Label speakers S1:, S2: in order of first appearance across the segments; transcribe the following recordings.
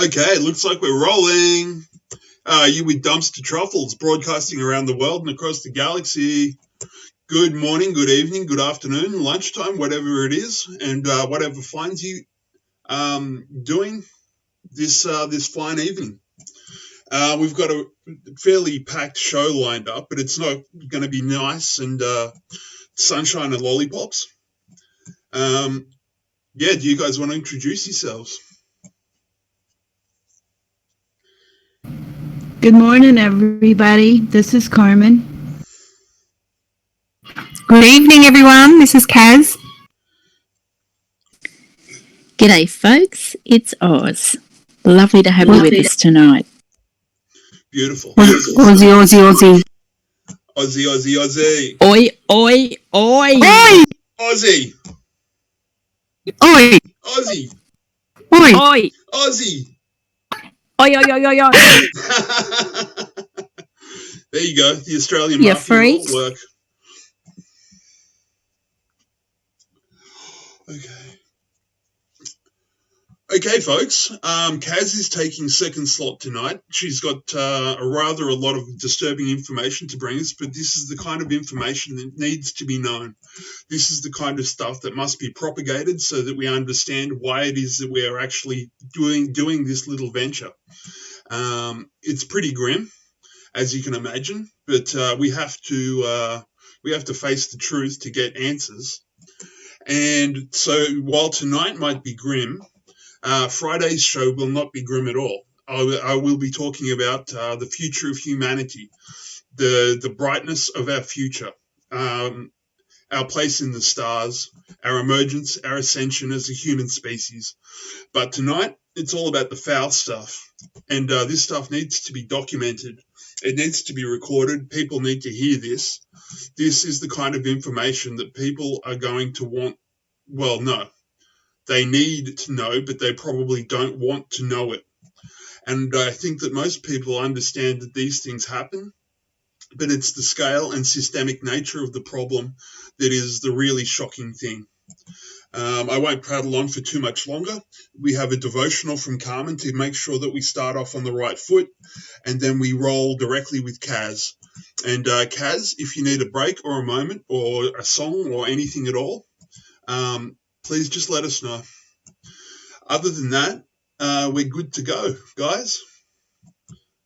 S1: Okay, it looks like we're rolling. You with Dumpster Truffles, broadcasting around the world and across the galaxy. Good morning, good evening, good afternoon, lunchtime, whatever it is, and whatever finds you doing this fine evening. We've got a fairly packed show lined up, but it's not going to be nice and sunshine and lollipops. Do you guys want to introduce yourselves?
S2: Good morning, everybody. This is Carmen.
S3: Good evening, everyone. This is Kaz.
S4: G'day, folks. It's Oz. Lovely to have you with us tonight.
S1: Beautiful.
S3: Aussie, Aussie, Aussie.
S1: Aussie, Aussie, Aussie.
S4: Oi, oi, oi.
S3: Oi!
S1: Aussie.
S3: Oi!
S1: Aussie.
S3: Oi!
S4: Oi.
S1: Aussie.
S4: Oi, oi, oi, oi, oi.
S1: There you go. The Australian
S4: You
S1: mafia
S4: freak.
S1: will work. Okay, folks. Kaz is taking second slot tonight. She's got a lot of disturbing information to bring us, but this is the kind of information that needs to be known. This is the kind of stuff that must be propagated so that we understand why it is that we are actually doing this little venture. It's pretty grim, as you can imagine, but we have to face the truth to get answers. And so while tonight might be grim, Friday's show will not be grim at all. I will be talking about the future of humanity, the brightness of our future, our place in the stars, our emergence, our ascension as a human species. But tonight, it's all about the foul stuff. And this stuff needs to be documented. It needs to be recorded. People need to hear this. This is the kind of information that people are going to want. Well, no. They need to know, but they probably don't want to know it. And I think that most people understand that these things happen, but it's the scale and systemic nature of the problem that is the really shocking thing. I won't prattle on for too much longer. We have a devotional from Carmen to make sure that we start off on the right foot, and then we roll directly with Kaz. And Kaz, if you need a break or a moment or a song or anything at all, please just let us know. Other than that, we're good to go, guys.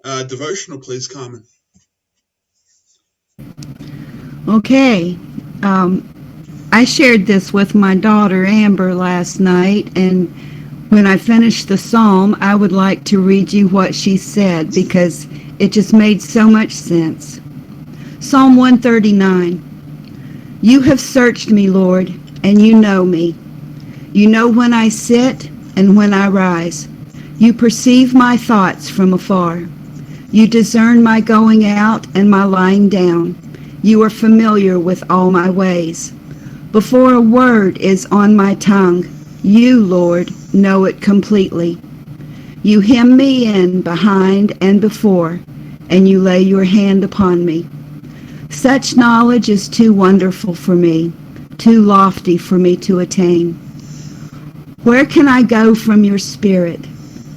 S1: Devotional, please, Carmen.
S2: Okay. I shared this with my daughter Amber last night, and when I finished the psalm, I would like to read you what she said because it just made so much sense. Psalm 139. You have searched me, Lord, and you know me. You know when I sit and when I rise. You perceive my thoughts from afar. You discern my going out and my lying down. You are familiar with all my ways. Before a word is on my tongue, you, Lord, know it completely. You hem me in behind and before, and you lay your hand upon me. Such knowledge is too wonderful for me, too lofty for me to attain. Where can I go from your spirit?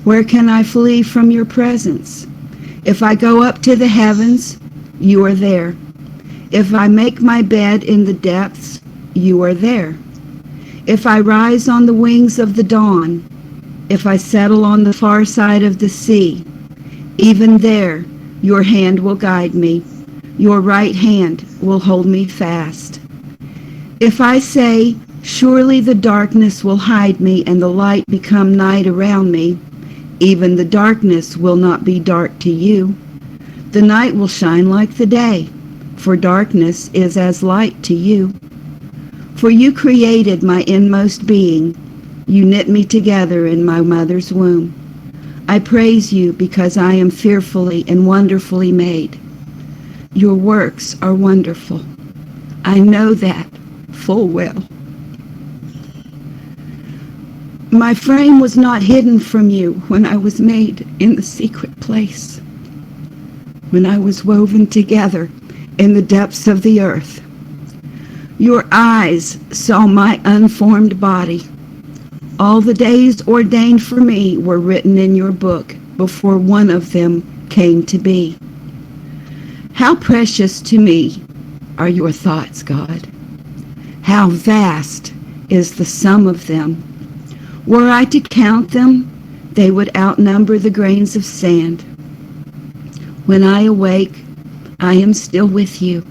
S2: Where can I flee from your presence? If I go up to the heavens, you are there. If I make my bed in the depths, you are there. If I rise on the wings of the dawn, if I settle on the far side of the sea, even there your hand will guide me. Your right hand will hold me fast. If I say, surely the darkness will hide me and the light become night around me, even the darkness will not be dark to you. The night will shine like the day, for darkness is as light to you. For you created my inmost being. You knit me together in my mother's womb. I praise you because I am fearfully and wonderfully made. Your works are wonderful. I know that full well. My frame was not hidden from you when I was made in the secret place, when I was woven together in the depths of the earth. Your eyes saw my unformed body. All the days ordained for me were written in your book before one of them came to be. How precious to me are your thoughts, God. How vast is the sum of them. Were I to count them, they would outnumber the grains of sand. When I awake, I am still with you.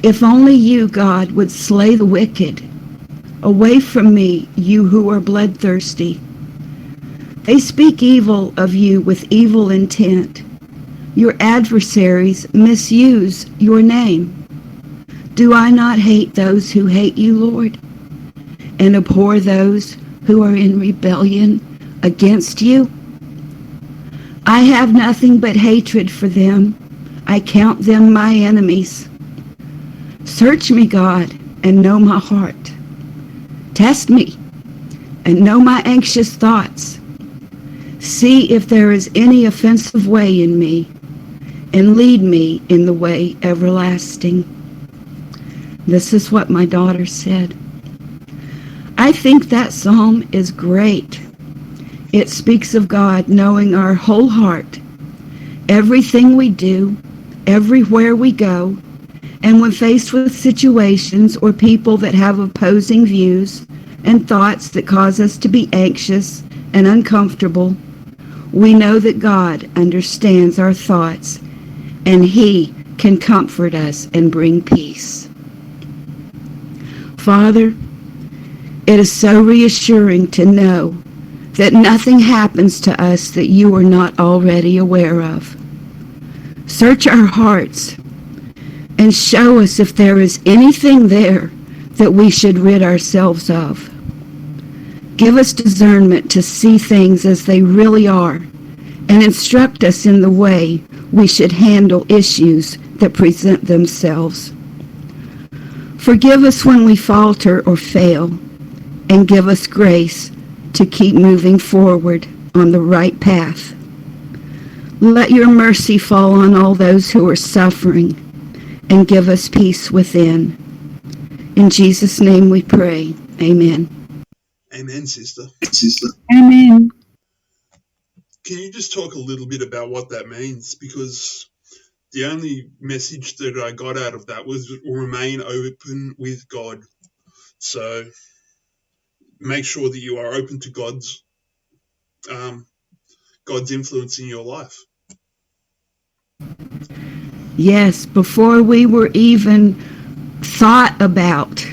S2: If only you, God, would slay the wicked. Away from me, you who are bloodthirsty. They speak evil of you with evil intent. Your adversaries misuse your name. Do I not hate those who hate you, Lord, and abhor those who are in rebellion against you? I have nothing but hatred for them. I count them my enemies. Search me, God, and know my heart. Test me and know my anxious thoughts. See if there is any offensive way in me, and lead me in the way everlasting. This is what my daughter said. I think that psalm is great. It speaks of God knowing our whole heart, everything we do, everywhere we go, and when faced with situations or people that have opposing views and thoughts that cause us to be anxious and uncomfortable, we know that God understands our thoughts and He can comfort us and bring peace. Father, it is so reassuring to know that nothing happens to us that you are not already aware of. Search our hearts and show us if there is anything there that we should rid ourselves of. Give us discernment to see things as they really are, and instruct us in the way we should handle issues that present themselves. Forgive us when we falter or fail, and give us grace to keep moving forward on the right path. Let your mercy fall on all those who are suffering, and give us peace within. In Jesus' name we pray. Amen.
S1: Amen, sister.
S3: Amen.
S1: Can you just talk a little bit about what that means? Because the only message that I got out of that was remain open with God. So make sure that you are open to God's influence in your life.
S2: Yes, before we were even thought about,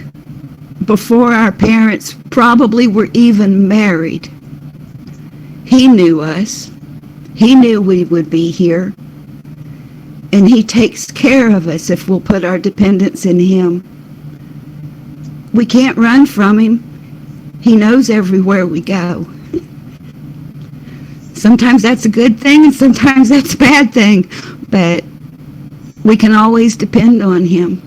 S2: before our parents probably were even married, He knew us. He knew we would be here. And He takes care of us if we'll put our dependence in Him. We can't run from Him. He knows everywhere we go. Sometimes that's a good thing and sometimes that's a bad thing, but we can always depend on Him.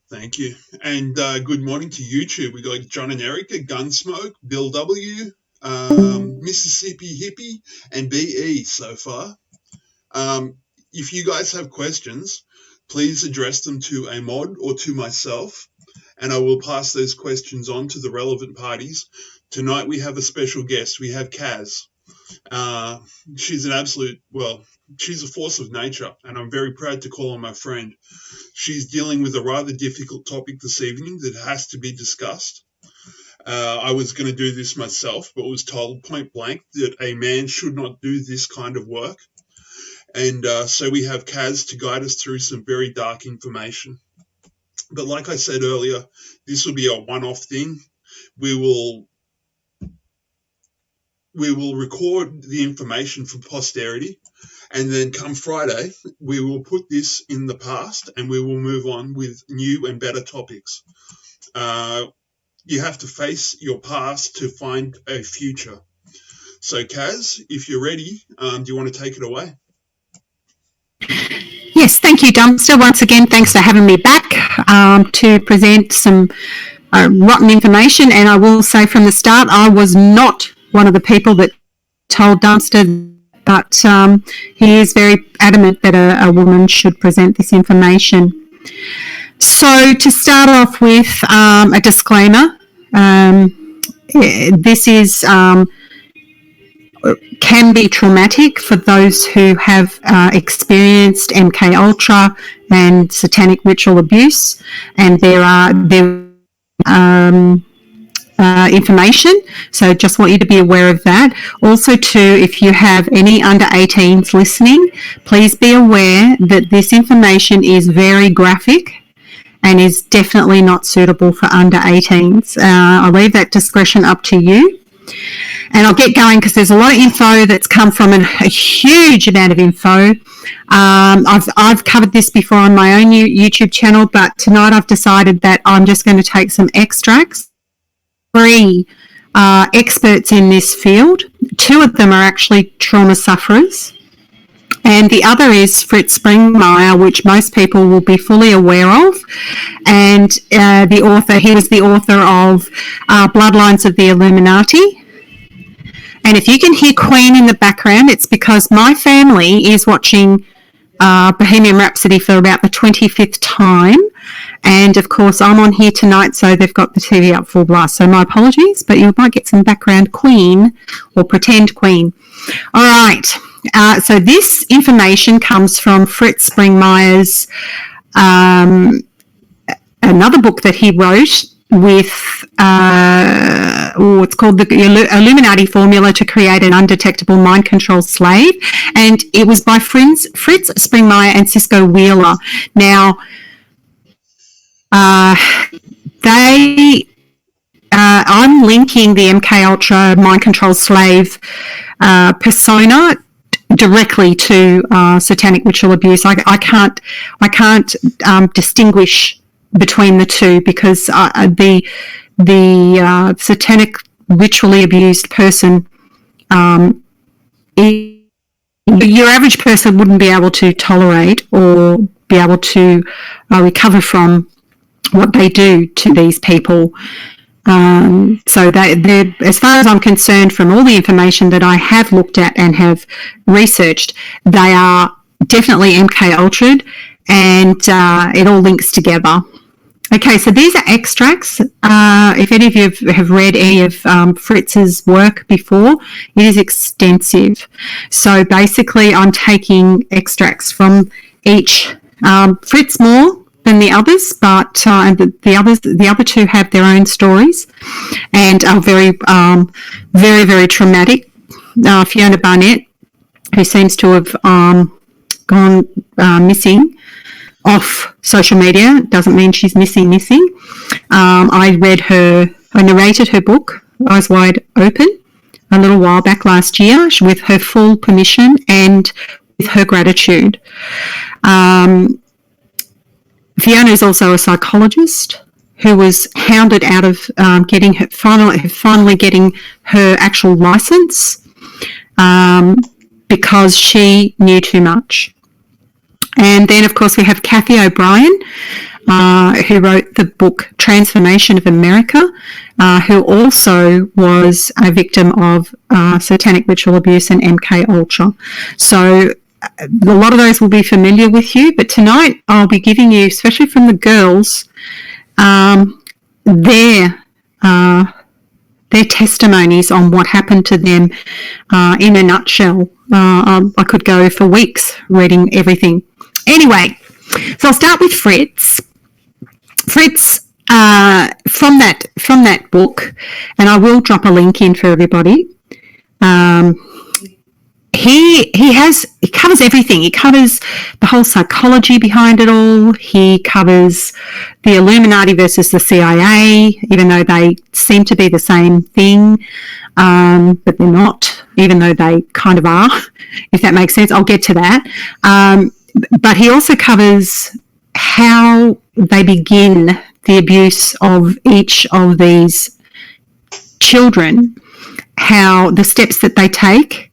S1: Thank you. And good morning to YouTube. We got John and Erica, Gunsmoke, Bill W, Mississippi Hippie, and BE so far. If you guys have questions, please address them to a mod or to myself, and I will pass those questions on to the relevant parties. Tonight we have a special guest. We have Kaz. She's she's a force of nature, and I'm very proud to call her my friend. She's dealing with a rather difficult topic this evening that has to be discussed. I was going to do this myself, but was told point blank that a man should not do this kind of work. And so we have Kaz to guide us through some very dark information. But like I said earlier, this will be a one-off thing. We will record the information for posterity, and then come Friday, we will put this in the past and we will move on with new and better topics. You have to face your past to find a future. So, Kaz, if you're ready, do you want to take it away?
S3: Yes, thank you, Dumpster. Once again, thanks for having me back to present some rotten information. And I will say from the start, I was not one of the people that told Dumpster, but he is very adamant that a woman should present this information. So to start off with a disclaimer, this is can be traumatic for those who have experienced MK Ultra and satanic ritual abuse, and there information, so just want you to be aware of that. Also too, if you have any under 18s listening, please be aware that this information is very graphic and is definitely not suitable for under 18s. I'll leave that discretion up to you. And I'll get going because there's a lot of info that's come from a huge amount of info. I've covered this before on my own YouTube channel, but tonight I've decided that I'm just going to take some extracts. 3 experts in this field. 2 of them are actually trauma sufferers. And the other is Fritz Springmeier, which most people will be fully aware of. And he was the author of Bloodlines of the Illuminati. And if you can hear Queen in the background, it's because my family is watching Bohemian Rhapsody for about the 25th time. And of course, I'm on here tonight, so they've got the TV up full blast. So my apologies, but you might get some background Queen or pretend Queen. All right. So this information comes from Fritz Springmeier's another book that he wrote with, it's called The Illuminati Formula to Create an Undetectable Mind Control Slave. And it was by Fritz Springmeier and Cisco Wheeler. Now, I'm linking the MK Ultra Mind Control Slave persona directly to satanic ritual abuse. I can't distinguish between the two because the satanic ritually abused person, your average person wouldn't be able to tolerate or be able to recover from what they do to these people. So they're, as far as I'm concerned, from all the information that I have looked at and have researched, they are definitely MK Ultra'd, and it all links together. Okay, so these are extracts. If any of you have read any of Fritz's work before, it is extensive. So basically, I'm taking extracts from each. Fritz more than the others, but the other 2 have their own stories and are very, very traumatic. Fiona Barnett, who seems to have gone missing off social media, doesn't mean she's missing. I narrated her book, Eyes Wide Open, a little while back last year with her full permission and with her gratitude. Fiona is also a psychologist who was hounded out of finally getting her actual license because she knew too much. And then, of course, we have Kathy O'Brien, who wrote the book Transformation of America, who also was a victim of satanic ritual abuse and MK Ultra. So a lot of those will be familiar with you, but tonight I'll be giving you, especially from the girls, their testimonies on what happened to them in a nutshell. I could go for weeks reading everything. Anyway, so I'll start with Fritz. Fritz, from that book, and I will drop a link in for everybody. He covers everything. He covers the whole psychology behind it all. He covers the Illuminati versus the CIA, even though they seem to be the same thing, but they're not, even though they kind of are, if that makes sense. I'll get to that. But he also covers how they begin the abuse of each of these children, how the steps that they take,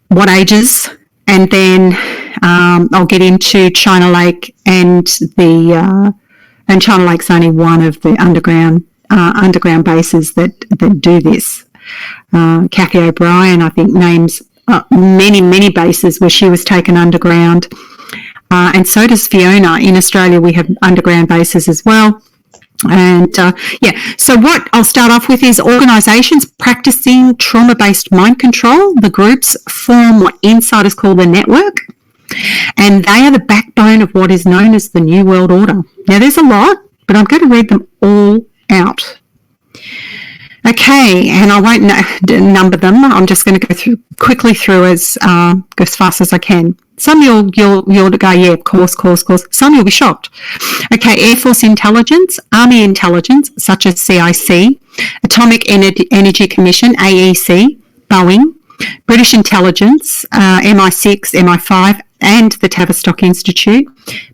S3: what ages, and then I'll get into China Lake and China Lake's only one of the underground bases that do this. Kathy O'Brien, I think, names many bases where she was taken underground. and so does Fiona. In Australia, we have underground bases as well. And so what I'll start off with is organisations practicing trauma-based mind control. The groups form what insiders call the network, and they are the backbone of what is known as the New World Order. Now, there's a lot, but I'm going to read them all out. Okay, and I won't number them. I'm just going to go quickly through as fast as I can. Some you'll go, yeah, of course. Some you'll be shocked. Okay, Air Force Intelligence, Army Intelligence, such as CIC, Atomic Energy Commission, AEC, Boeing, British Intelligence, MI6, MI5, and the Tavistock Institute,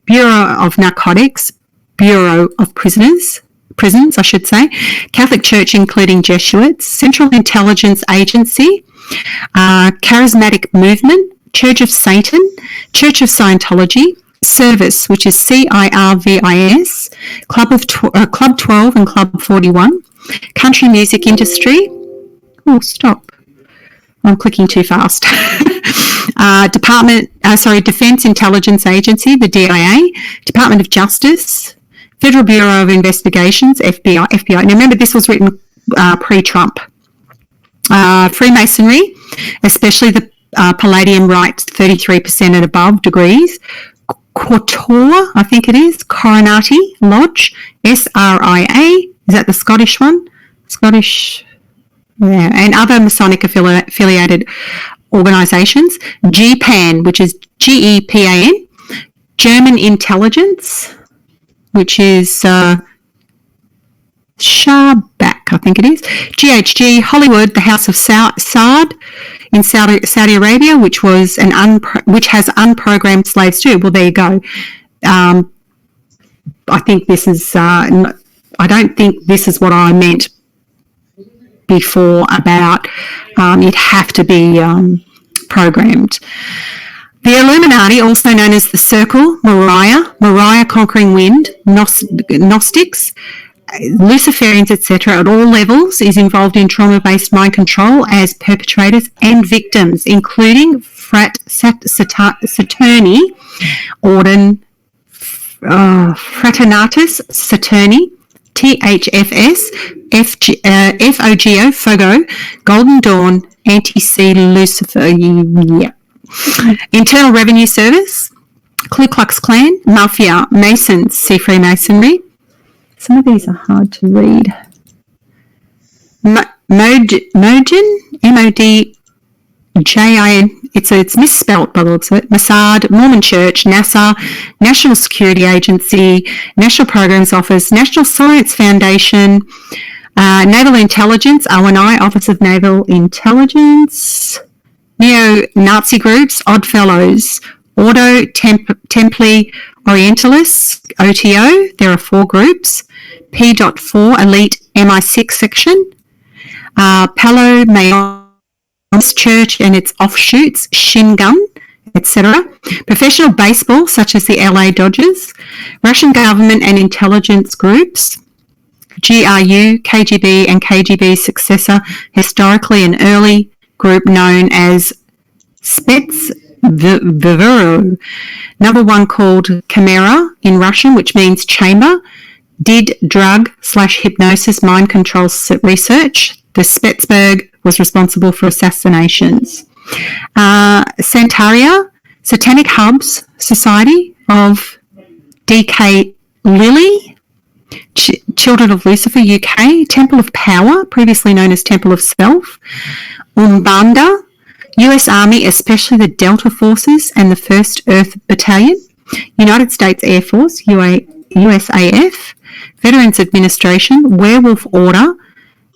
S3: Bureau of Narcotics, Bureau of Prisons, I should say, Catholic Church including Jesuits, Central Intelligence Agency, Charismatic Movement, Church of Satan, Church of Scientology, Service, which is CIRVIS, Club 12 and Club 41, Country Music Industry. Oh, stop. I'm clicking too fast. Defence Intelligence Agency, the DIA, Department of Justice, Federal Bureau of Investigations, FBI. Now remember, this was written pre-Trump. Freemasonry, especially the Palladium Rites 33% and above degrees. Quator, I think it is, Coronati Lodge, SRIA, is that the Scottish one? Scottish, yeah, and other Masonic affiliated organisations. GPAN, which is GEPAN, German Intelligence, which is Shabak, I think it is. GHG, Hollywood, the House of Saud in Saudi Arabia, which has unprogrammed slaves too. Well, there you go. I think this is. I don't think this is what I meant before about it'd have to be programmed. The Illuminati, also known as the Circle, Moriah Conquering Wind, Gnostics, Luciferians, etc., at all levels, is involved in trauma-based mind control as perpetrators and victims, including Fraterni, Orden, Fraternatus Saturni, THFS, FOGO, Fogo, Golden Dawn, Anti-C, Lucifer, yeah. Internal Revenue Service, Ku Klux Klan, Mafia, Masons, see Freemasonry. Some of these are hard to read. Modjin, M-O-D-J-I-N, it's misspelt by the looks of it. Mossad, Mormon Church, NASA, National Security Agency, National Programs Office, National Science Foundation, Naval Intelligence, ONI, Office of Naval Intelligence, Neo-Nazi groups, Odd Fellows, Ordo Templi Orientalis, OTO, there are 4 groups, P.4, Elite MI6 section, Palo Mayom's Church and its offshoots, Shingun, etc. Professional baseball, such as the LA Dodgers, Russian government and intelligence groups, GRU, KGB and KGB's successor, historically an early group known as Spetsvero. Another one called Chimera in Russian, which means chamber, did drug/hypnosis mind control research. The Spetsberg was responsible for assassinations. Santaria, Satanic Hubs Society of DK Lilly, Children of Lucifer, UK, Temple of Power, previously known as Temple of Self, Umbanda, US Army, especially the Delta Forces and the 1st Earth Battalion, United States Air Force, USAF, Veterans Administration, Werewolf Order,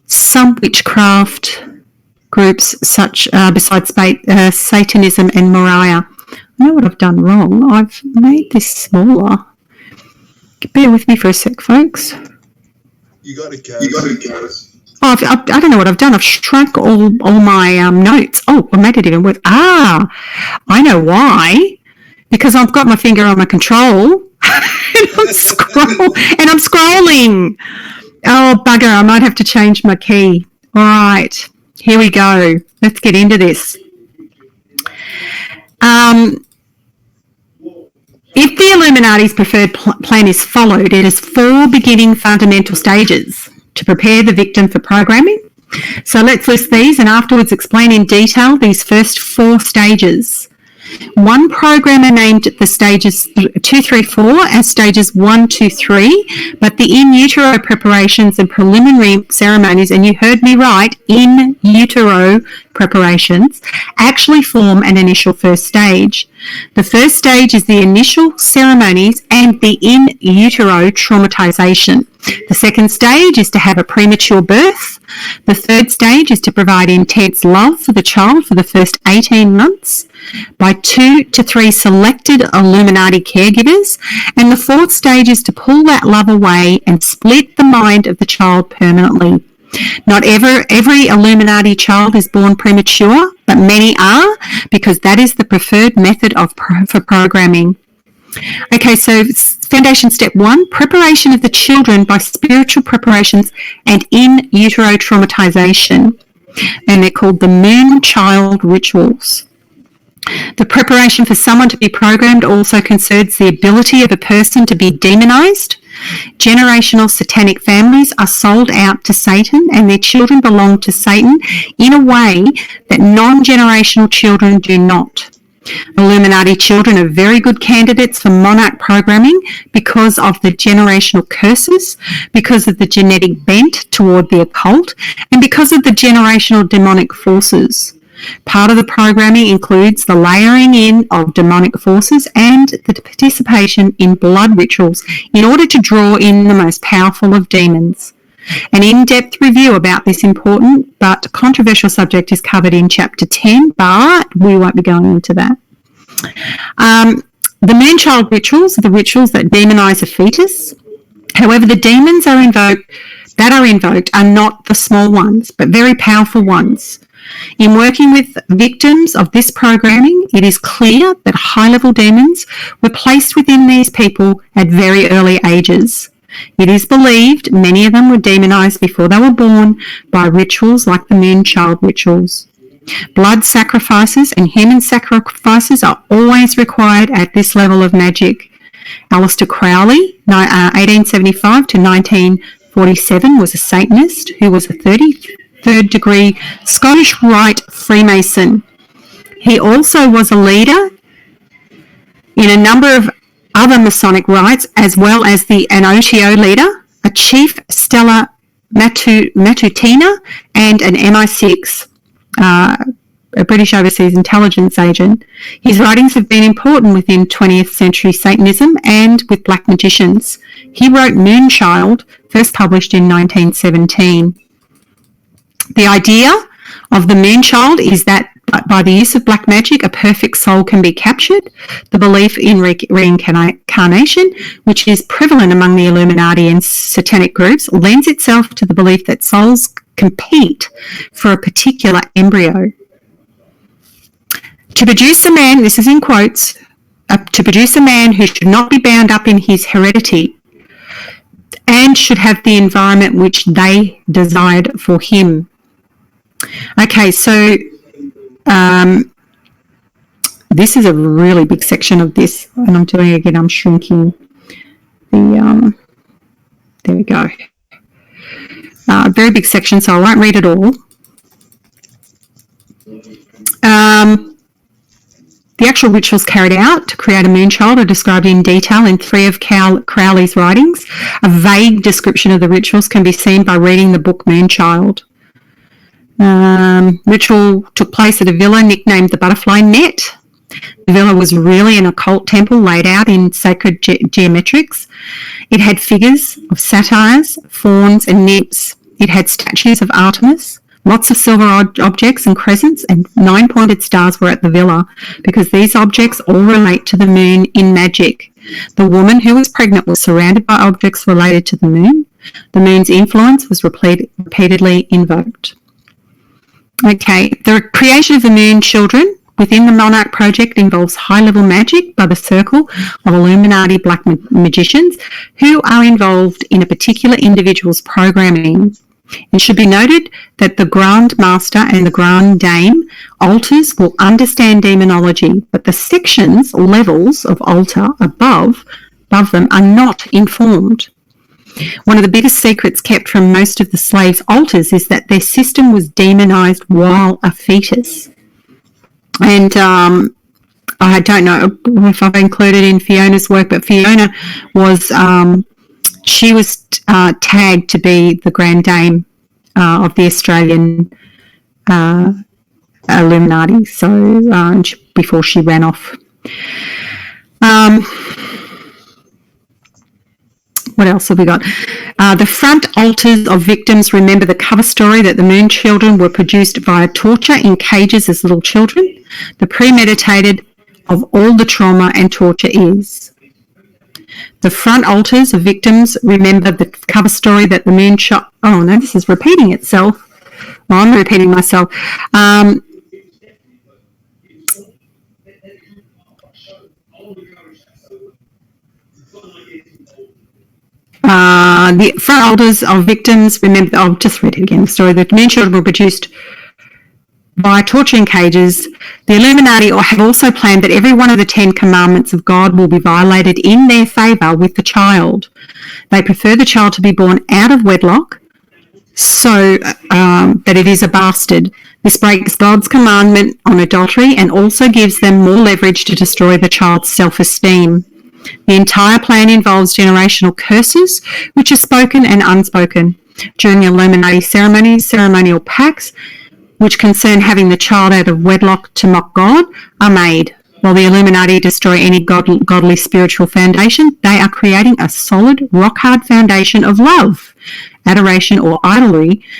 S3: some witchcraft groups such besides Satanism and Moriah. I know what I've done wrong. I've made this smaller. Bear with me for a sec, folks.
S1: You got it, Kaz.
S3: Oh, I don't know what I've done. I've shrunk all my notes. Oh, I made it even worse. I know why. Because I've got my finger on my control and I'm scrolling. Oh, bugger, I might have to change my key. All right, here we go. Let's get into this. If the Illuminati's preferred plan is followed, it has 4 beginning fundamental stages to prepare the victim for programming. So let's list these and afterwards explain in detail these first 4 stages. One programmer named the stages 2, 3, 4 as stages 1, 2, 3, but the in utero preparations and preliminary ceremonies, and you heard me right, in utero preparations, actually form an initial first stage. The first stage is the initial ceremonies and the in utero traumatization. The second stage is to have a premature birth. The third stage is to provide intense love for the child for the first 18 months by 2 to 3 selected Illuminati caregivers. And the fourth stage is to pull that love away and split the mind of the child permanently. Not every Illuminati child is born premature, but many are, because that is the preferred method for programming. Okay, so foundation step 1, preparation of the children by spiritual preparations and in utero traumatization. And they're called the moon child rituals. The preparation for someone to be programmed also concerns the ability of a person to be demonized. Generational satanic families are sold out to Satan, and their children belong to Satan in a way that non-generational children do not. Illuminati children are very good candidates for monarch programming because of the generational curses, because of the genetic bent toward the occult, and because of the generational demonic forces. Part of the programming includes the layering in of demonic forces and the participation in blood rituals in order to draw in the most powerful of demons. An in-depth review about this important but controversial subject is covered in Chapter 10, but we won't be going into that. The man-child rituals are the rituals that demonize a fetus. However, the demons that are invoked are not the small ones, but very powerful ones. In working with victims of this programming, it is clear that high-level demons were placed within these people at very early ages. It is believed many of them were demonized before they were born by rituals like the moon-child rituals. Blood sacrifices and human sacrifices are always required at this level of magic. Aleister Crowley, 1875 to 1947, was a Satanist who was a 33rd degree Scottish Rite Freemason. He also was a leader in a number of other Masonic rites, as well as an OTO leader, a Chief Stella Matutina, and an MI6, a British Overseas Intelligence Agent. His writings have been important within 20th century Satanism and with black magicians. He wrote Moonchild, first published in 1917. The idea of the Moonchild is that by the use of black magic, a perfect soul can be captured. The belief in reincarnation, which is prevalent among the Illuminati and satanic groups, lends itself to the belief that souls compete for a particular embryo. To produce a man, this is in quotes, to produce a man who should not be bound up in his heredity and should have the environment which they desired for him. Okay, so this is a really big section of this, and I'm doing it again, I'm shrinking the, there we go. Very big section, so I won't read it all. The actual rituals carried out to create a moonchild are described in detail in 3 of Crowley's writings. A vague description of the rituals can be seen by reading the book Moonchild. Ritual took place at a villa nicknamed the Butterfly Net. The villa was really an occult temple laid out in sacred geometrics. It had figures of satyrs, fauns, and nymphs. It had statues of Artemis. Lots of silver objects and crescents, and 9-pointed stars were at the villa because these objects all relate to the moon in magic. The woman who was pregnant was surrounded by objects related to the moon. The moon's influence was repeatedly invoked. Okay, the creation of the moon children within the Monarch Project involves high-level magic by the circle of Illuminati black magicians who are involved in a particular individual's programming. It should be noted that the Grand Master and the Grand Dame altars will understand demonology, but the sections, levels of altar above them are not informed. One of the biggest secrets kept from most of the slaves' altars is that their system was demonized while a fetus. And I don't know if I've included in Fiona's work, but Fiona was she was tagged to be the Grand Dame of the Australian Illuminati. So before she ran off. What else have we got? The front altars of victims remember the cover story that the Moon children were produced via torture in cages as little children. The premeditated of all the trauma and torture is. The front altars of victims remember the cover story that the Moon oh no, this is repeating itself. Well, I'm repeating myself. The front altars of victims remember. I'll just read it again. The story that Moon children were produced by torturing cages. The Illuminati have also planned that every one of the 10 commandments of God will be violated in their favour with the child. They prefer the child to be born out of wedlock, so that it is a bastard. This breaks God's commandment on adultery and also gives them more leverage to destroy the child's self-esteem. The entire plan involves generational curses, which are spoken and unspoken. During Illuminati ceremonies, ceremonial pacts, which concern having the child out of wedlock to mock God, are made. While the Illuminati destroy any godly spiritual foundation, they are creating a solid, rock-hard foundation of love, adoration, or idolatry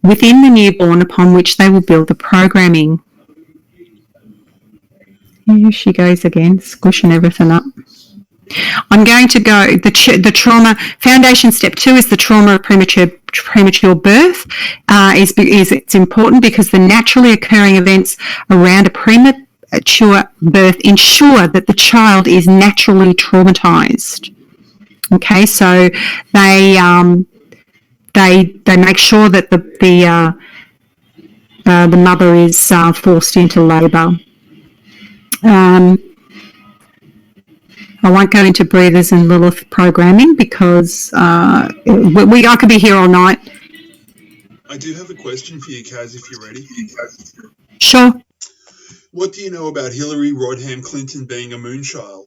S3: within the newborn upon which they will build the programming. Here she goes again, squishing everything up. I'm going to go, the trauma, foundation step 2 is the trauma of premature birth. It's important because the naturally occurring events around a premature birth ensure that the child is naturally traumatized. Okay, so they make sure that the mother is forced into labour. I won't go into breathers and Lilith programming because I could be here all night.
S1: I do have a question for you, Kaz, if you're ready.
S3: Sure.
S1: What do you know about Hillary Rodham Clinton being a moonchild?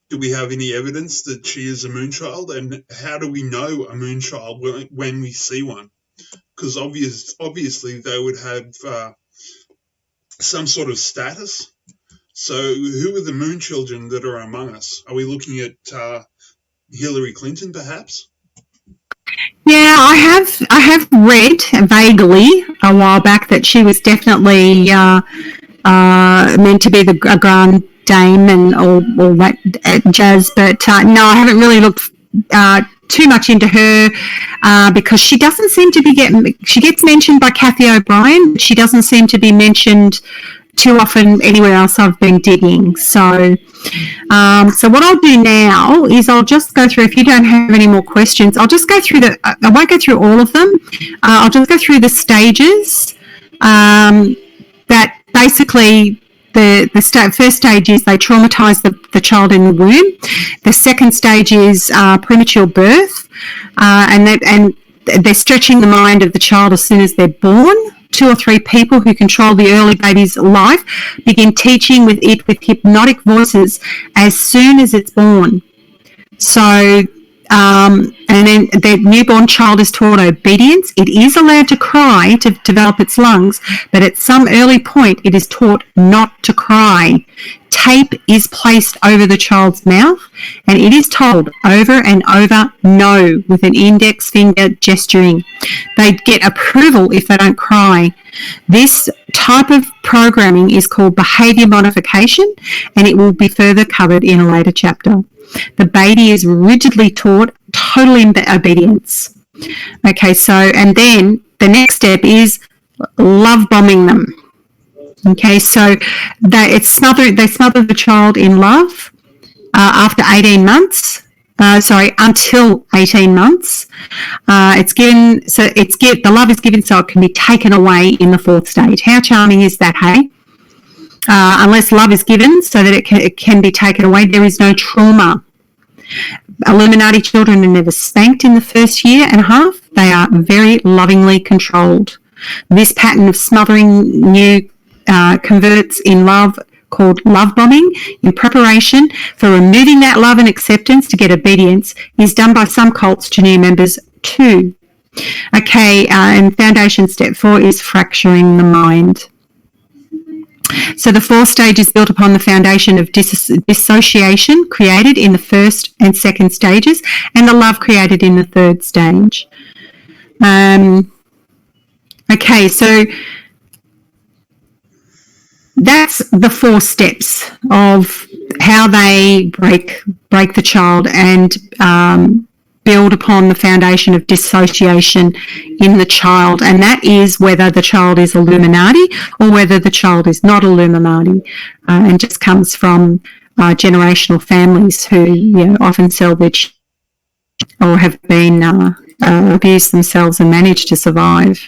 S1: Do we have any evidence that she is a moonchild? And how do we know a moonchild when we see one? Because obviously they would have some sort of status. So who are the moon children that are among us? Are we looking at Hillary Clinton, perhaps?
S3: Yeah, I have read vaguely a while back that she was definitely meant to be a Grand Dame and all that jazz, but no, I haven't really looked too much into her because she doesn't seem to be she gets mentioned by Kathy O'Brien, but she doesn't seem to be mentioned too often anywhere else I've been digging. So what I'll do now is I'll just go through, if you don't have any more questions, I'll just go through I won't go through all of them. I'll just go through the stages that basically the first stage is they traumatise the child in the womb. The second stage is premature birth, and they're stretching the mind of the child as soon as they're born. 2 or 3 people who control the early baby's life begin teaching with hypnotic voices as soon as it's born. So, and then the newborn child is taught obedience. It is allowed to cry to develop its lungs, but at some early point it is taught not to cry. Tape is placed over the child's mouth and it is told over and over no with an index finger gesturing. They get approval if they don't cry. This type of programming is called behaviour modification and it will be further covered in a later chapter. The baby is rigidly taught total obedience. Okay, so, and then the next step is love bombing them. Okay, so they smother the child in love after 18 months. until 18 months. The love is given so it can be taken away in the fourth stage. How charming is that, hey? Unless love is given so that it can be taken away, there is no trauma. Illuminati children are never spanked in the first year and a half. They are very lovingly controlled. This pattern of smothering new converts in love, called love bombing, in preparation for removing that love and acceptance to get obedience, is done by some cults to new members too. Okay, and foundation step 4 is fracturing the mind. So the fourth stage is built upon the foundation of dissociation created in the first and second stages, and the love created in the third stage. Okay, so that's the 4 steps of how they break the child and build upon the foundation of dissociation in the child, and that is whether the child is Illuminati or whether the child is not Illuminati, and just comes from generational families who often sell their or have been abused themselves and managed to survive.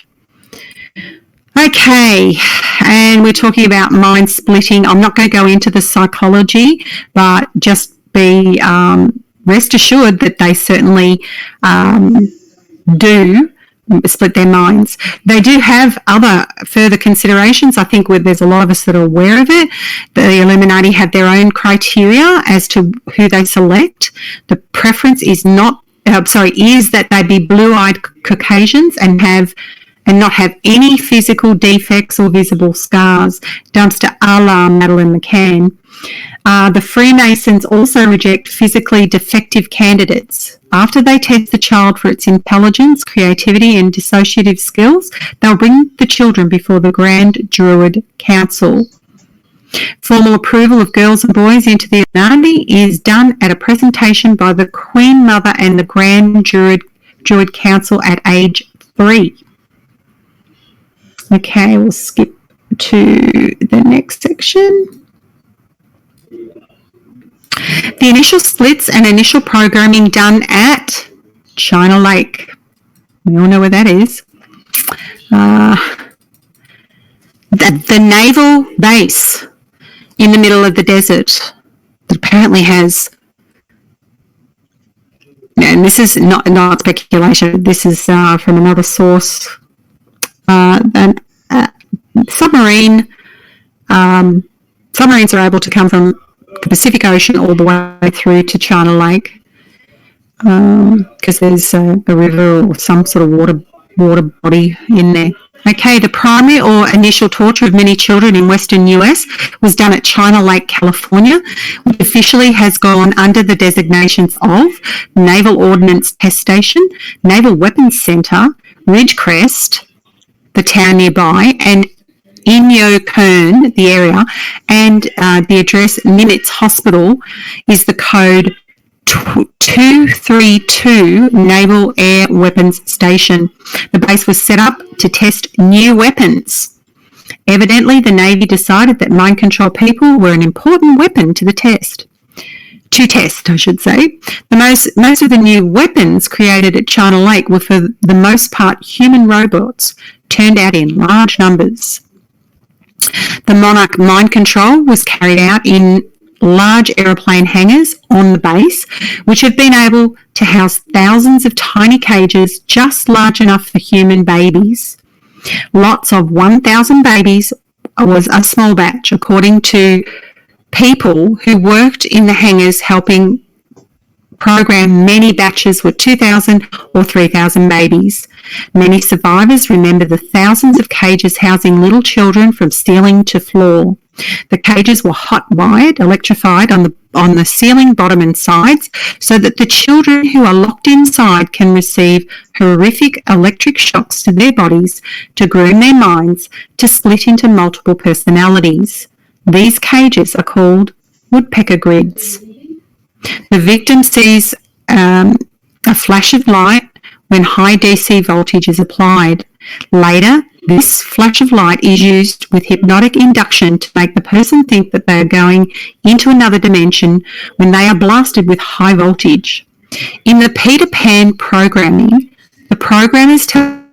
S3: Okay, and we're talking about mind splitting. I'm not going to go into the psychology, but just be rest assured that they certainly do split their minds. They do have other further considerations. I think there's a lot of us that are aware of it. The Illuminati have their own criteria as to who they select. The preference is is that they be blue-eyed Caucasians and not have any physical defects or visible scars. Dumpster a la Madeleine McCann. The Freemasons also reject physically defective candidates. After they test the child for its intelligence, creativity, and dissociative skills, they'll bring the children before the Grand Druid Council. Formal approval of girls and boys into the Illuminati is done at a presentation by the Queen Mother and the Grand Druid Council at age 3. Okay, we'll skip to the next section. The initial splits and initial programming done at China Lake. We all know where that is. The naval base in the middle of the desert that apparently has, and this is not speculation, this is from another source, submarines are able to come from the Pacific Ocean all the way through to China Lake, because there's a river or some sort of water body in there. Okay, the primary or initial torture of many children in western US was done at China Lake, California, which officially has gone under the designations of Naval Ordnance Test Station, Naval Weapons Center, Ridgecrest, the town nearby, and Inyokern, the area, and the address Nimitz Hospital is the code 232 Naval Air Weapons Station. The base was set up to test new weapons. Evidently, the Navy decided that mind control people were an important weapon to test. Most of the new weapons created at China Lake were for the most part human robots, turned out in large numbers. The Monarch mind control was carried out in large aeroplane hangars on the base, which have been able to house thousands of tiny cages just large enough for human babies. Lots of 1,000 babies was a small batch, according to people who worked in the hangars helping program many batches with 2,000 or 3,000 babies. Many survivors remember the thousands of cages housing little children from ceiling to floor. The cages were hot wired, electrified on the ceiling, bottom and sides, so that the children who are locked inside can receive horrific electric shocks to their bodies to groom their minds to split into multiple personalities. These cages are called woodpecker grids. The victim sees a flash of light when high DC voltage is applied. Later, this flash of light is used with hypnotic induction to make the person think that they are going into another dimension when they are blasted with high voltage. In the Peter Pan programming, the programmers tell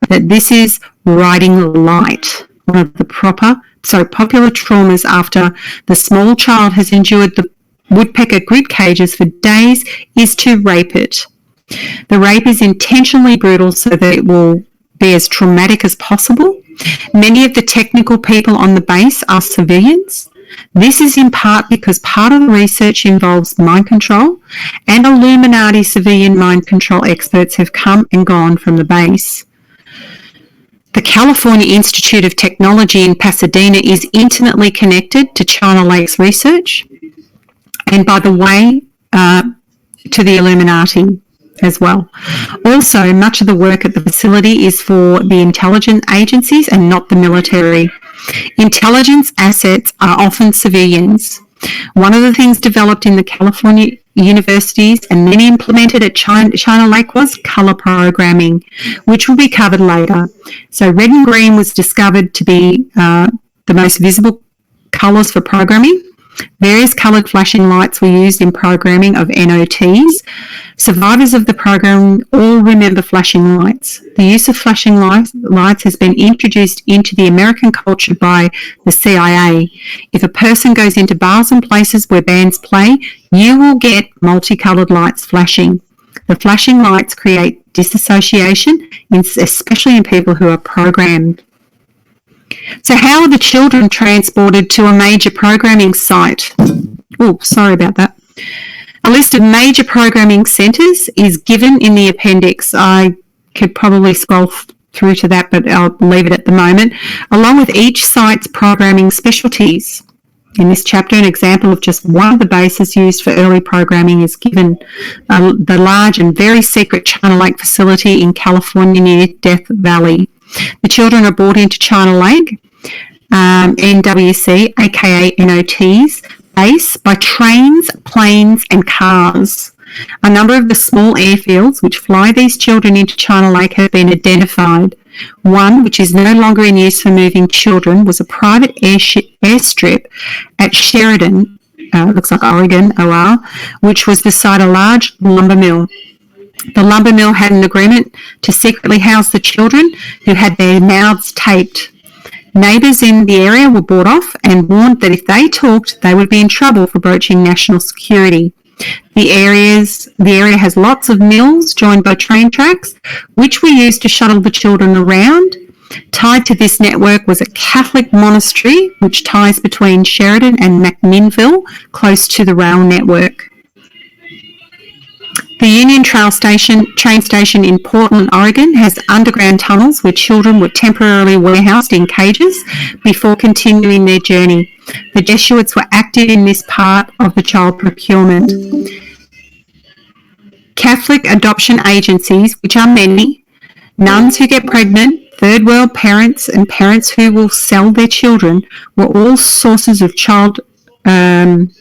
S3: that this is riding light, one of the popular traumas after the small child has endured the woodpecker grid cages for days is to rape it. The rape is intentionally brutal so that it will be as traumatic as possible. Many of the technical people on the base are civilians. This is in part because part of the research involves mind control, and Illuminati civilian mind control experts have come and gone from the base. The California Institute of Technology in Pasadena is intimately connected to China Lake's research, and by the way, to the Illuminati as well. Also, much of the work at the facility is for the intelligence agencies and not the military. Intelligence assets are often civilians. One of the things developed in the California universities and then implemented at China Lake was colour programming, which will be covered later. So red and green was discovered to be the most visible colours for programming. Various coloured flashing lights were used in programming of NOTs. Survivors of the program all remember flashing lights. The use of flashing lights has been introduced into the American culture by the CIA. If a person goes into bars and places where bands play, you will get multicoloured lights flashing. The flashing lights create disassociation, especially in people who are programmed. So how are the children transported to a major programming site? Oh, sorry about that. A list of major programming centres is given in the appendix. I could probably scroll through to that, but I'll leave it at the moment, along with each site's programming specialties. In this chapter, an example of just one of the bases used for early programming is given, the large and very secret China Lake facility in California near Death Valley. The children are brought into China Lake, NWC, aka NOT's, base by trains, planes and cars. A number of the small airfields which fly these children into China Lake have been identified. One, which is no longer in use for moving children, was a private airstrip at Sheridan, looks like Oregon, OR, which was beside a large lumber mill. The lumber mill had an agreement to secretly house the children who had their mouths taped. Neighbours in the area were bought off and warned that if they talked, they would be in trouble for breaching national security. The area has lots of mills joined by train tracks, which were used to shuttle the children around. Tied to this network was a Catholic monastery, which ties between Sheridan and McMinnville, close to the rail network. The Union train station in Portland, Oregon has underground tunnels where children were temporarily warehoused in cages before continuing their journey. The Jesuits were active in this part of the child procurement. Catholic adoption agencies, which are many, nuns who get pregnant, third world parents and parents who will sell their children were all sources of children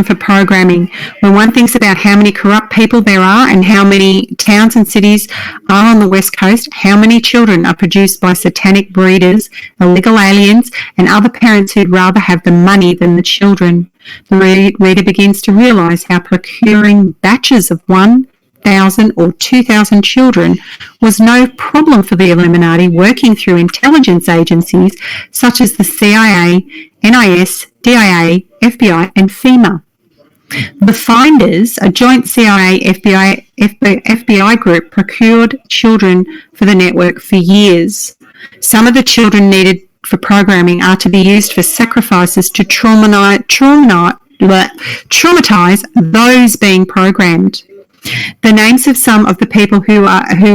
S3: for programming. When one thinks about how many corrupt people there are and how many towns and cities are on the West Coast, how many children are produced by satanic breeders, illegal aliens, and other parents who'd rather have the money than the children, the reader begins to realise how procuring batches of 1,000 or 2,000 children was no problem for the Illuminati working through intelligence agencies such as the CIA, NIS, DIA, FBI and FEMA. The Finders, a joint CIA-FBI group, procured children for the network for years. Some of the children needed for programming are to be used for sacrifices to traumatize those being programmed. The names of some of the people who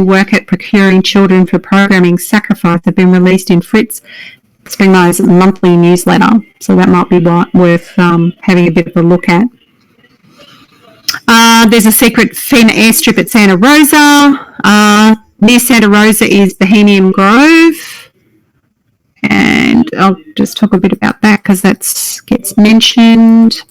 S3: work at procuring children for programming sacrifice have been released in Fritz Springmeyer's monthly newsletter, so that might be worth having a bit of a look at. There's a secret FEMA airstrip at Santa Rosa. Near Santa Rosa is Bohemian Grove, and I'll just talk a bit about that because that gets mentioned.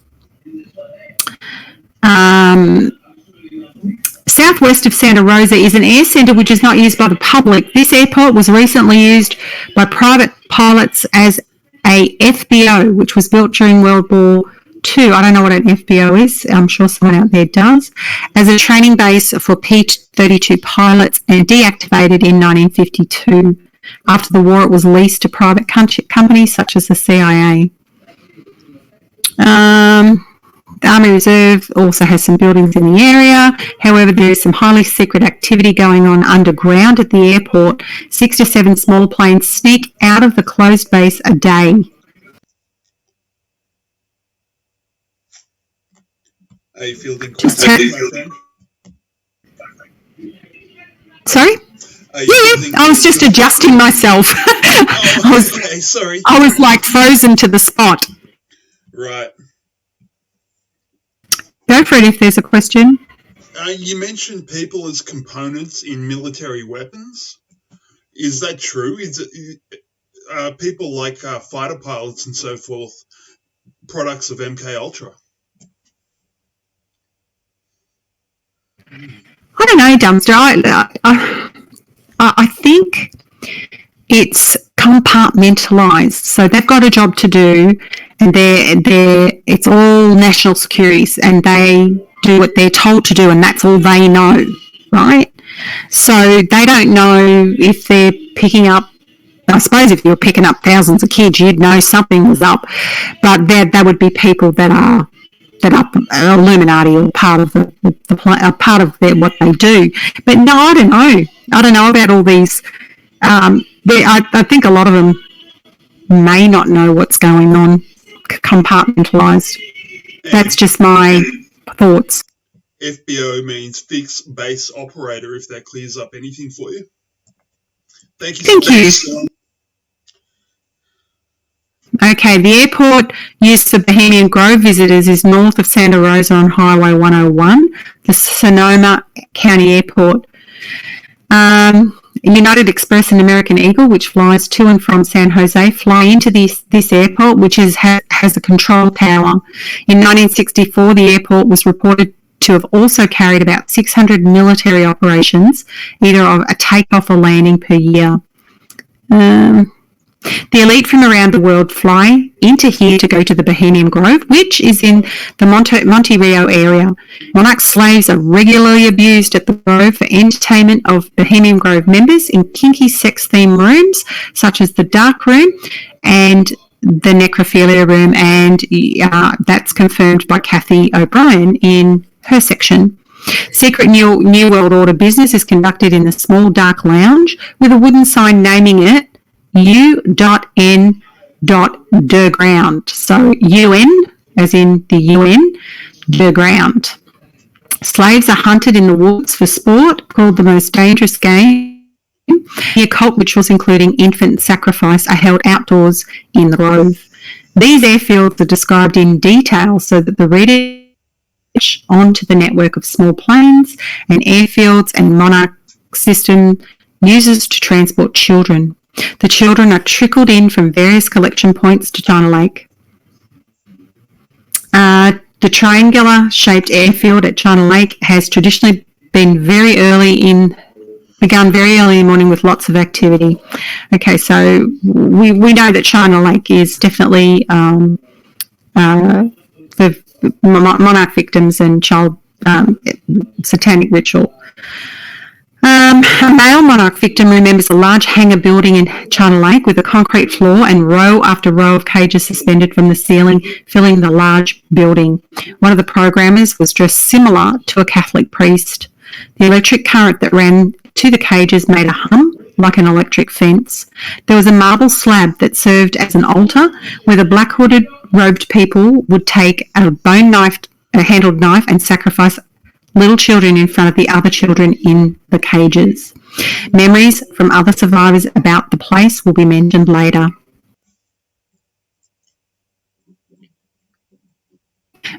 S3: Southwest of Santa Rosa is an air centre which is not used by the public. This airport was recently used by private pilots as a FBO, which was built during World War 1952. I don't know what an FBO is. I'm sure someone out there does. As a training base for P-32 pilots and deactivated in 1952. After the war, it was leased to private companies such as the CIA. The Army Reserve also has some buildings in the area. However, there is some highly secret activity going on underground at the airport. 6 to 7 small planes sneak out of the closed base a day.
S1: Are you fielding
S3: Just
S1: questions, my friend?
S3: Sorry? I was just adjusting myself.
S1: Okay, sorry.
S3: I was like frozen to the spot.
S1: Right.
S3: Go for it if there's a question.
S1: You mentioned people as components in military weapons. Is that true? People like fighter pilots and so forth products of MK Ultra?
S3: I don't know, Dumpster. I think it's compartmentalised. So they've got a job to do, and it's all national securities, and they do what they're told to do, and that's all they know, right? So they don't know if they're picking up. I suppose if you were picking up thousands of kids, you'd know something was up. But there would be people that are Illuminati or part of part of what they do. But no, I don't know. I don't know about all these. I think a lot of them may not know what's going on, compartmentalised. That's just my thoughts.
S1: FBO means fixed base operator, if that clears up anything for you. Thank you.
S3: Thank you. Okay, the airport used for Bohemian Grove visitors is north of Santa Rosa on Highway 101, the Sonoma County Airport. United Express and American Eagle, which flies to and from San Jose, fly into this airport, which has a control tower. In 1964, the airport was reported to have also carried about 600 military operations, either of a takeoff or landing per year. The elite from around the world fly into here to go to the Bohemian Grove, which is in the Monte Rio area. Monarch slaves are regularly abused at the Grove for entertainment of Bohemian Grove members in kinky sex-themed rooms, such as the Dark Room and the Necrophilia Room, and that's confirmed by Kathy O'Brien in her section. Secret New World Order business is conducted in the small dark lounge with a wooden sign naming it U.N. de ground. So UN, as in the UN, de ground. Slaves are hunted in the woods for sport, called the most dangerous game. The occult rituals, including infant sacrifice, are held outdoors in the Grove. These airfields are described in detail so that the reader onto the network of small planes and airfields and Monarch system uses to transport children. The children are trickled in from various collection points to China Lake. The triangular-shaped airfield at China Lake has traditionally been begun very early in the morning with lots of activity. Okay, so we know that China Lake is definitely the monarch victims and child satanic ritual. A male monarch victim remembers a large hangar building in China Lake with a concrete floor and row after row of cages suspended from the ceiling, filling the large building. One of the programmers was dressed similar to a Catholic priest. The electric current that ran to the cages made a hum like an electric fence. There was a marble slab that served as an altar where the black hooded robed people would take a handled knife and sacrifice little children in front of the other children in the cages. Memories from other survivors about the place will be mentioned later.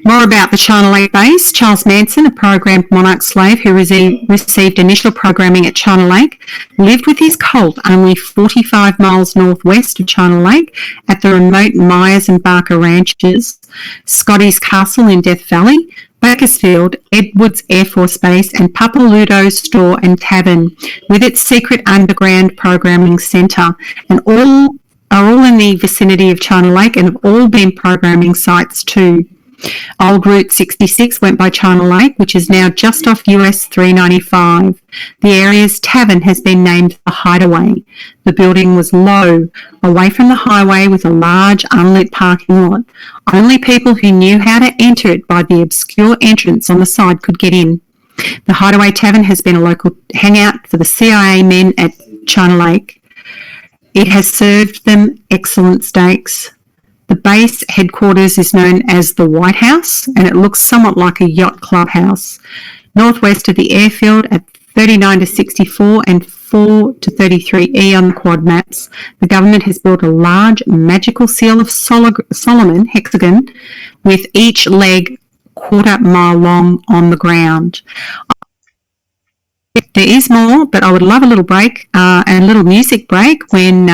S3: More about the China Lake base. Charles Manson, a programmed monarch slave who received initial programming at China Lake, lived with his cult only 45 miles northwest of China Lake at the remote Myers and Barker ranches, Scotty's Castle in Death Valley, Bakersfield, Edwards Air Force Base, and Papa Ludo's Store and Tavern, with its secret underground programming centre, and all in the vicinity of China Lake and have all been programming sites too. Old Route 66 went by China Lake, which is now just off US 395. The area's tavern has been named the Hideaway. The building was low, away from the highway with a large unlit parking lot. Only people who knew how to enter it by the obscure entrance on the side could get in. The Hideaway Tavern has been a local hangout for the CIA men at China Lake. It has served them excellent steaks. The base headquarters is known as the White House, and it looks somewhat like a yacht clubhouse. Northwest of the airfield at 39 to 64 and 4 to 33E on the quad maps, the government has built a large magical seal of Solomon hexagon with each leg quarter-mile long on the ground. There is more, but I would love a little break, a little music break when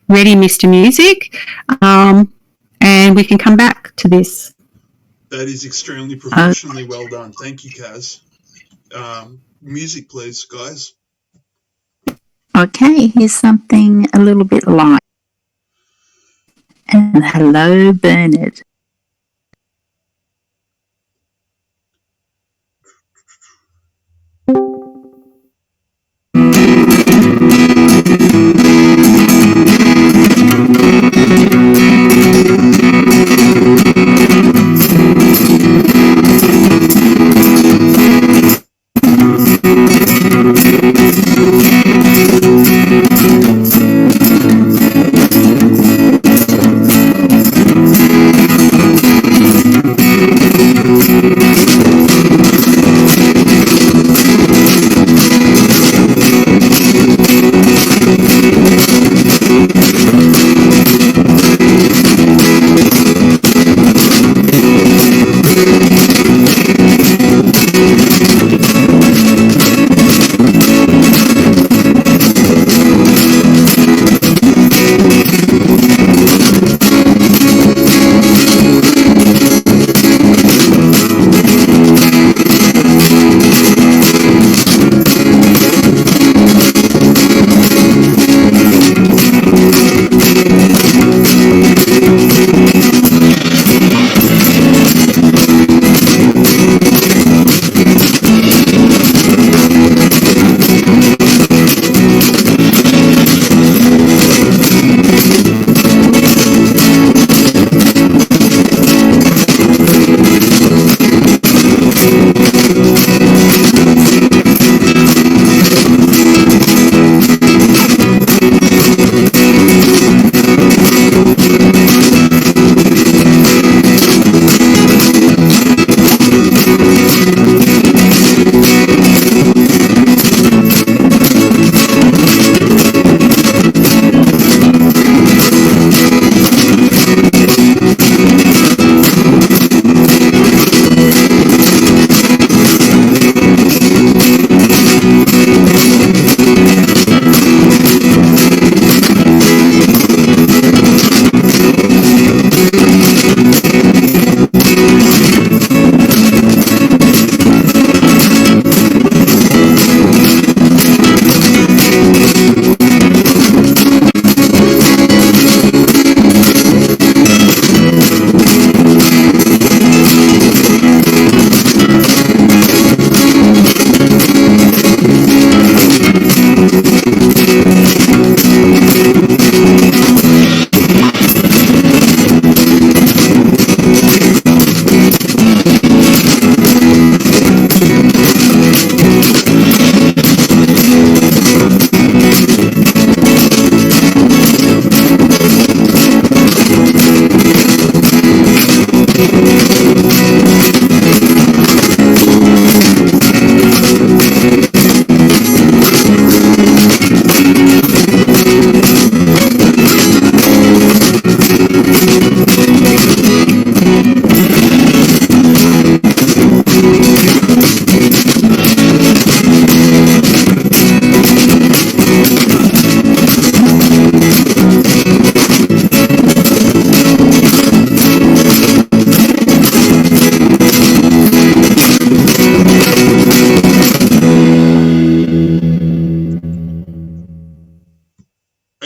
S3: ready, Mr. Music, and we can come back to this.
S1: That is extremely professionally well done. Thank you, Kaz. Music, please, guys.
S4: Okay, here's something a little bit light. And hello, Bernard.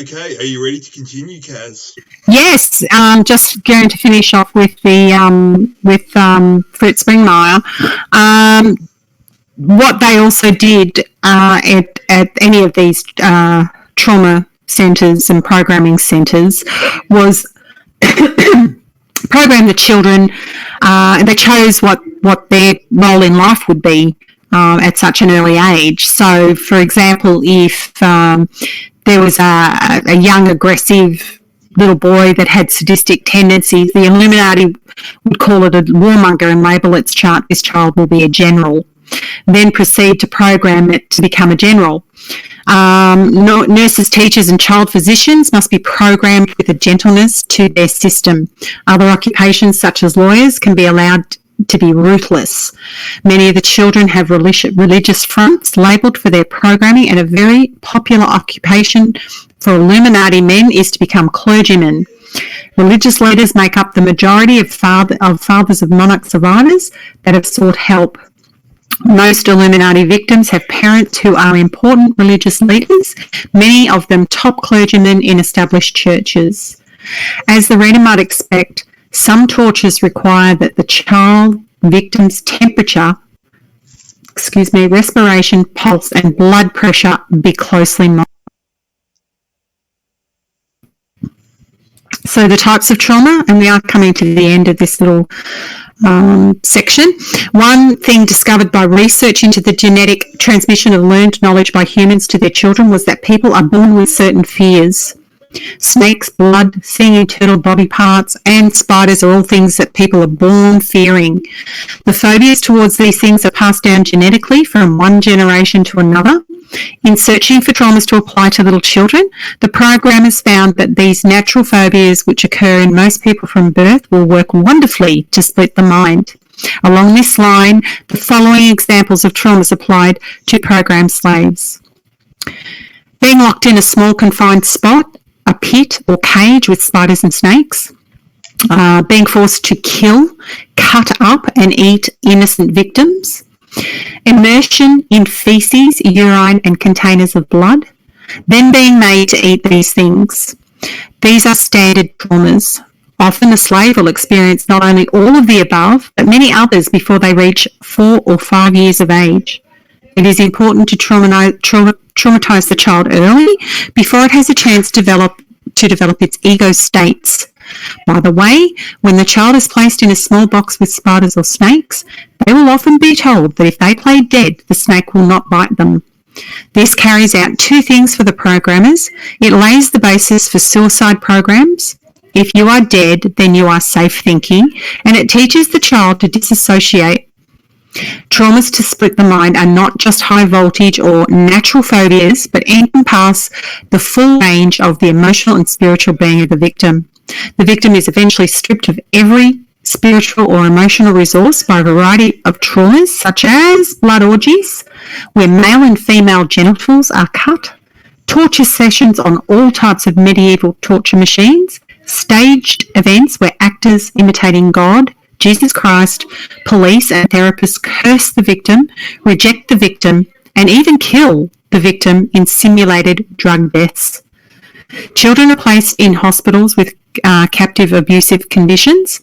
S1: Okay, are you ready to continue, Kaz?
S3: Yes, just going to finish off with the Fruit Springmeier. What they also did at any of these trauma centres and programming centres was program the children. They chose what their role in life would be at such an early age. So, for example, if there was a young, aggressive little boy that had sadistic tendencies, the Illuminati would call it a warmonger and label its this child will be a general. Then proceed to program it to become a general. Nurses, teachers and child physicians must be programmed with a gentleness to their system. Other occupations such as lawyers can be allowed to be ruthless. Many of the children have religious fronts labelled for their programming, and a very popular occupation for Illuminati men is to become clergymen. Religious leaders make up the majority of fathers of monarch survivors that have sought help. Most Illuminati victims have parents who are important religious leaders, many of them top clergymen in established churches. As the reader might expect, some tortures require that the child victim's temperature, respiration, pulse and blood pressure be closely monitored. So the types of trauma, and we are coming to the end of this little section. One thing discovered by research into the genetic transmission of learned knowledge by humans to their children was that people are born with certain fears. Snakes, blood, singing turtle body parts, and spiders are all things that people are born fearing. The phobias towards these things are passed down genetically from one generation to another. In searching for traumas to apply to little children, the programmers found that these natural phobias, which occur in most people from birth, will work wonderfully to split the mind. Along this line, the following examples of traumas applied to programmed slaves. Being locked in a small confined spot, a pit or cage with spiders and snakes. Being forced to kill, cut up and eat innocent victims. Immersion in feces, urine and containers of blood, then being made to eat these things. These are standard traumas. Often a slave will experience not only all of the above, but many others before they reach 4 or 5 years of age. It is important to traumatize the child early before it has a chance to develop its ego states. By the way, when the child is placed in a small box with spiders or snakes, they will often be told that if they play dead, the snake will not bite them. This carries out 2 things for the programmers. It lays the basis for suicide programs. If you are dead, then you are safe thinking, and it teaches the child to disassociate. Traumas to split the mind are not just high voltage or natural phobias, but encompass the full range of the emotional and spiritual being of the victim. The victim is eventually stripped of every spiritual or emotional resource by a variety of traumas, such as blood orgies, where male and female genitals are cut, torture sessions on all types of medieval torture machines, staged events where actors imitating God, Jesus Christ, police and therapists curse the victim, reject the victim, and even kill the victim in simulated drug deaths. Children are placed in hospitals with captive abusive conditions.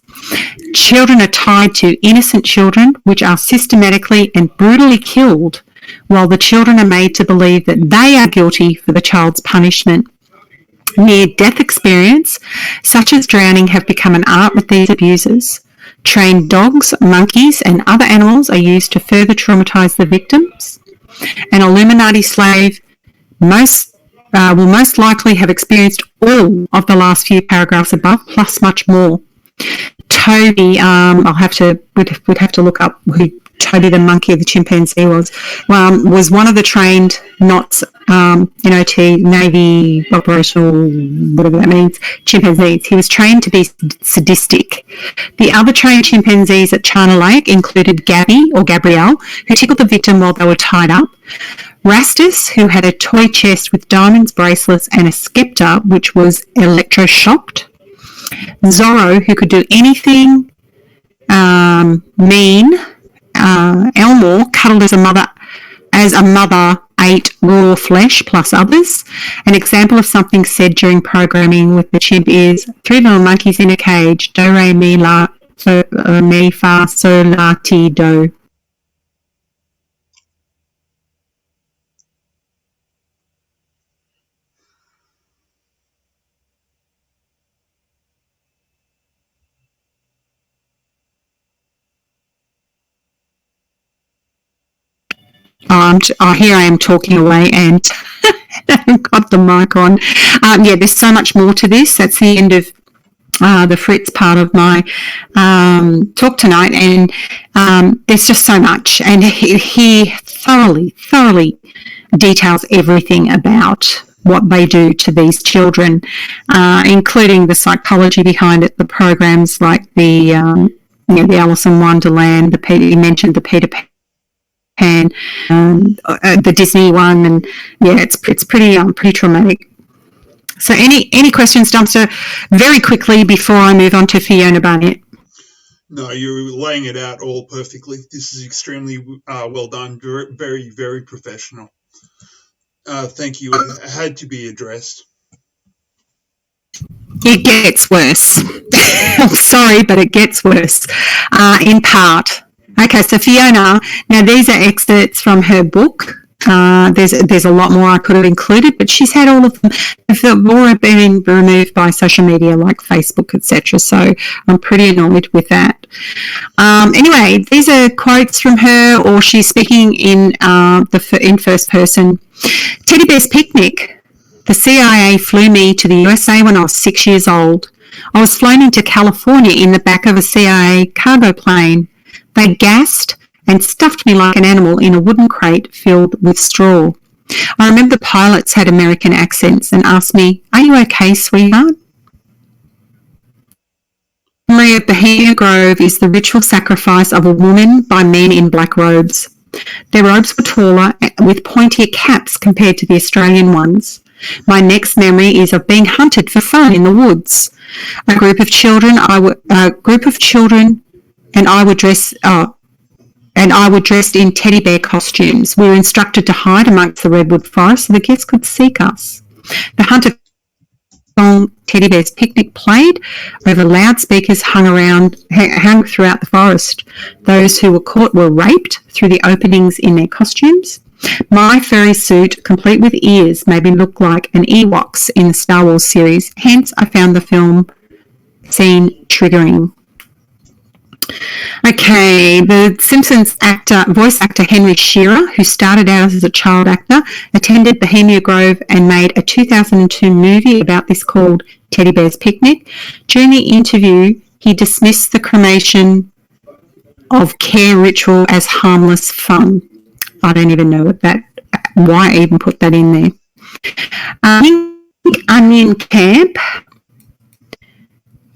S3: Children are tied to innocent children, which are systematically and brutally killed, while the children are made to believe that they are guilty for the child's punishment. Near-death experience, such as drowning, have become an art with these abusers. Trained dogs, monkeys, and other animals are used to further traumatize the victims. An Illuminati slave will most likely have experienced all of the last few paragraphs above, plus much more. Toby, we'd have to look up who Toby the monkey or the chimpanzee was one of the trained NOTS, NOT, Navy operational, whatever that means, chimpanzees. He was trained to be sadistic. The other trained chimpanzees at China Lake included Gabby or Gabrielle, who tickled the victim while they were tied up. Rastus, who had a toy chest with diamonds, bracelets, and a scepter, which was electroshocked. Zorro, who could do anything mean. Elmore, cuddled as a mother as a mother ate raw flesh plus others. An example of something said during programming with the chimp is 3 little monkeys in a cage, do, re, mi, la, so, mi, fa, so, la, ti, do. Here I am talking away and haven't got the mic on. Yeah, there's so much more to this. That's the end of the Fritz part of my talk tonight, and there's just so much. And he thoroughly details everything about what they do to these children, including the psychology behind it, the programs like the Alice in Wonderland, he mentioned the Peter Pan, the Disney one, and yeah, it's pretty traumatic. So, any questions, Dumpster, very quickly before I move on to Fiona Barnett?
S1: No, you're laying it out all perfectly. This is extremely well done. Very, very professional. Thank you. It had to be addressed.
S3: It gets worse. I'm sorry, but it gets worse. In part. Okay, so Fiona, now these are excerpts from her book. There's a lot more I could have included, but she's had all of them. They've all been removed by social media like Facebook, etc. So I'm pretty annoyed with that. Anyway, these are quotes from her, or she's speaking in first person. Teddy Bear's Picnic. The CIA flew me to the USA when I was 6 years old. I was flown into California in the back of a CIA cargo plane. They gassed and stuffed me like an animal in a wooden crate filled with straw. I remember the pilots had American accents and asked me, "Are you okay, sweetheart?" The memory of Bohemia Grove is the ritual sacrifice of a woman by men in black robes. Their robes were taller with pointier caps compared to the Australian ones. My next memory is of being hunted for fun in the woods. A group of children and I were dressed in teddy bear costumes. We were instructed to hide amongst the redwood forest so the guests could seek us. The hunter song Teddy Bear's Picnic played over loudspeakers hung throughout the forest. Those who were caught were raped through the openings in their costumes. My furry suit, complete with ears, made me look like an Ewoks in the Star Wars series. Hence, I found the film scene triggering. Okay, the Simpsons voice actor Henry Shearer, who started out as a child actor, attended Bohemia Grove and made a 2002 movie about this called Teddy Bear's Picnic. During the interview, he dismissed the cremation of care ritual as harmless fun. I don't even know why I even put that in there. Onion Camp.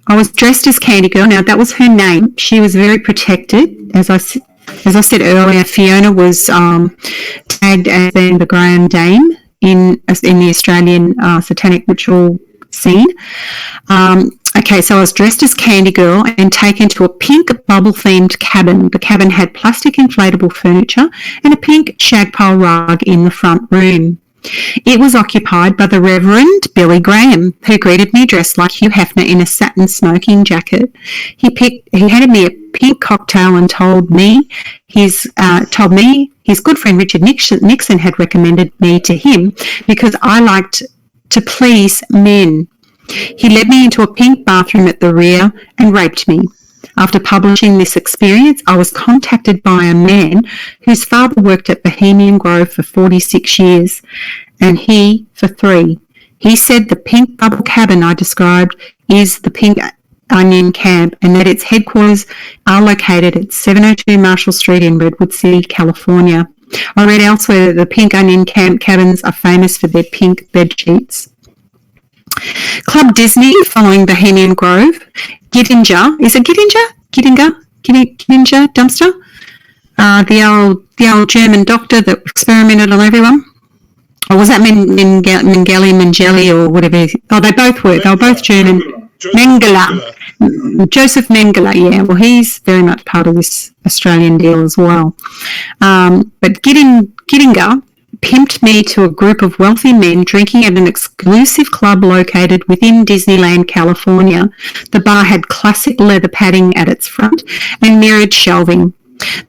S3: I was dressed as Candy Girl. Now, that was her name. She was very protected. As I said earlier, Fiona was tagged as being the Graham Dame in the Australian satanic ritual scene. Okay, so I was dressed as Candy Girl and taken to a pink bubble-themed cabin. The cabin had plastic inflatable furniture and a pink shag pile rug in the front room. It was occupied by the Reverend Billy Graham, who greeted me dressed like Hugh Hefner in a satin smoking jacket. He handed me a pink cocktail and told me his good friend Richard Nixon had recommended me to him because I liked to please men. He led me into a pink bathroom at the rear and raped me. After publishing this experience, I was contacted by a man whose father worked at Bohemian Grove for 46 years, and he for 3. He said the pink bubble cabin I described is the Pink Onion Camp and that its headquarters are located at 702 Marshall Street in Redwood City, California. I read elsewhere that the Pink Onion Camp cabins are famous for their pink bed sheets. Club Disney, following Bohemian Grove. Giddinger, is it Giddinger? Giddinger Dumpster? The old German doctor that experimented on everyone. Or was that Mengele or whatever? Oh, they both were. They were both German. Mengele. Joseph Mengele, yeah. Well, he's very much part of this Australian deal as well. But Gittinger pimped me to a group of wealthy men drinking at an exclusive club located within Disneyland, California. The bar had classic leather padding at its front and mirrored shelving.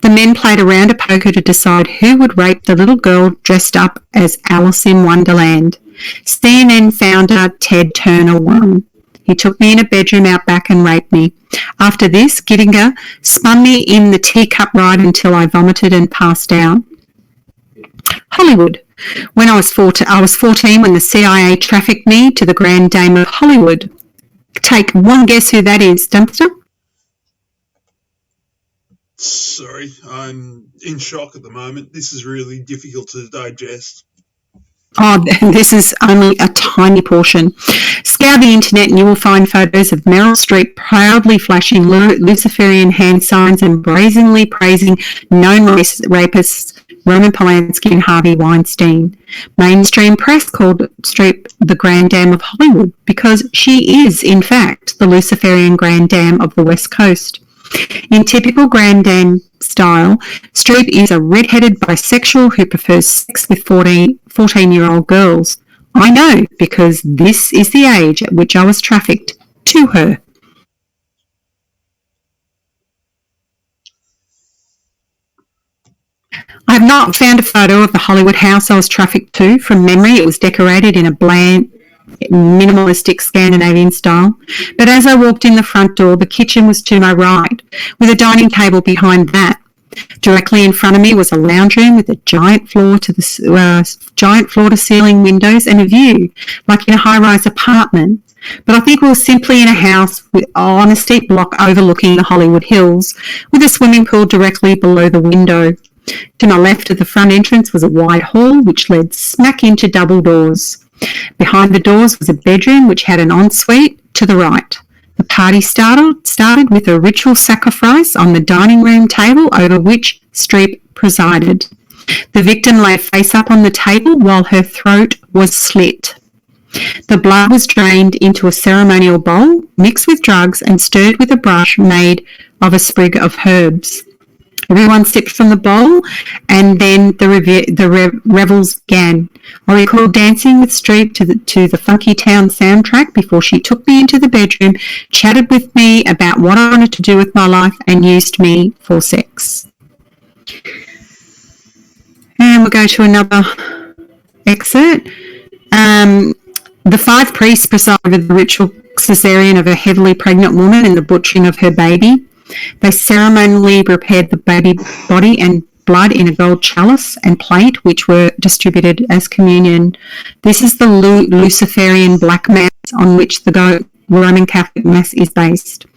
S3: The men played a round of poker to decide who would rape the little girl dressed up as Alice in Wonderland. CNN founder Ted Turner won. He took me in a bedroom out back and raped me. After this, Gittinger spun me in the teacup ride until I vomited and passed out. Hollywood. When I was 14 when the CIA trafficked me to the Grand Dame of Hollywood. Take one guess who that is, Dumpster?
S1: Sorry, I'm in shock at the moment. This is really difficult to digest.
S3: Oh, this is only a tiny portion. Scour the internet and you will find photos of Meryl Streep proudly flashing Luciferian hand signs and brazenly praising known rapists Roman Polanski and Harvey Weinstein. Mainstream press called Streep the Grand Dame of Hollywood because she is, in fact, the Luciferian Grand Dame of the West Coast. In typical Grand Dame style, Streep is a red-headed bisexual who prefers sex with 14-year-old girls. I know, because this is the age at which I was trafficked to her. I have not found a photo of the Hollywood house I was trafficked to. From memory, it was decorated in a bland, minimalistic Scandinavian style. But as I walked in the front door, the kitchen was to my right, with a dining table behind that. Directly in front of me was a lounge room with a giant floor to ceiling windows and a view, like in a high-rise apartment. But I think we were simply in a house on a steep block overlooking the Hollywood Hills, with a swimming pool directly below the window. To my left of the front entrance was a wide hall which led smack into double doors. Behind the doors was a bedroom which had an ensuite to the right. The party started with a ritual sacrifice on the dining room table over which Streep presided. The victim lay face up on the table while her throat was slit. The blood was drained into a ceremonial bowl, mixed with drugs and stirred with a brush made of a sprig of herbs. Everyone sipped from the bowl, and then the revels began. I recall dancing with Streep to the Funky Town soundtrack before she took me into the bedroom, chatted with me about what I wanted to do with my life, and used me for sex. And we'll go to another excerpt. The 5 priests preside over the ritual cesarean of a heavily pregnant woman and the butchering of her baby. They ceremonially prepared the baby body and blood in a gold chalice and plate, which were distributed as communion. This is the Luciferian Black Mass on which the Roman Catholic Mass is based.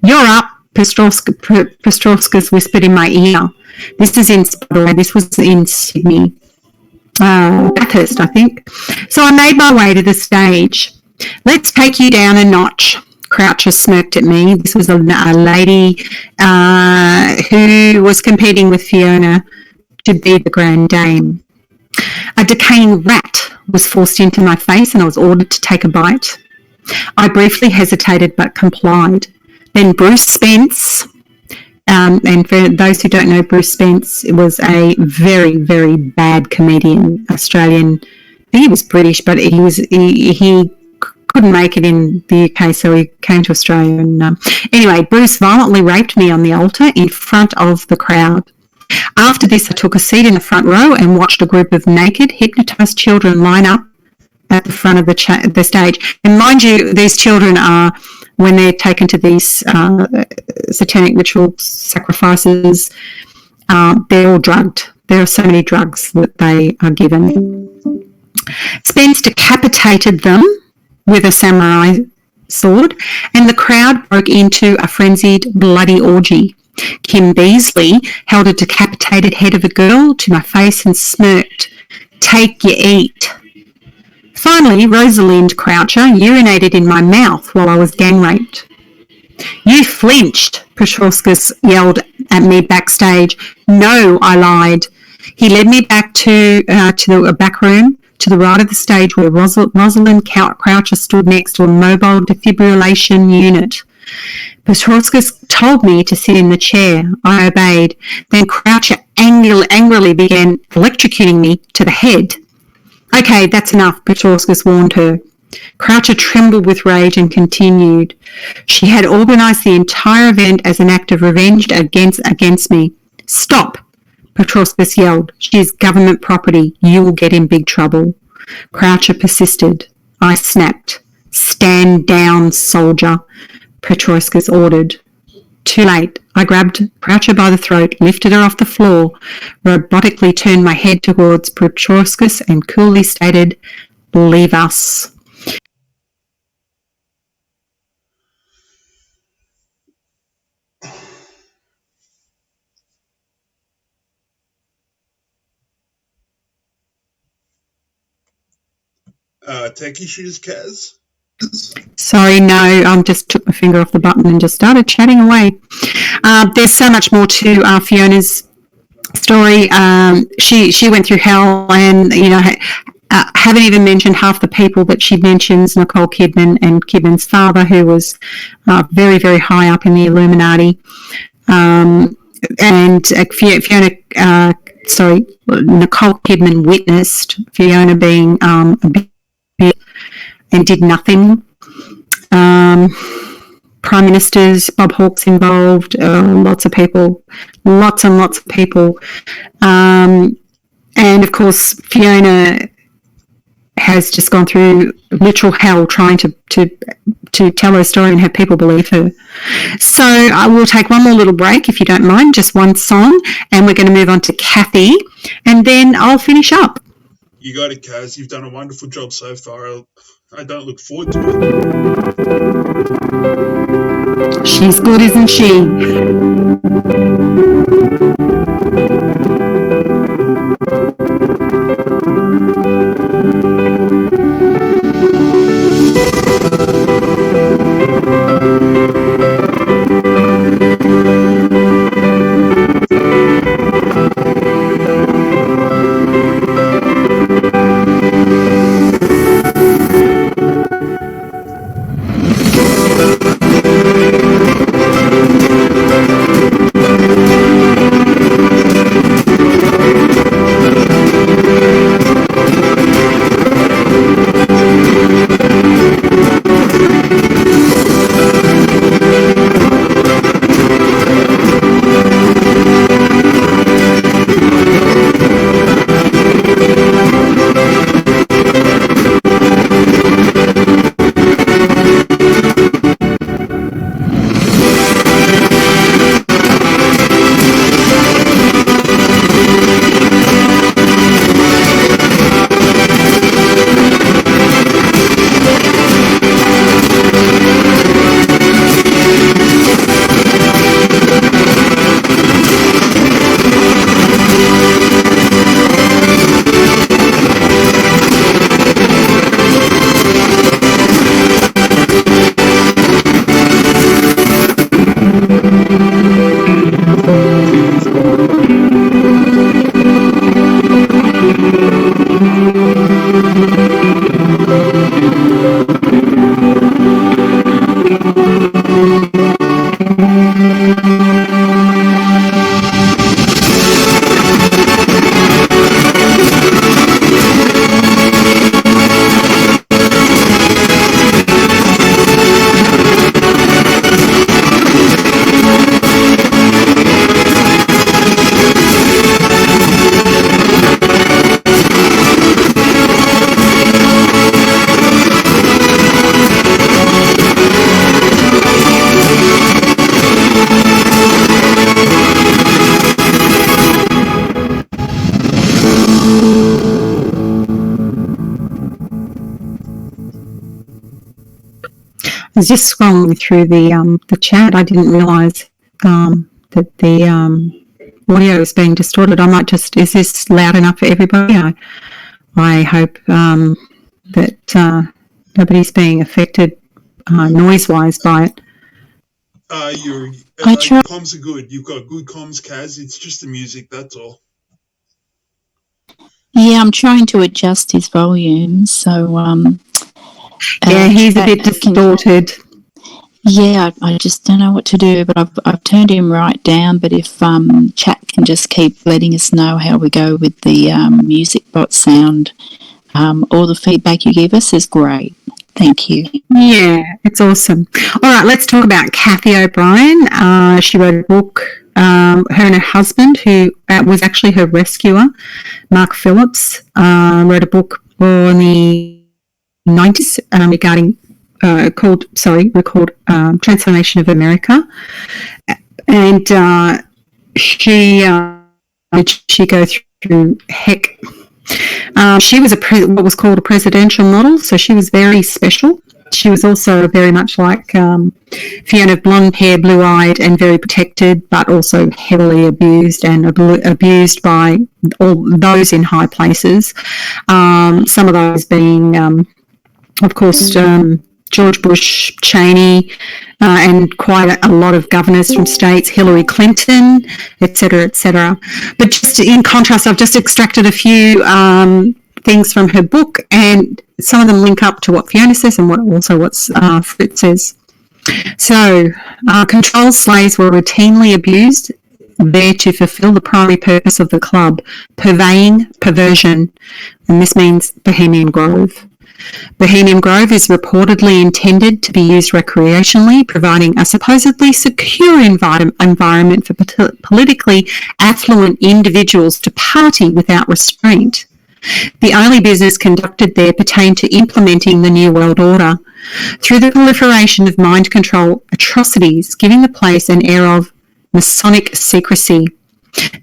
S3: "You're up," Pestrovskas whispered in my ear. This was in Sydney. Bathurst, I think. So I made my way to the stage. "Let's take you down a notch." Croucher smirked at me. This was a lady who was competing with Fiona to be the Grand Dame. A decaying rat was forced into my face and I was ordered to take a bite. I briefly hesitated but complied. Then Bruce Spence, and for those who don't know, Bruce Spence was a very, very bad comedian, Australian. I think he was British, but he couldn't make it in the UK, so he came to Australia. And anyway, Bruce violently raped me on the altar in front of the crowd. After this, I took a seat in the front row and watched a group of naked, hypnotised children line up at the front of the stage. And mind you, these children are, when they're taken to these satanic ritual sacrifices, they're all drugged. There are so many drugs that they are given. Spence decapitated them with a samurai sword, and the crowd broke into a frenzied, bloody orgy. Kim Beazley held a decapitated head of a girl to my face and smirked, "Take your eat." Finally, Rosalind Croucher urinated in my mouth while I was gang raped. "You flinched," Petrovskas yelled at me backstage. "No," I lied. He led me back to a back room, to the right of the stage where Rosalind Croucher stood next to a mobile defibrillation unit. Petrovskis told me to sit in the chair. I obeyed. Then Croucher angrily began electrocuting me to the head. Okay, that's enough, Petrovskis warned her. Croucher trembled with rage and continued. She had organised the entire event as an act of revenge against me. Stop, Petrovskis yelled. She is government property. You will get in big trouble. Croucher persisted. I snapped. Stand down, soldier, Petrovskis ordered. Too late. I grabbed Croucher by the throat, lifted her off the floor, robotically turned my head towards Petrovskis and coolly stated, leave us.
S1: Tech issues, Kaz?
S3: Sorry, no, I just took my finger off the button and just started chatting away. There's so much more to Fiona's story. She went through hell and, haven't even mentioned half the people that she mentions, Nicole Kidman and Kidman's father, who was very, very high up in the Illuminati. Nicole Kidman witnessed Fiona being abused and did nothing. Prime Ministers, Bob Hawke's involved, lots and lots of people. And of course, Fiona has just gone through literal hell trying to tell her story and have people believe her. So I will take one more little break, if you don't mind, just one song, and we're going to move on to Kathy, and then I'll finish up.
S1: You got it, Kaz. You've done a wonderful job so far. I don't look forward to it.
S3: She's good, isn't she? I was just scrolling through the chat. I didn't realise that the audio is being distorted. I might just, is this loud enough for everybody? I hope that nobody's being affected noise-wise by it.
S1: Your comms are good. You've got good comms, Kaz. It's just the music, that's all.
S4: Yeah, I'm trying to adjust his volume. So,
S3: Yeah, he's a bit distorted.
S4: Yeah, I just don't know what to do, but I've turned him right down. But if chat can just keep letting us know how we go with the music bot sound, all the feedback you give us is great. Thank you.
S3: Yeah, it's awesome. All right, let's talk about Kathy O'Brien. She wrote a book. Her and her husband, who was actually her rescuer, Mark Phillips, wrote a book in the 90s regarding called Transformation of America. And she go through heck. She was what was called a presidential model, so she was very special. She was also very much like Fiona, blonde hair, blue-eyed, and very protected, but also heavily abused and abused by all those in high places. Some of those being, of course, George Bush, Cheney, and quite a lot of governors from states, Hillary Clinton, etc., etc. But just in contrast, I've just extracted a few things from her book, and some of them link up to what Fiona says and what Fritz says. So, controlled slaves were routinely abused there to fulfill the primary purpose of the club, purveying perversion, and this means Bohemian Grove. Bohemian Grove is reportedly intended to be used recreationally, providing a supposedly secure environment for politically affluent individuals to party without restraint. The only business conducted there pertained to implementing the New World Order through the proliferation of mind control atrocities, giving the place an air of Masonic secrecy.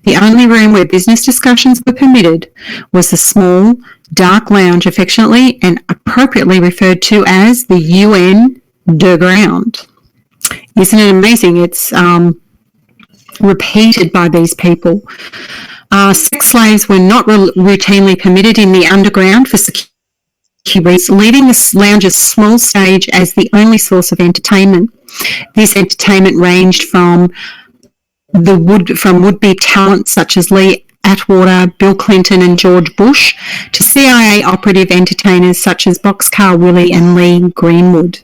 S3: The only room where business discussions were permitted was the small, dark lounge, affectionately and appropriately referred to as the UN de Ground. Isn't it amazing? It's repeated by these people. Sex slaves were not routinely permitted in the underground for security reasons, leaving the lounge's small stage as the only source of entertainment. This entertainment ranged from would-be talent such as Lee Atwater, Bill Clinton and George Bush, to CIA operative entertainers such as Boxcar Willie and Lee Greenwood.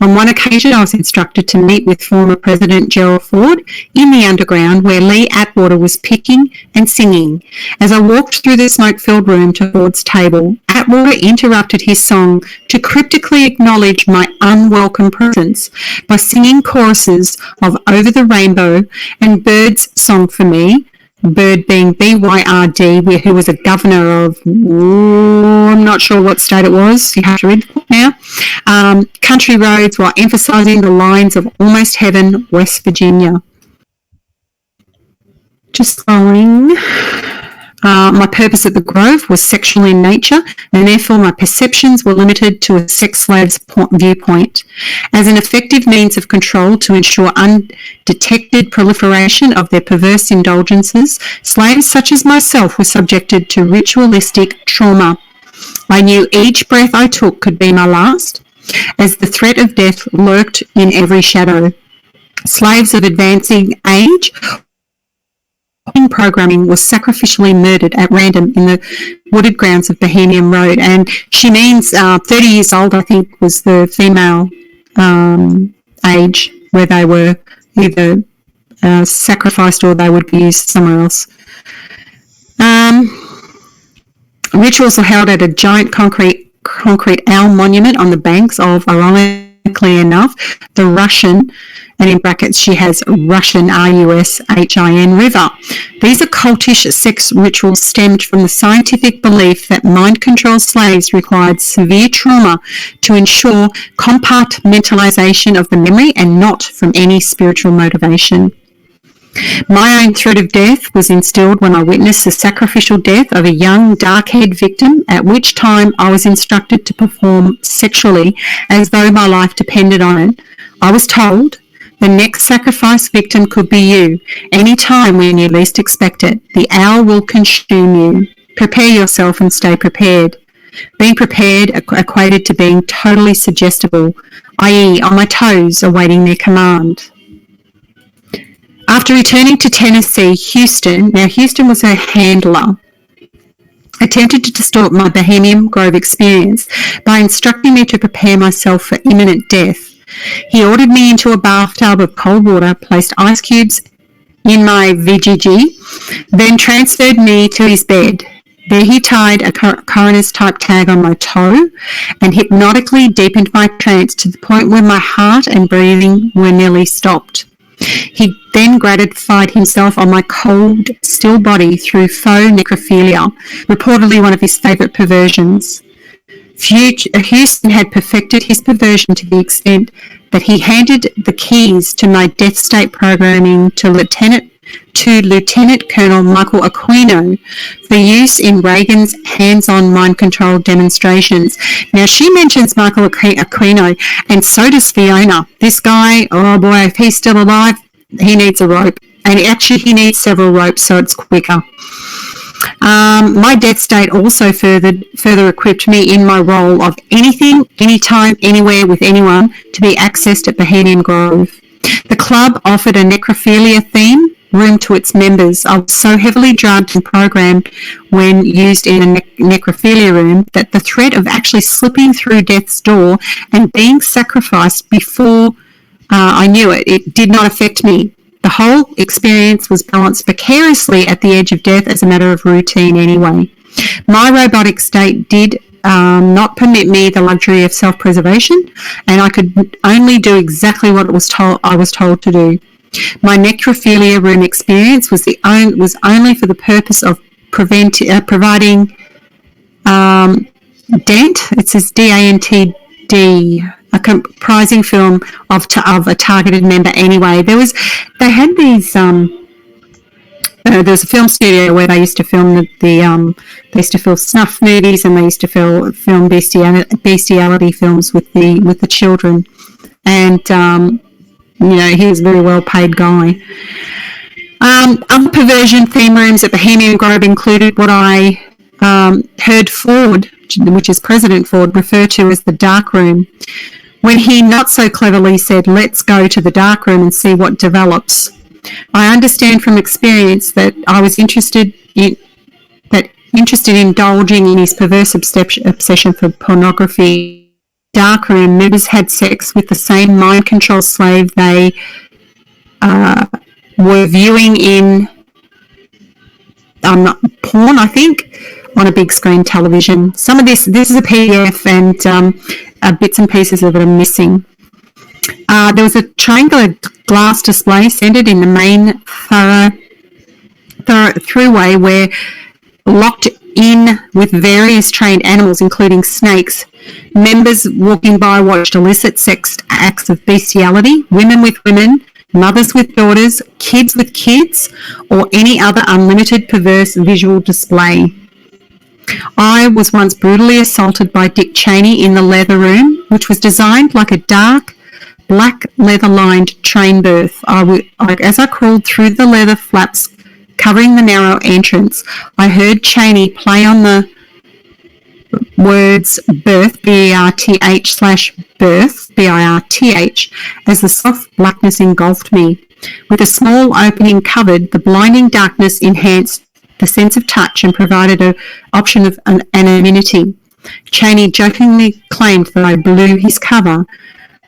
S3: On one occasion, I was instructed to meet with former President Gerald Ford in the underground where Lee Atwater was picking and singing. As I walked through the smoke-filled room to Ford's table, Atwater interrupted his song to cryptically acknowledge my unwelcome presence by singing choruses of Over the Rainbow and Bird's Song for Me, Bird being BYRD, who was a governor of, I'm not sure what state it was, you have to read the book now, country roads, while emphasising the lines of Almost Heaven, West Virginia. Just following. My purpose at the Grove was sexual in nature, and therefore my perceptions were limited to a sex slave's viewpoint. As an effective means of control to ensure undetected proliferation of their perverse indulgences, slaves such as myself were subjected to ritualistic trauma. I knew each breath I took could be my last, as the threat of death lurked in every shadow. Slaves of advancing age programming was sacrificially murdered at random in the wooded grounds of Bohemian Road, and she means 30 years old, I think, was the female age where they were either sacrificed or they would be used somewhere else. Rituals were held at a giant concrete owl monument on the banks of, ironically enough, the Russian, and in brackets she has Russian, R-U-S-H-I-N, river. These occultish sex rituals stemmed from the scientific belief that mind-controlled slaves required severe trauma to ensure compartmentalization of the memory and not from any spiritual motivation. My own threat of death was instilled when I witnessed the sacrificial death of a young dark-haired victim, at which time I was instructed to perform sexually as though my life depended on it. I was told, the next sacrifice victim could be you, any time when you least expect it. The owl will consume you. Prepare yourself and stay prepared. Being prepared equated to being totally suggestible, i.e. on my toes awaiting their command. After returning to Tennessee, Houston was her handler, attempted to distort my Bohemian Grove experience by instructing me to prepare myself for imminent death. He ordered me into a bathtub of cold water, placed ice cubes in my VGG, then transferred me to his bed. There he tied a coroner's type tag on my toe and hypnotically deepened my trance to the point where my heart and breathing were nearly stopped. He then gratified himself on my cold, still body through faux necrophilia, reportedly one of his favourite perversions. Houston had perfected his perversion to the extent that he handed the keys to my death state programming to Lieutenant Colonel Michael Aquino for use in Reagan's hands-on mind control demonstrations. Now, she mentions Michael Aquino, and so does Fiona. This guy, oh boy, if he's still alive, he needs a rope. And actually, he needs several ropes, so it's quicker. My death state also further equipped me in my role of anything, anytime, anywhere with anyone to be accessed at Bohemian Grove. The club offered a necrophilia theme room to its members. I was so heavily drugged and programmed when used in a necrophilia room that the threat of actually slipping through death's door and being sacrificed before I knew it did not affect me. The whole experience was balanced precariously at the edge of death as a matter of routine anyway. My robotic state did not permit me the luxury of self-preservation, and I could only do exactly what I was told to do. My necrophilia room experience was only for the purpose of providing DANT. It says DANTD, a comprising film of a targeted member. Anyway, there was a film studio where they used to film they used to film snuff movies, and they used to film bestiality films with the children, and he was a very well paid guy. Other perversion theme rooms at Bohemian Grove included what I heard Ford, which is President Ford, refer to as the dark room, when he not so cleverly said, "Let's go to the dark room and see what develops." I understand from experience that I was interested in indulging in his perverse obsession for pornography. Darkroom members had sex with the same mind control slave they were viewing in porn, I think, on a big screen television. Some of this is a PDF, and bits and pieces of it are missing. There was a triangular glass display centered in the main throughway where, locked in with various trained animals, including snakes, members walking by watched illicit sex acts of bestiality, women with women, mothers with daughters, kids with kids, or any other unlimited perverse visual display. I was once brutally assaulted by Dick Cheney in the leather room, which was designed like a dark, black leather-lined train berth. As I crawled through the leather flaps covering the narrow entrance, I heard Cheney play on the words birth, B-E-R-T-H/birth, B-I-R-T-H, as the soft blackness engulfed me. With a small opening covered, the blinding darkness enhanced the sense of touch and provided an option of anonymity. Cheney jokingly claimed that I blew his cover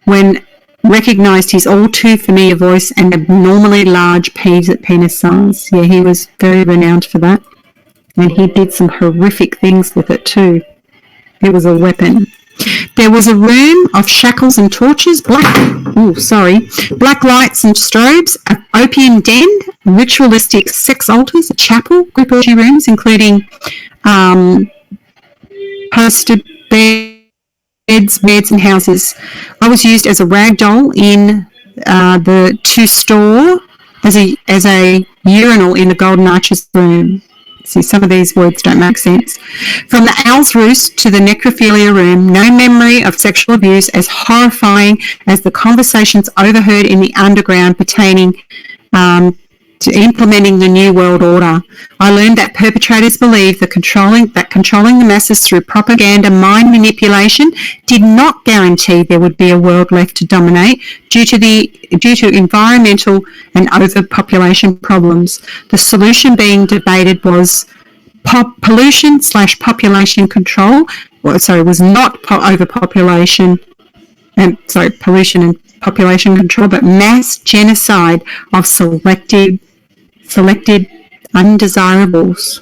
S3: when recognised his all too familiar voice and abnormally large penis size. Yeah, he was very renowned for that. And he did some horrific things with it too. It was a weapon. There was a room of shackles and torches, black lights and strobes, an opium den, ritualistic sex altars, a chapel, group orgy rooms, including poster beds and houses. I was used as a rag doll in to store as a urinal in the Golden Arches room. See, some of these words don't make sense. From the Owl's Roost to the necrophilia room, no memory of sexual abuse as horrifying as the conversations overheard in the underground pertaining to implementing the New World Order. I learned that perpetrators believed that controlling the masses through propaganda, mind manipulation, did not guarantee there would be a world left to dominate due to environmental and overpopulation problems. The solution being debated was pollution / population control. Well, sorry, was not overpopulation. Pollution and population control, but mass genocide of selected undesirables.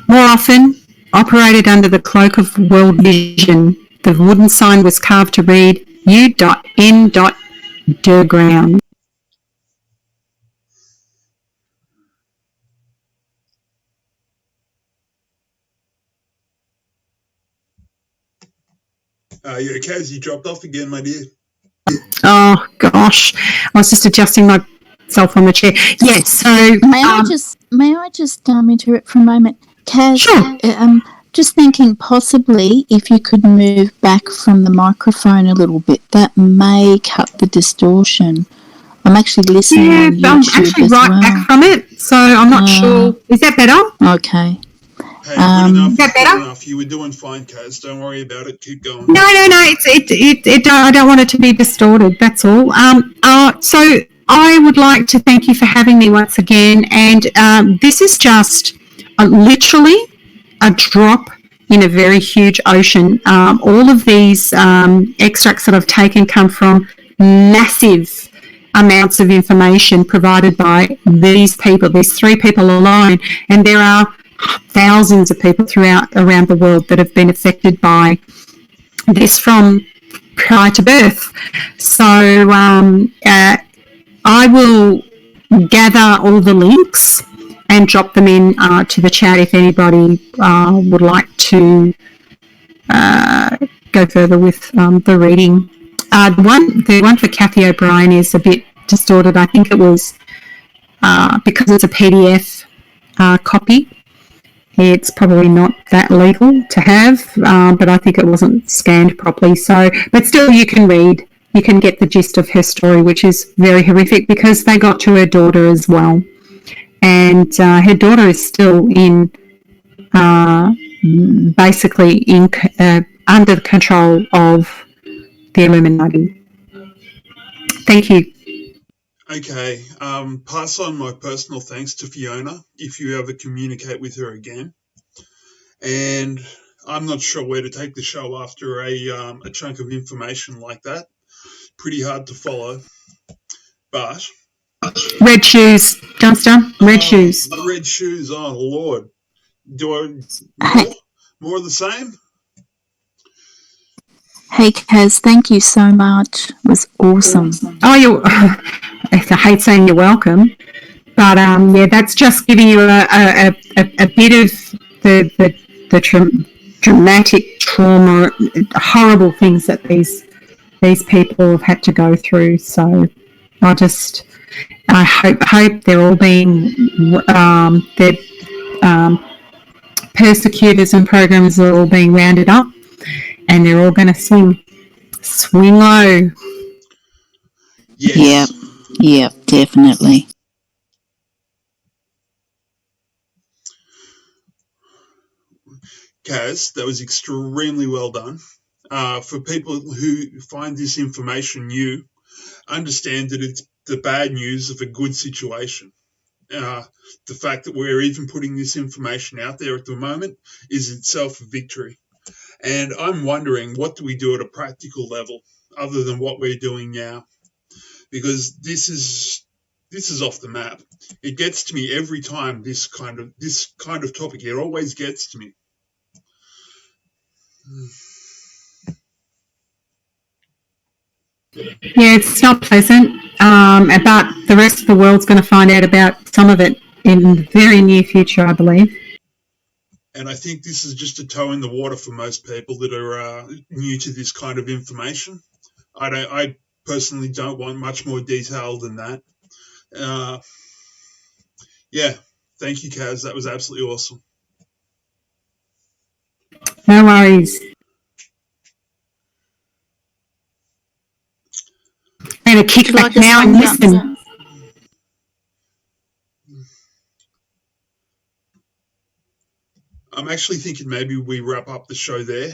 S3: More often, operated under the cloak of World Vision, the wooden sign was carved to read U.N.Derground.
S1: Yeah, Kaz, you dropped off again, my dear.
S3: Oh gosh, I was just adjusting myself on the chair. Yes, so
S4: may I just interrupt for a moment, Kaz?
S3: Sure.
S4: Just thinking possibly if you could move back from the microphone a little bit, that may cut the distortion. I'm actually listening on YouTube
S3: I'm actually right back from it, so I'm not sure. Is that better?
S4: Okay.
S1: Hey, good enough.
S3: Is that better?
S1: Good enough. You were doing fine, Kaz. Don't worry about it. Keep going.
S3: No. I don't want it to be distorted. That's all. So I would like to thank you for having me once again, and this is just literally a drop in a very huge ocean. All of these extracts that I've taken come from massive amounts of information provided by these people, these 3 people alone, and there are thousands of people around the world that have been affected by this from prior to birth. So I will gather all the links and drop them in to the chat if anybody would like to go further with the reading. The one for Kathy O'Brien is a bit distorted. I think it was because it's a PDF copy. It's probably not that legal to have, but I think it wasn't scanned properly. So, but still, you can read. You can get the gist of her story, which is very horrific because they got to her daughter as well, and her daughter is still in, basically in under the control of the Illuminati. Thank you.
S1: Okay. Pass on my personal thanks to Fiona if you ever communicate with her again. And I'm not sure where to take the show after a chunk of information like that. Pretty hard to follow. But
S3: Red shoes, Dunster. Red shoes.
S1: Red shoes. Oh Lord. More of the same?
S4: Hey, Kaz, thank you so much. It was awesome.
S3: Oh, I hate saying you're welcome, but yeah, that's just giving you a bit of the dramatic trauma, horrible things that these people have had to go through. So I hope they're all being their persecutors and programs are all being rounded up, and they're all going to swing low.
S1: Yes.
S4: Yeah, definitely.
S1: Kaz, that was extremely well done. For people who find this information new, understand that it's the bad news of a good situation. The fact that we're even putting this information out there at the moment is itself a victory. And I'm wondering, what do we do at a practical level other than what we're doing now? Because this is off the map. It gets to me every time, this kind of topic. It always gets to me.
S3: Yeah, it's not pleasant, but the rest of the world's going to find out about some of it in the very near future, I believe.
S1: And I think this is just a toe in the water for most people that are new to this kind of information. I personally don't want much more detail than that. Yeah, thank you, Kaz. That was absolutely awesome.
S3: No worries. I'm going to kick back now and listen.
S1: I'm actually thinking maybe we wrap up the show there.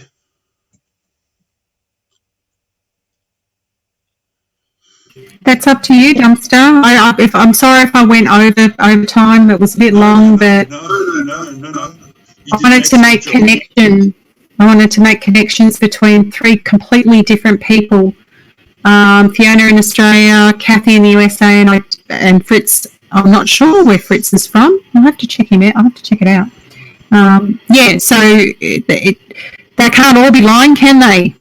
S3: That's up to you, Dumpster. I'm sorry if I went over time. It was a bit long, but
S1: No. You
S3: I
S1: did an
S3: wanted to
S1: excellent
S3: make
S1: job.
S3: connection. I wanted to make connections between three completely different people. Fiona in Australia, Kathy in the USA, and Fritz. I'm not sure where Fritz is from. I'll have to check him out. I'll have to check it out. So they can't all be lying, can they?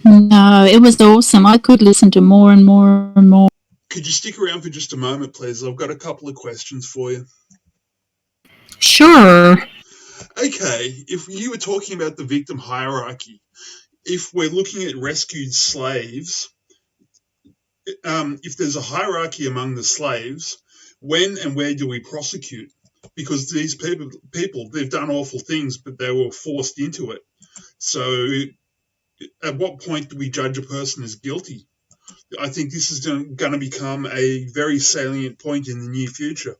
S4: No, it was awesome. I could listen to more and more and more.
S1: Could you stick around for just a moment, please? I've got a couple of questions for you.
S3: Sure.
S1: Okay, if you were talking about the victim hierarchy, if we're looking at rescued slaves, if there's a hierarchy among the slaves, when and where do we prosecute? Because these people, they've done awful things, but they were forced into it. So at what point do we judge a person as guilty? I think this is going to become a very salient point in the near future.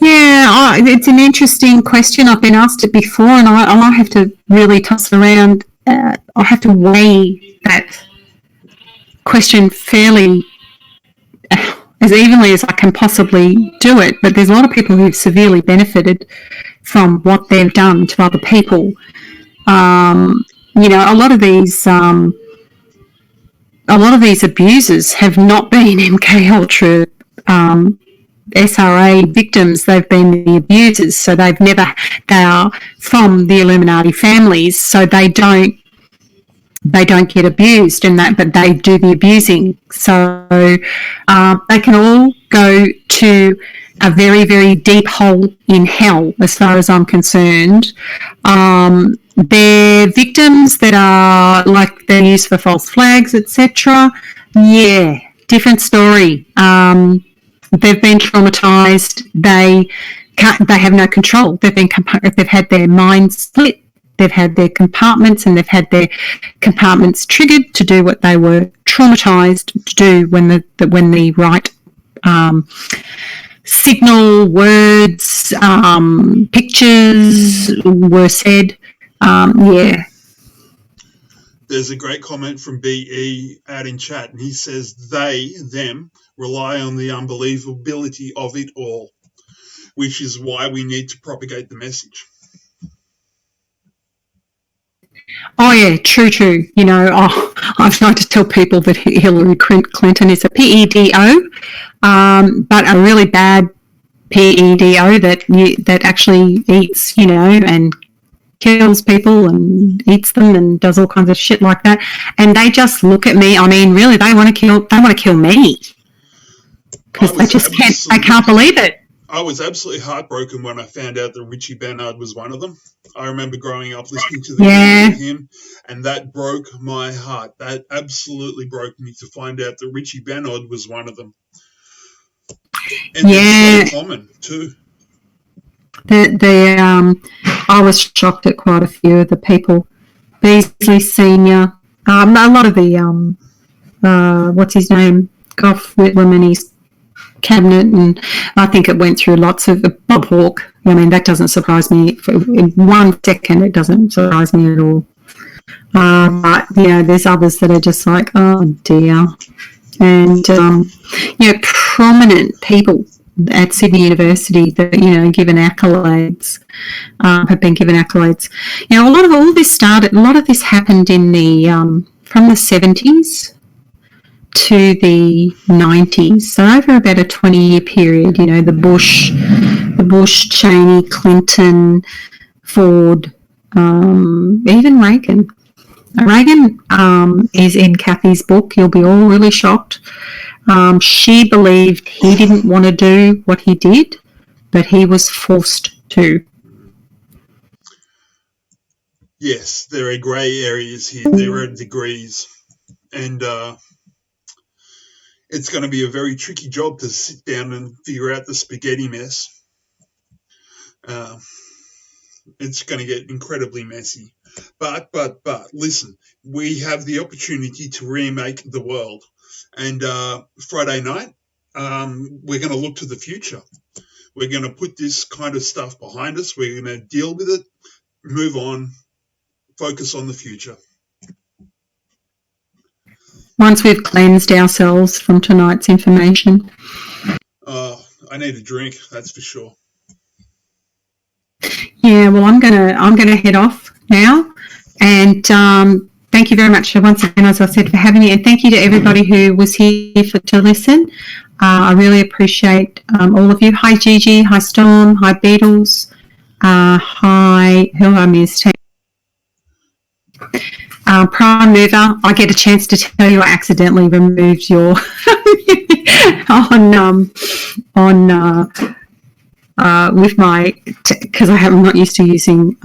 S3: Yeah, it's an interesting question. I've been asked it before, and I have to really toss around. I have to weigh that question fairly as evenly as I can possibly do it. But there's a lot of people who've severely benefited from what they've done to other people. A lot of these abusers have not been MK Ultra SRA victims. They've been the abusers, so they are from the Illuminati families, so they don't get abused in that, but they do the abusing. So they can all go to a very, very deep hole in hell, as far as I'm concerned. They're victims that are like they're used for false flags, etc. Yeah, different story. They've been traumatized. They have no control. They've had their minds split. They've had their compartments, and they've had their compartments triggered to do what they were traumatized to do when the right signal, words, pictures were said. Yeah.
S1: There's a great comment from BE out in chat, and he says them rely on the unbelievability of it all, which is why we need to propagate the message.
S3: Oh yeah, true. I've tried to tell people that Hillary Clinton is a PEDO, but a really bad PEDO that actually eats, and kills people and eats them and does all kinds of shit like that. And they just look at me. I mean, really, they want to kill me because they can't believe it.
S1: I was absolutely heartbroken when I found out that Richie Bernard was one of them. I remember growing up listening to the music of him, and that broke my heart. That absolutely broke me to find out that Richie Bernard was one of them. And it's so common too.
S3: I was shocked at quite a few of the people. Beasley Senior, a lot of the what's his name, Gough Whitlam and his cabinet, and I think it went through lots of Bob Hawke. I mean, that doesn't surprise me in 1 second. It doesn't surprise me at all. But there's others that are just like, oh dear, and prominent people at Sydney University that given accolades, have been given accolades. A lot of all this started. A lot of this happened in the from the 70s to the 90s, so over about a 20-year period. The Bush, Cheney, Clinton, Ford, even Reagan. Reagan is in Kathy's book. You'll be all really shocked. She believed he didn't want to do what he did, but he was forced to.
S1: Yes, there are grey areas here. There are degrees. And it's going to be a very tricky job to sit down and figure out the spaghetti mess. It's going to get incredibly messy. But listen, we have the opportunity to remake the world. And Friday night, we're going to look to the future. We're going to put this kind of stuff behind us. We're going to deal with it, move on, focus on the future.
S3: once we've cleansed ourselves from tonight's information.
S1: I need a drink, that's for sure.
S3: Yeah, well, I'm gonna head off now, and thank you very much once again, as I said, for having me, and thank you to everybody who was here to listen. I really appreciate all of you. Hi, Gigi. Hi, Storm. Hi, Beatles. Hi, who I missed. Prime Mover, I get a chance to tell you I accidentally removed your with my, because I'm not used to using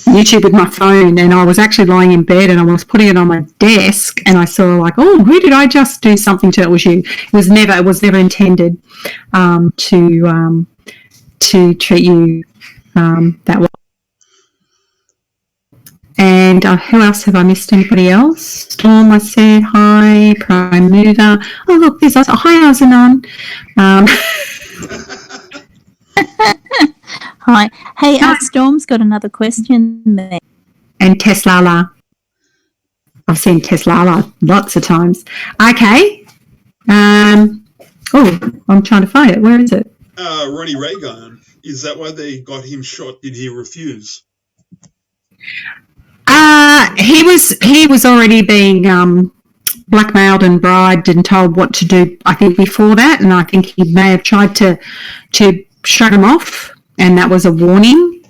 S3: YouTube with my phone, and I was actually lying in bed and I was putting it on my desk, and I saw like, oh, who did I just do something to? It was you. It was never intended to treat you that way. And who else have I missed? Anybody else? Storm, I said hi. Prime Mover. Oh, look, there's also hi, Azanon.
S4: Hi. Hey, Storm's got another question there.
S3: And Teslala. I've seen Teslala lots of times. Okay. I'm trying to find it. Where is it?
S1: Ronnie Reagan. Is that why they got him shot? Did he refuse?
S3: He was already being blackmailed and bribed and told what to do, I think, before that, and I think he may have tried to shrug him off, and that was a warning.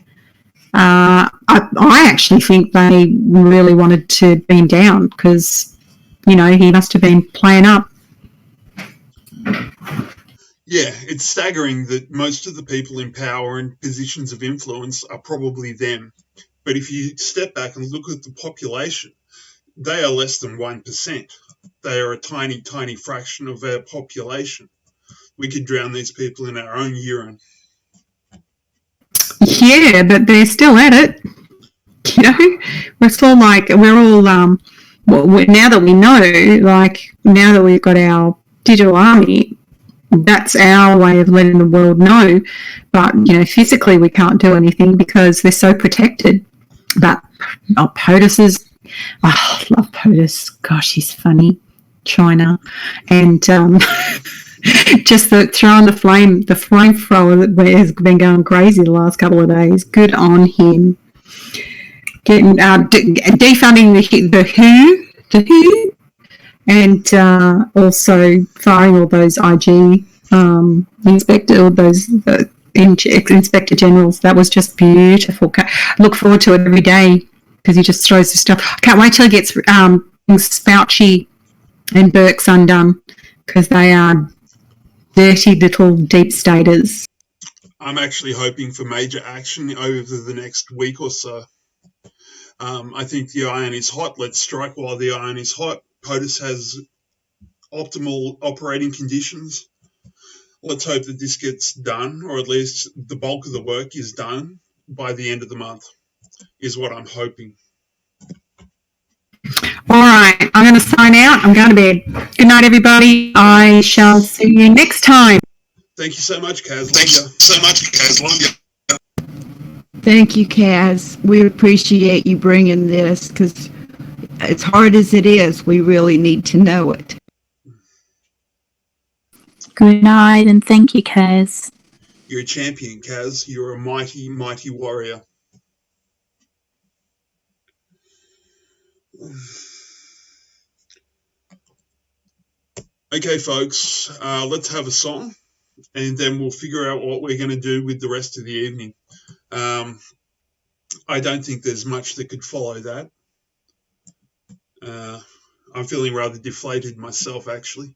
S3: I actually think they really wanted to beat him down because, he must have been playing up.
S1: Yeah, it's staggering that most of the people in power and positions of influence are probably them. But if you step back and look at the population, they are less than 1%. They are a tiny, tiny fraction of our population. We could drown these people in our own urine.
S3: Yeah, but they're still at it. We're still we're all, now that we know, now that we've got our digital army, that's our way of letting the world know. But, physically we can't do anything because they're so protected. But POTUS is, I love POTUS. Gosh, he's funny. China. And just throwing the flamethrower that has been going crazy the last couple of days. Good on him. Getting defunding the WHO, and also firing all those IG inspector generals. That was just beautiful. Look forward to it every day because he just throws the stuff. I can't wait till he gets Fauci and Burke's undone because they are dirty little deep staters.
S1: I'm actually hoping for major action over the next week or so. I think the iron is hot. Let's strike while the iron is hot. POTUS has optimal operating conditions. Let's hope that this gets done, or at least the bulk of the work is done by the end of the month, is what I'm hoping.
S3: All right, I'm going to sign out. I'm going to bed. Good night, everybody. I shall see you next time.
S1: Thank you so much, Kaz.
S2: Thank you, Kaz. We appreciate you bringing this because as hard as it is, we really need to know it.
S4: Good night, and thank you, Kaz.
S1: You're a champion, Kaz. You're a mighty, mighty warrior. Okay, folks, let's have a song, and then we'll figure out what we're going to do with the rest of the evening. I don't think there's much that could follow that. I'm feeling rather deflated myself, actually.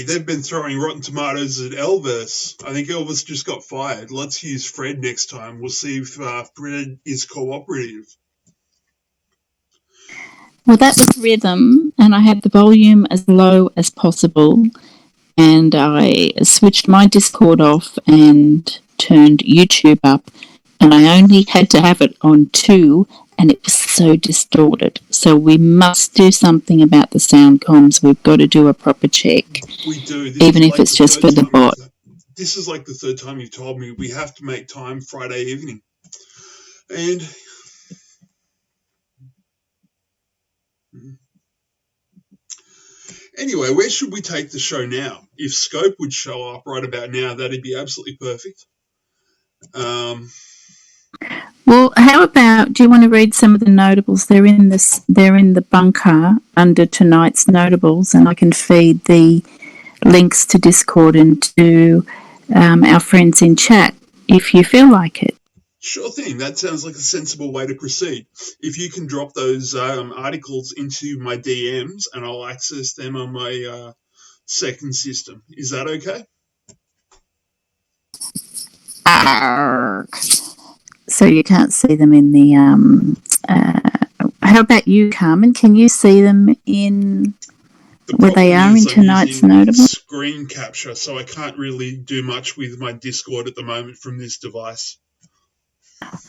S1: Hey, they've been throwing Rotten Tomatoes at Elvis. I think Elvis just got fired. Let's use Fred next time. We'll see if Fred is cooperative.
S4: Well, that was rhythm, and I had the volume as low as possible, and I switched my Discord off and turned YouTube up, and I only had to have it on 2, and it was so distorted. So we must do something about the sound comms. We've got to do a proper check.
S1: We do.
S4: Even if it's just for the bot.
S1: This is like the third time you've told me we have to make time Friday evening. And anyway, where should we take the show now? If Scope would show up right about now, that'd be absolutely perfect.
S4: Well, how about, do you want to read some of the notables? They're in the bunker under tonight's notables, and I can feed the links to Discord and to our friends in chat if you feel like it.
S1: Sure thing. That sounds like a sensible way to proceed. If you can drop those articles into my DMs and I'll access them on my second system. Is that okay?
S4: So you can't see them in the... how about you, Carmen? Can you see them in... where they are in tonight's notable?
S1: Screen capture, so I can't really do much with my Discord at the moment from this device.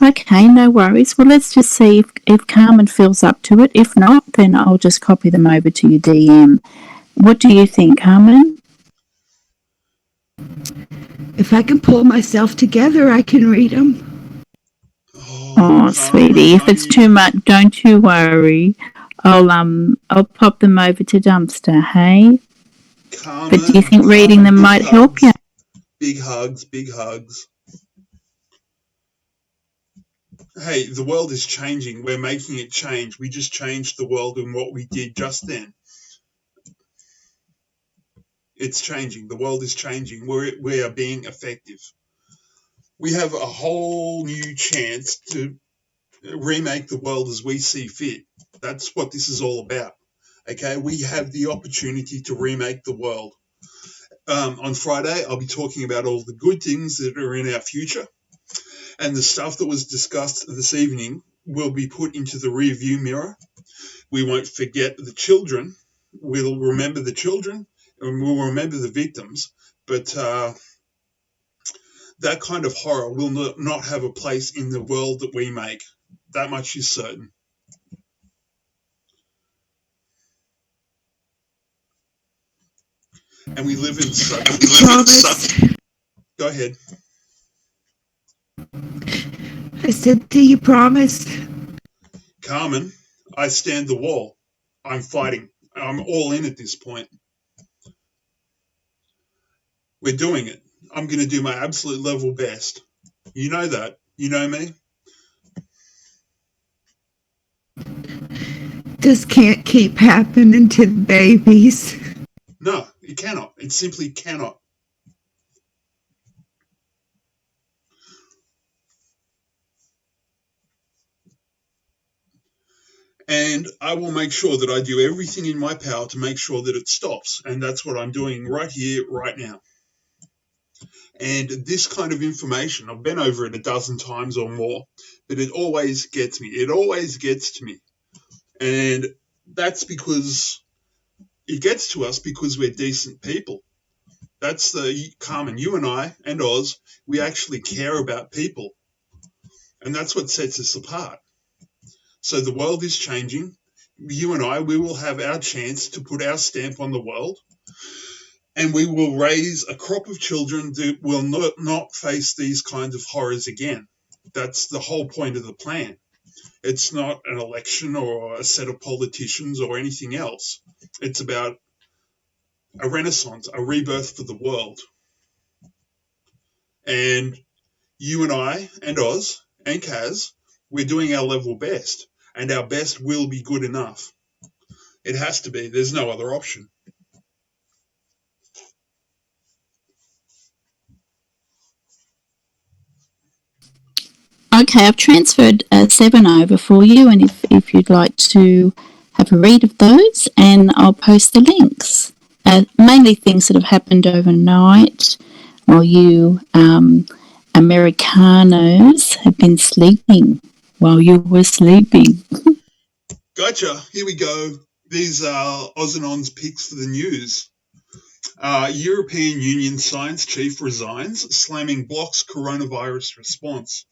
S4: Okay, no worries. Well, let's just see if Carmen feels up to it. If not, then I'll just copy them over to your DM. What do you think, Carmen?
S2: If I can pull myself together, I can read them.
S4: Oh, sweetie, if it's too much, don't you worry. I'll pop them over to Dumpster, hey?
S1: Carmen,
S4: but do you think reading them might help you?
S1: Big hugs, big hugs. Hey, the world is changing. We're making it change. We just changed the world in what we did just then. It's changing. The world is changing. We are being effective. We have a whole new chance to remake the world as we see fit. That's what this is all about. Okay, we have the opportunity to remake the world. On Friday, I'll be talking about all the good things that are in our future. And the stuff that was discussed this evening will be put into the rearview mirror. We won't forget the children. We'll remember the children and we'll remember the victims. But that kind of horror will not have a place in the world that we make. That much is certain. And we live in such... Go ahead.
S2: I said, do you promise?
S1: Carmen, I stand the wall. I'm fighting. I'm all in at this point. We're doing it. I'm going to do my absolute level best. You know that. You know me.
S2: This can't keep happening to the babies.
S1: No, it cannot. It simply cannot. And I will make sure that I do everything in my power to make sure that it stops. And that's what I'm doing right here, right now. And this kind of information, I've been over it a dozen times or more, but it always gets me. It always gets to me. And that's because it gets to us because we're decent people. That's Carmen, you and I and Oz, we actually care about people. And that's what sets us apart. So the world is changing. You and I, we will have our chance to put our stamp on the world. And we will raise a crop of children that will not face these kinds of horrors again. That's the whole point of the plan. It's not an election or a set of politicians or anything else. It's about a renaissance, a rebirth for the world. And you and I and Oz and Kaz, we're doing our level best. And our best will be good enough. It has to be. There's no other option.
S4: Okay, I've transferred 7 over for you, and if you'd like to have a read of those, and I'll post the links. Mainly things that have happened overnight while you Americanos have been sleeping while you were sleeping.
S1: Gotcha. Here we go. These are Oz and On's picks for the news. European Union science chief resigns, slamming bloc's coronavirus response.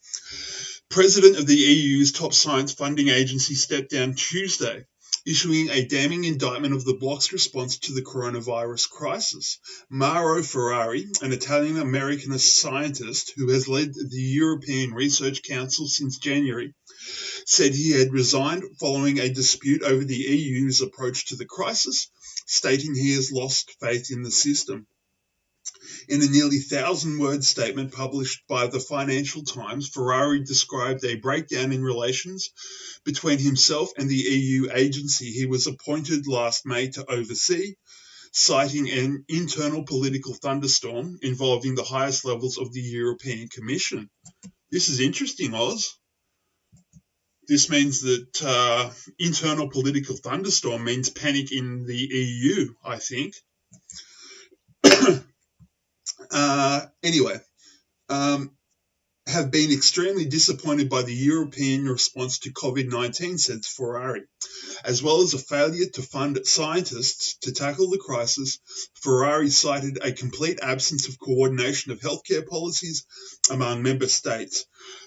S1: President of the EU's top science funding agency stepped down Tuesday, issuing a damning indictment of the bloc's response to the coronavirus crisis. Mauro Ferrari, an Italian-American scientist who has led the European Research Council since January, said he had resigned following a dispute over the EU's approach to the crisis, stating he has lost faith in the system. In a nearly 1,000-word statement published by the Financial Times, Ferrari described a breakdown in relations between himself and the EU agency he was appointed last May to oversee, citing an internal political thunderstorm involving the highest levels of the European Commission. This is interesting, Oz. This means that internal political thunderstorm means panic in the EU, I think. Anyway, have been extremely disappointed by the European response to COVID-19, said Ferrari. As well as a failure to fund scientists to tackle the crisis, Ferrari cited a complete absence of coordination of healthcare policies among member states,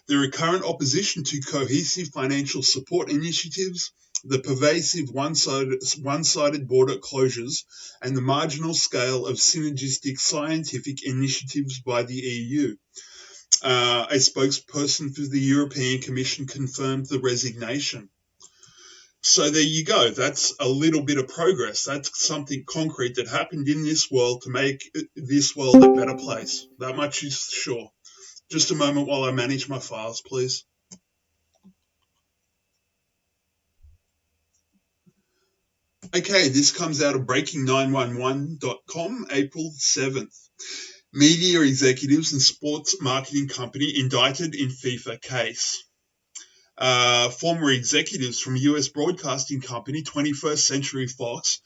S1: the recurrent opposition to cohesive financial support initiatives, the pervasive one-sided border closures, and the marginal scale of synergistic scientific initiatives by the EU. A spokesperson for the European Commission confirmed the resignation. So there you go. That's a little bit of progress. That's something concrete that happened in this world to make this world a better place. That much is sure. Just a moment while I manage my files, please. Okay, this comes out of breaking911.com, April 7th. Media executives and sports marketing company indicted in FIFA case. Former executives from US broadcasting company 21st Century Fox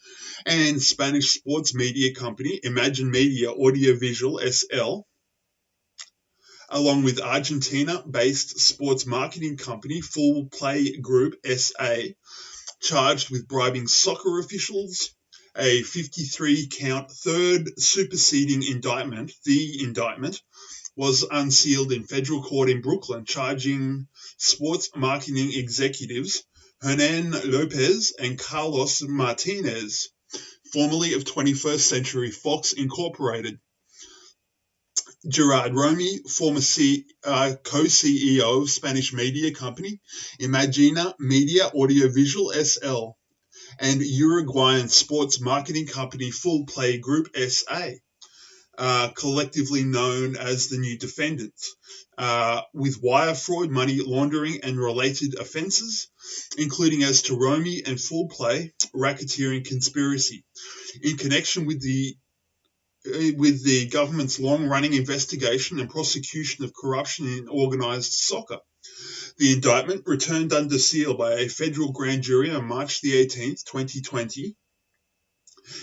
S1: and Spanish sports media company Imagine Media Audiovisual SL, along with Argentina-based sports marketing company Full Play Group SA, charged with bribing soccer officials. A 53-count third superseding indictment, the indictment, was unsealed in federal court in Brooklyn, charging sports marketing executives Hernan Lopez and Carlos Martinez, formerly of 21st Century Fox Incorporated. Gerard Romy, former co-CEO of Spanish media company Imagina Media Audiovisual SL, and Uruguayan sports marketing company Full Play Group SA, collectively known as the new defendants, with wire fraud, money laundering, and related offences, including as to Romy and Full Play racketeering conspiracy, in connection with the government's long-running investigation and prosecution of corruption in organised soccer. The indictment, returned under seal by a federal grand jury on March the 18th, 2020,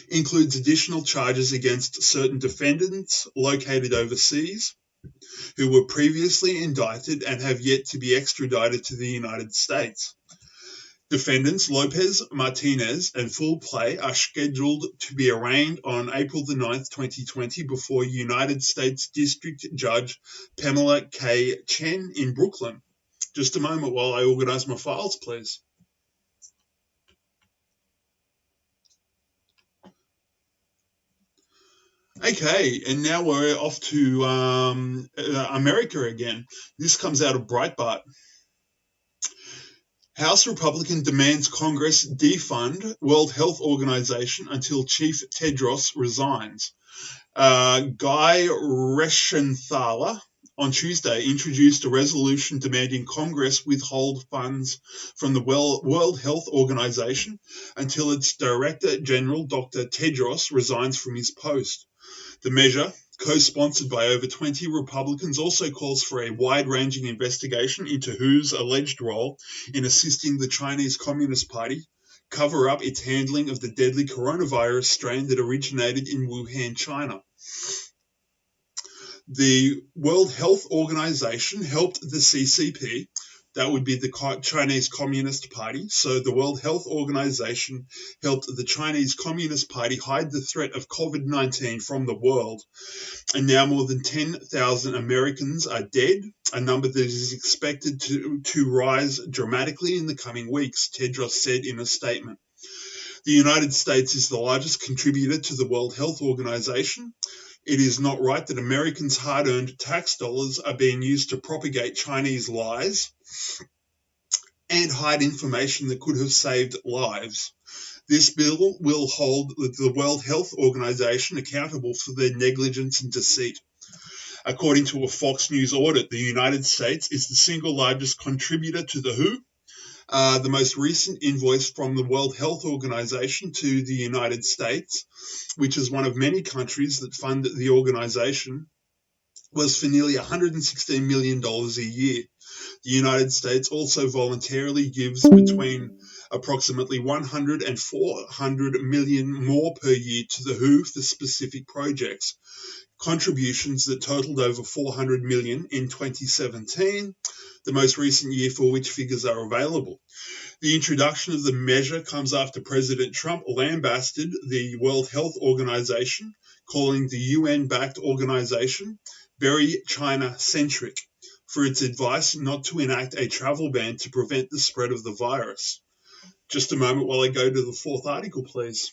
S1: includes additional charges against certain defendants located overseas who were previously indicted and have yet to be extradited to the United States. Defendants Lopez, Martinez, and Full Play are scheduled to be arraigned on April the 9th, 2020 before United States District Judge Pamela K. Chen in Brooklyn. Just a moment while I organise my files, please. Okay, and now we're off to America again. This comes out of Breitbart. House Republican demands Congress defund World Health Organization until Chief Tedros resigns. Guy Reschenthaler on Tuesday introduced a resolution demanding Congress withhold funds from the World Health Organization until its Director General, Dr. Tedros, resigns from his post. The measure, co-sponsored by over 20 Republicans, also calls for a wide-ranging investigation into WHO's alleged role in assisting the Chinese Communist Party cover up its handling of the deadly coronavirus strain that originated in Wuhan, China. The World Health Organization helped the CCP, that would be the Chinese Communist Party. So the World Health Organization helped the Chinese Communist Party hide the threat of COVID-19 from the world. And now more than 10,000 Americans are dead, a number that is expected to rise dramatically in the coming weeks, Tedros said in a statement. The United States is the largest contributor to the World Health Organization. It is not right that Americans' hard-earned tax dollars are being used to propagate Chinese lies and hide information that could have saved lives. This bill will hold the World Health Organization accountable for their negligence and deceit. According to a Fox News audit, the United States is the single largest contributor to the WHO. The most recent invoice from the World Health Organization to the United States, which is one of many countries that fund the organization, was for nearly $116 million a year. The United States also voluntarily gives between approximately 100 and 400 million more per year to the WHO for specific projects, contributions that totaled over 400 million in 2017, the most recent year for which figures are available. The introduction of the measure comes after President Trump lambasted the World Health Organization, calling the UN-backed organization very China-centric for its advice not to enact a travel ban to prevent the spread of the virus. Just a moment while I go to the fourth article, please.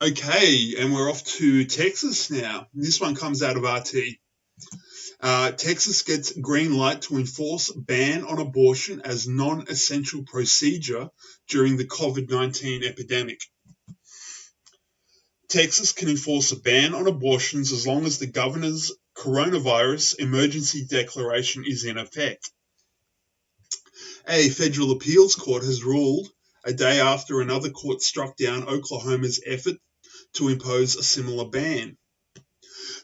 S1: Okay, and we're off to Texas now. This one comes out of RT. Texas gets green light to enforce ban on abortion as non-essential procedure during the COVID-19 epidemic. Texas can enforce a ban on abortions as long as the governor's coronavirus emergency declaration is in effect. A federal appeals court has ruled, a day after another court struck down Oklahoma's effort to impose a similar ban.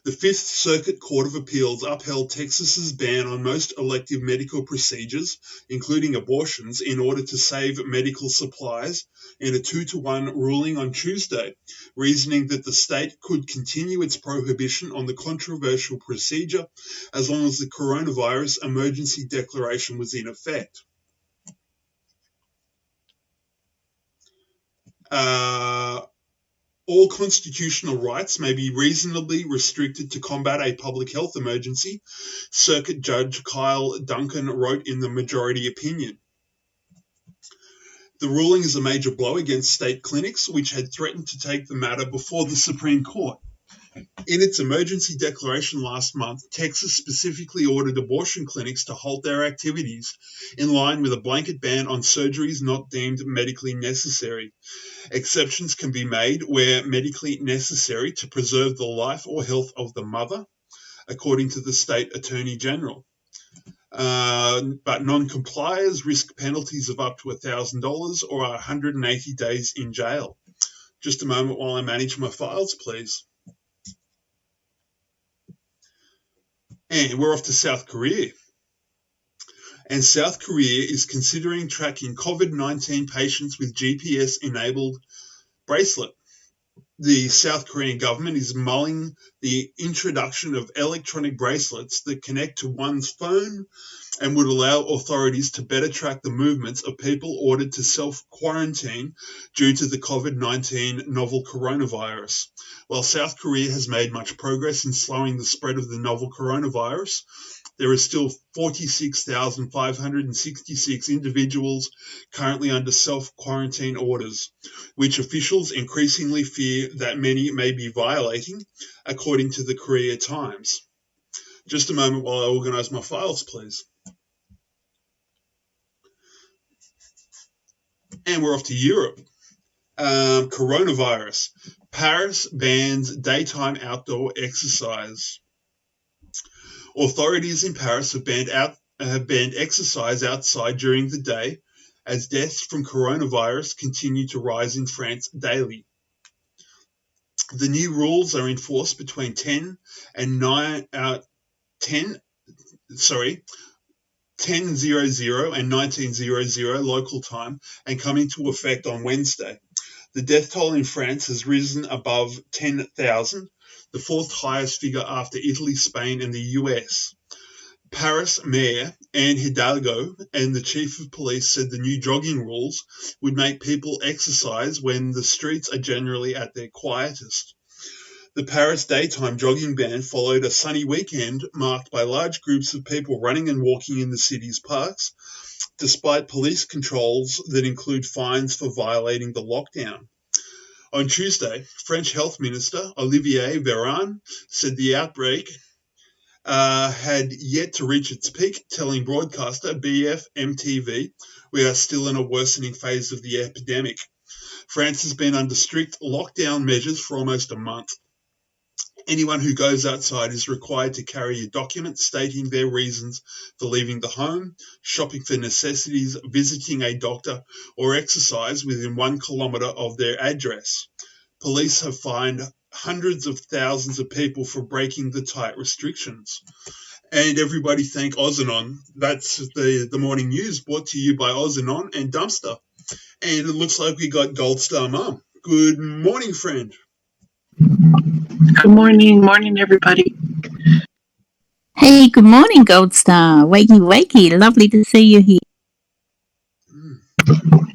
S1: The Fifth Circuit Court of Appeals upheld Texas's ban on most elective medical procedures, including abortions, in order to save medical supplies in a 2-1 ruling on Tuesday, reasoning that the state could continue its prohibition on the controversial procedure as long as the coronavirus emergency declaration was in effect. All constitutional rights may be reasonably restricted to combat a public health emergency, Circuit Judge Kyle Duncan wrote in the majority opinion. The ruling is a major blow against state clinics, which had threatened to take the matter before the Supreme Court. In its emergency declaration last month, Texas specifically ordered abortion clinics to halt their activities, in line with a blanket ban on surgeries not deemed medically necessary. Exceptions can be made where medically necessary to preserve the life or health of the mother, according to the state attorney general. But non-compliers risk penalties of up to $1,000 or 180 days in jail. Just a moment while I manage my files, please. And we're off to South Korea. And South Korea is considering tracking COVID-19 patients with GPS-enabled bracelet. The South Korean government is mulling the introduction of electronic bracelets that connect to one's phone and would allow authorities to better track the movements of people ordered to self-quarantine due to the COVID-19 novel coronavirus. While South Korea has made much progress in slowing the spread of the novel coronavirus, there are still 46,566 individuals currently under self-quarantine orders, which officials increasingly fear that many may be violating, according to the Korea Times. Just a moment while I organize my files, please. And we're off to Europe. Coronavirus. Paris bans daytime outdoor exercise. Authorities in Paris have banned exercise outside during the day as deaths from coronavirus continue to rise in France daily. The new rules are enforced between 10 and 9 10 sorry 10:00 and 19:00 local time and come into effect on Wednesday. The death toll in France has risen above 10,000, the fourth highest figure after Italy, Spain, and the US. Paris Mayor Anne Hidalgo and the Chief of Police said the new jogging rules would make people exercise when the streets are generally at their quietest. The Paris daytime jogging ban followed a sunny weekend marked by large groups of people running and walking in the city's parks, despite police controls that include fines for violating the lockdown. On Tuesday, French Health Minister Olivier Véran said the outbreak had yet to reach its peak, telling broadcaster BFM-TV, "We are still in a worsening phase of the epidemic." France has been under strict lockdown measures for almost a month. Anyone who goes outside is required to carry a document stating their reasons for leaving the home, shopping for necessities, visiting a doctor, or exercise within 1 kilometre of their address. Police have fined hundreds of thousands of people for breaking the tight restrictions. And everybody thank Ozanon. That's the morning news brought to you by Ozanon and Dumpster. And it looks like we got Gold Star Mum. Good morning, friend.
S5: Good morning, everybody.
S4: Hey, good morning, Gold Star. Wakey, wakey. Lovely to see you here.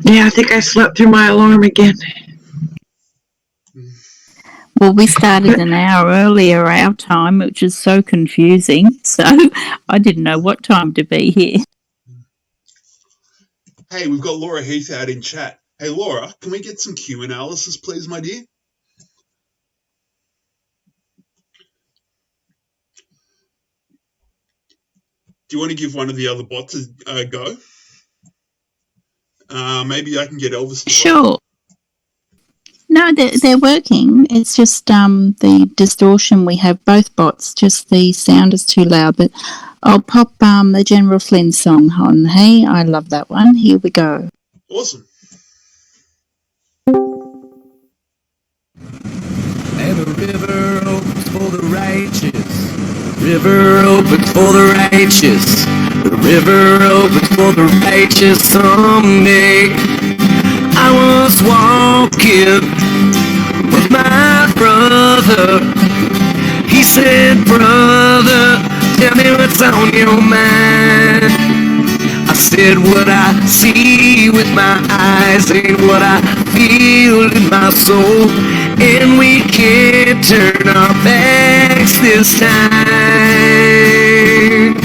S5: Yeah, I think I slept through my alarm again.
S4: Well, we started an hour earlier our time, which is so confusing. So I didn't know what time to be here.
S1: Hey, we've got Laura Heath out in chat. Hey, Laura, can we get some Q analysis, please, my dear? Do you want to give one of the other bots a go? Maybe I can get Elvis to
S4: Sure. No, they're working. It's just the distortion. We have both bots. Just the sound is too loud. But I'll pop the General Flynn song on. Hey, I love that one. Here we go.
S1: Awesome.
S6: And the river opens for the righteous. River opens for the righteous. The river opens for the righteous someday. I was walking with my brother. He said, "Brother, tell me what's on your mind." I said, "What I see with my eyes ain't what I feel in my soul, and we can't turn our backs this time.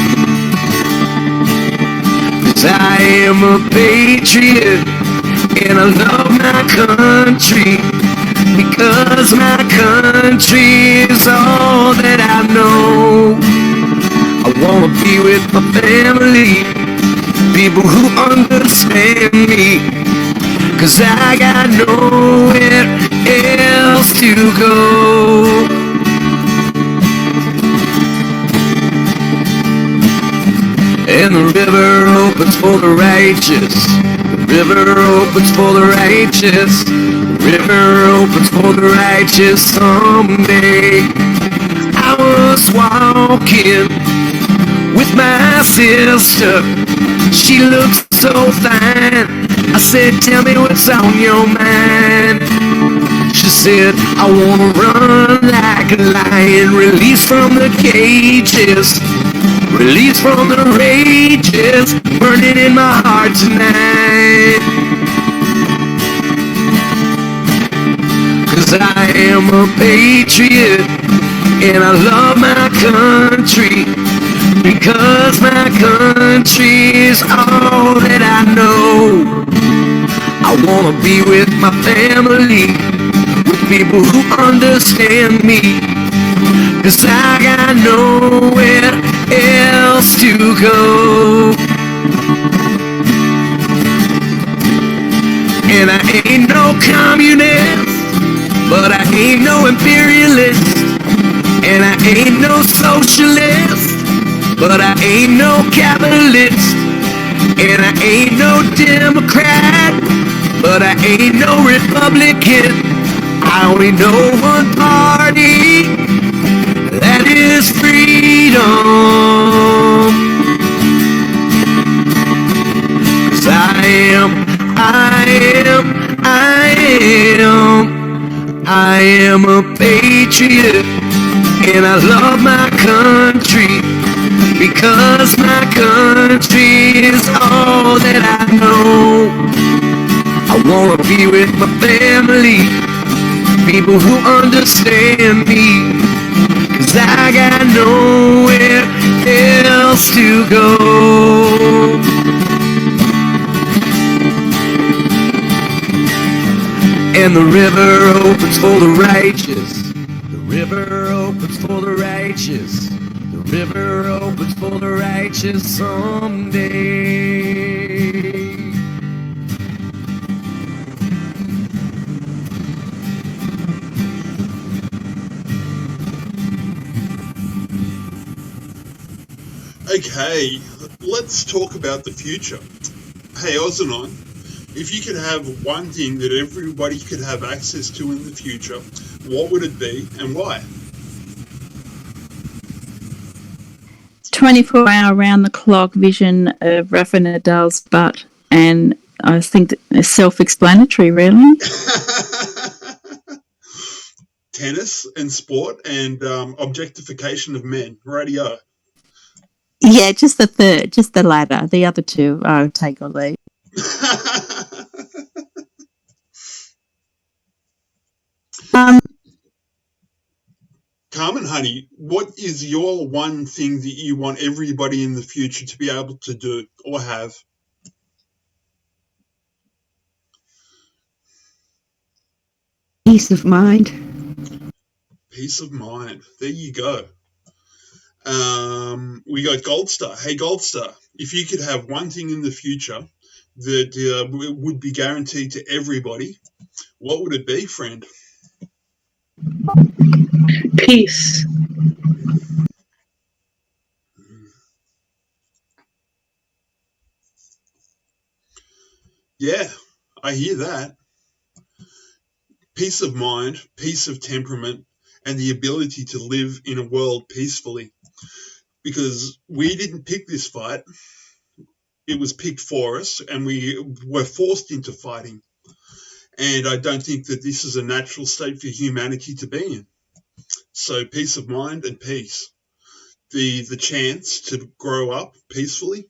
S6: 'Cause I am a patriot, and I love my country, because my country is all that I know. I wanna be with my family, people who understand me, 'cause I got nowhere else to go." And the river opens for the righteous. The river opens for the righteous. The river opens for the righteous someday. I was walking with my sister. She looked so fine. I said, "Tell me what's on your mind." She said, "I wanna run like a lion, released from the cages, released from the rages, burning in my heart tonight. 'Cause I am a patriot, and I love my country, because my country is all that I know. I wanna be with my family, with people who understand me, 'cause I got nowhere else to go. And I ain't no communist, but I ain't no imperialist. And I ain't no socialist, but I ain't no capitalist. And I ain't no Democrat, but I ain't no Republican. I only know one party, that is freedom. I am a patriot, and I love my country, because my country is all that I know. I wanna be with my family, people who understand me, 'cause I got nowhere else to go. And the river opens for the righteous. The river opens for the righteous. The river opens for the righteous someday.
S1: Okay, let's talk about the future. Hey, Ozanon, if you could have one thing that everybody could have access to in the future, what would it be and why?
S4: 24-hour round-the-clock vision of Rafa Nadal's butt, and I think it's self-explanatory, really.
S1: Tennis and sport and objectification of men. Radio.
S4: Yeah, just the third, just the latter. The other two, I would take or leave.
S1: Carmen, honey, what is your one thing that you want everybody in the future to be able to do or have?
S2: Peace of mind.
S1: Peace of mind. There you go. We got Goldstar. Hey, Goldstar, if you could have one thing in the future that would be guaranteed to everybody, what would it be, friend?
S5: Peace.
S1: Yeah, I hear that. Peace of mind, peace of temperament, and the ability to live in a world peacefully. Because we didn't pick this fight. It was picked for us, and we were forced into fighting. And I don't think that this is a natural state for humanity to be in. So peace of mind and peace. The chance to grow up peacefully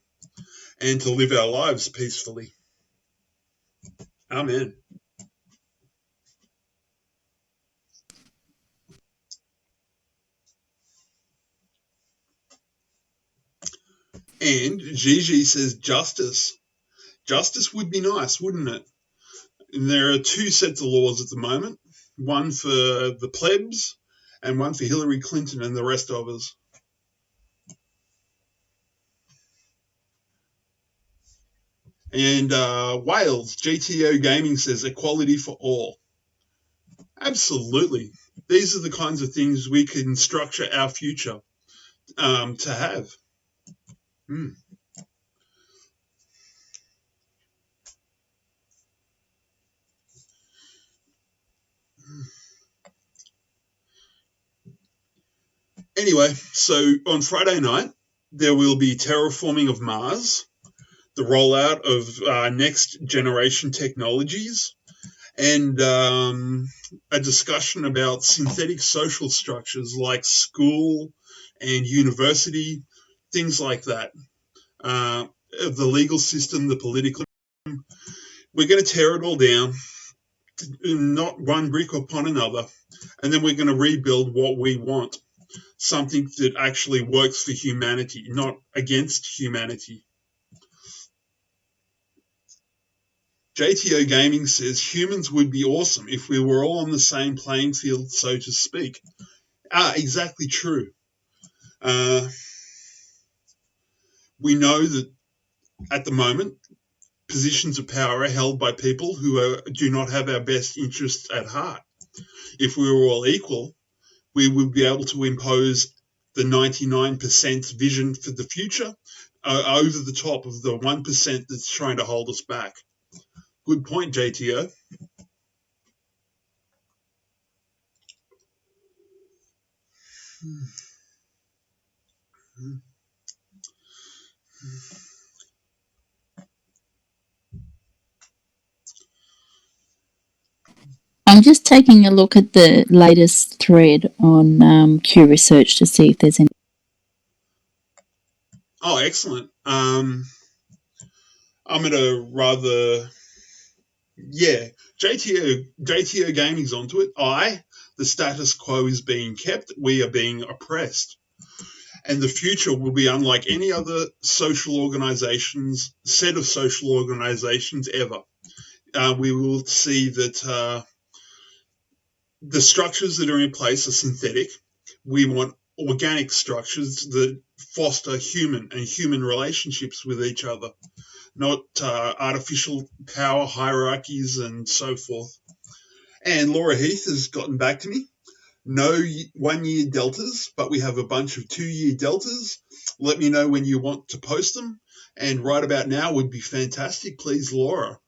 S1: and to live our lives peacefully. Amen. And Gigi says justice. Justice would be nice, wouldn't it? And there are two sets of laws at the moment, one for the plebs and one for Hillary Clinton and the rest of us. And Wales, GTO Gaming says equality for all. Absolutely. These are the kinds of things we can structure our future to have. Anyway, so on Friday night, there will be terraforming of Mars, the rollout of next generation technologies, and a discussion about synthetic social structures like school and university, things like that. The legal system, the political system. We're going to tear it all down, not one brick upon another, and then we're going to rebuild what we want. Something that actually works for humanity, not against humanity. JTO Gaming says humans would be awesome if we were all on the same playing field, so to speak. Exactly true. We know that at the moment, positions of power are held by people who do not have our best interests at heart. If we were all equal, we would be able to impose the 99% vision for the future over the top of the 1% that's trying to hold us back. Good point, JTO.
S4: I'm just taking a look at the latest thread on Q Research to see if there's any.
S1: Oh, excellent. I'm going to JTO Gaming's onto it. The status quo is being kept. We are being oppressed. And the future will be unlike any other set of social organizations ever. We will see that the structures that are in place are synthetic. We want organic structures that foster human relationships with each other, not artificial power hierarchies and so forth. And Laura Heath has gotten back to me. No 1 year deltas, but we have a bunch of 2 year deltas. Let me know when you want to post them. And right about now would be fantastic. Please, Laura.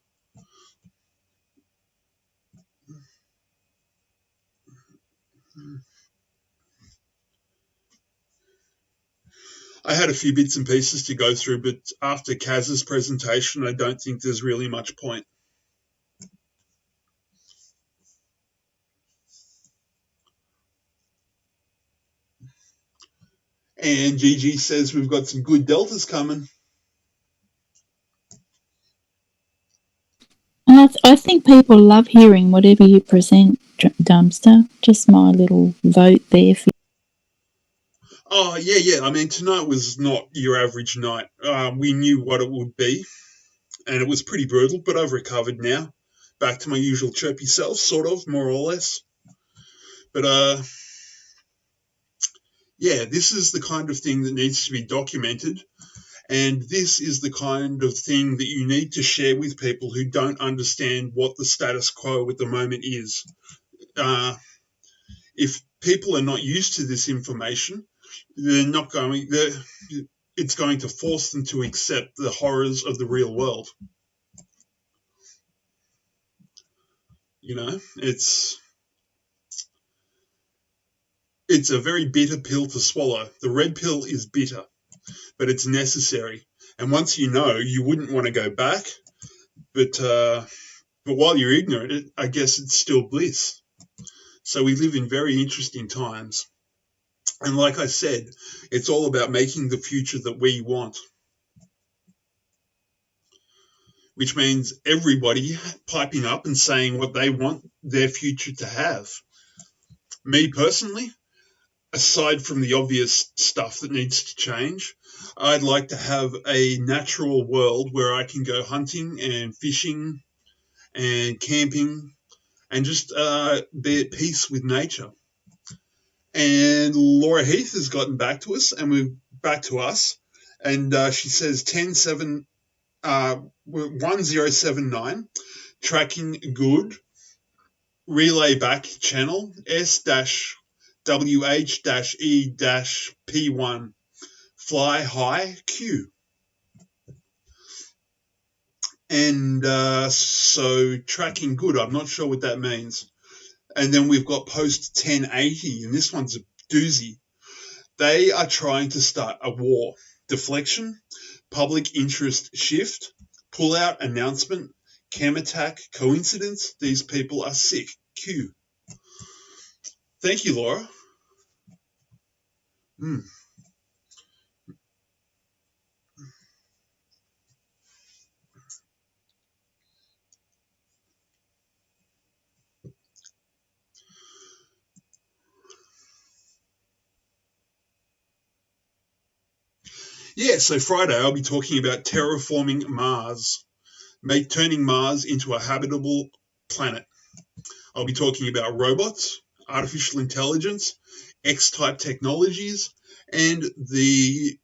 S1: I had a few bits and pieces to go through, but after Kaz's presentation, I don't think there's really much point. And Gigi says we've got some good deltas coming.
S4: And I think people love hearing whatever you present, Dumpster. Just my little vote there for you.
S1: Oh, yeah. I mean, tonight was not your average night. We knew what it would be, and it was pretty brutal, but I've recovered now. Back to my usual chirpy self, sort of, more or less. But, yeah, this is the kind of thing that needs to be documented, and this is the kind of thing that you need to share with people who don't understand what the status quo at the moment is. If people are not used to this information, it's going to force them to accept the horrors of the real world. You know, it's a very bitter pill to swallow. The red pill is bitter, but it's necessary. And once you know, you wouldn't want to go back. But while you're ignorant, I guess it's still bliss. So we live in very interesting times. And like I said, it's all about making the future that we want. Which means everybody piping up and saying what they want their future to have. Me personally, aside from the obvious stuff that needs to change, I'd like to have a natural world where I can go hunting and fishing and camping and just be at peace with nature. And Laura Heath has gotten back to us, and she says 1079 tracking good, relay back channel S-WH-E-P1 fly high Q. And so tracking good, I'm not sure what that means. And then we've got post 1080, and this one's a doozy. They are trying to start a war. Deflection, public interest shift, pull-out announcement, chem attack, coincidence. These people are sick. Q. Thank you, Laura. Yeah, so Friday I'll be talking about terraforming Mars, turning Mars into a habitable planet. I'll be talking about robots, artificial intelligence, X-type technologies, and the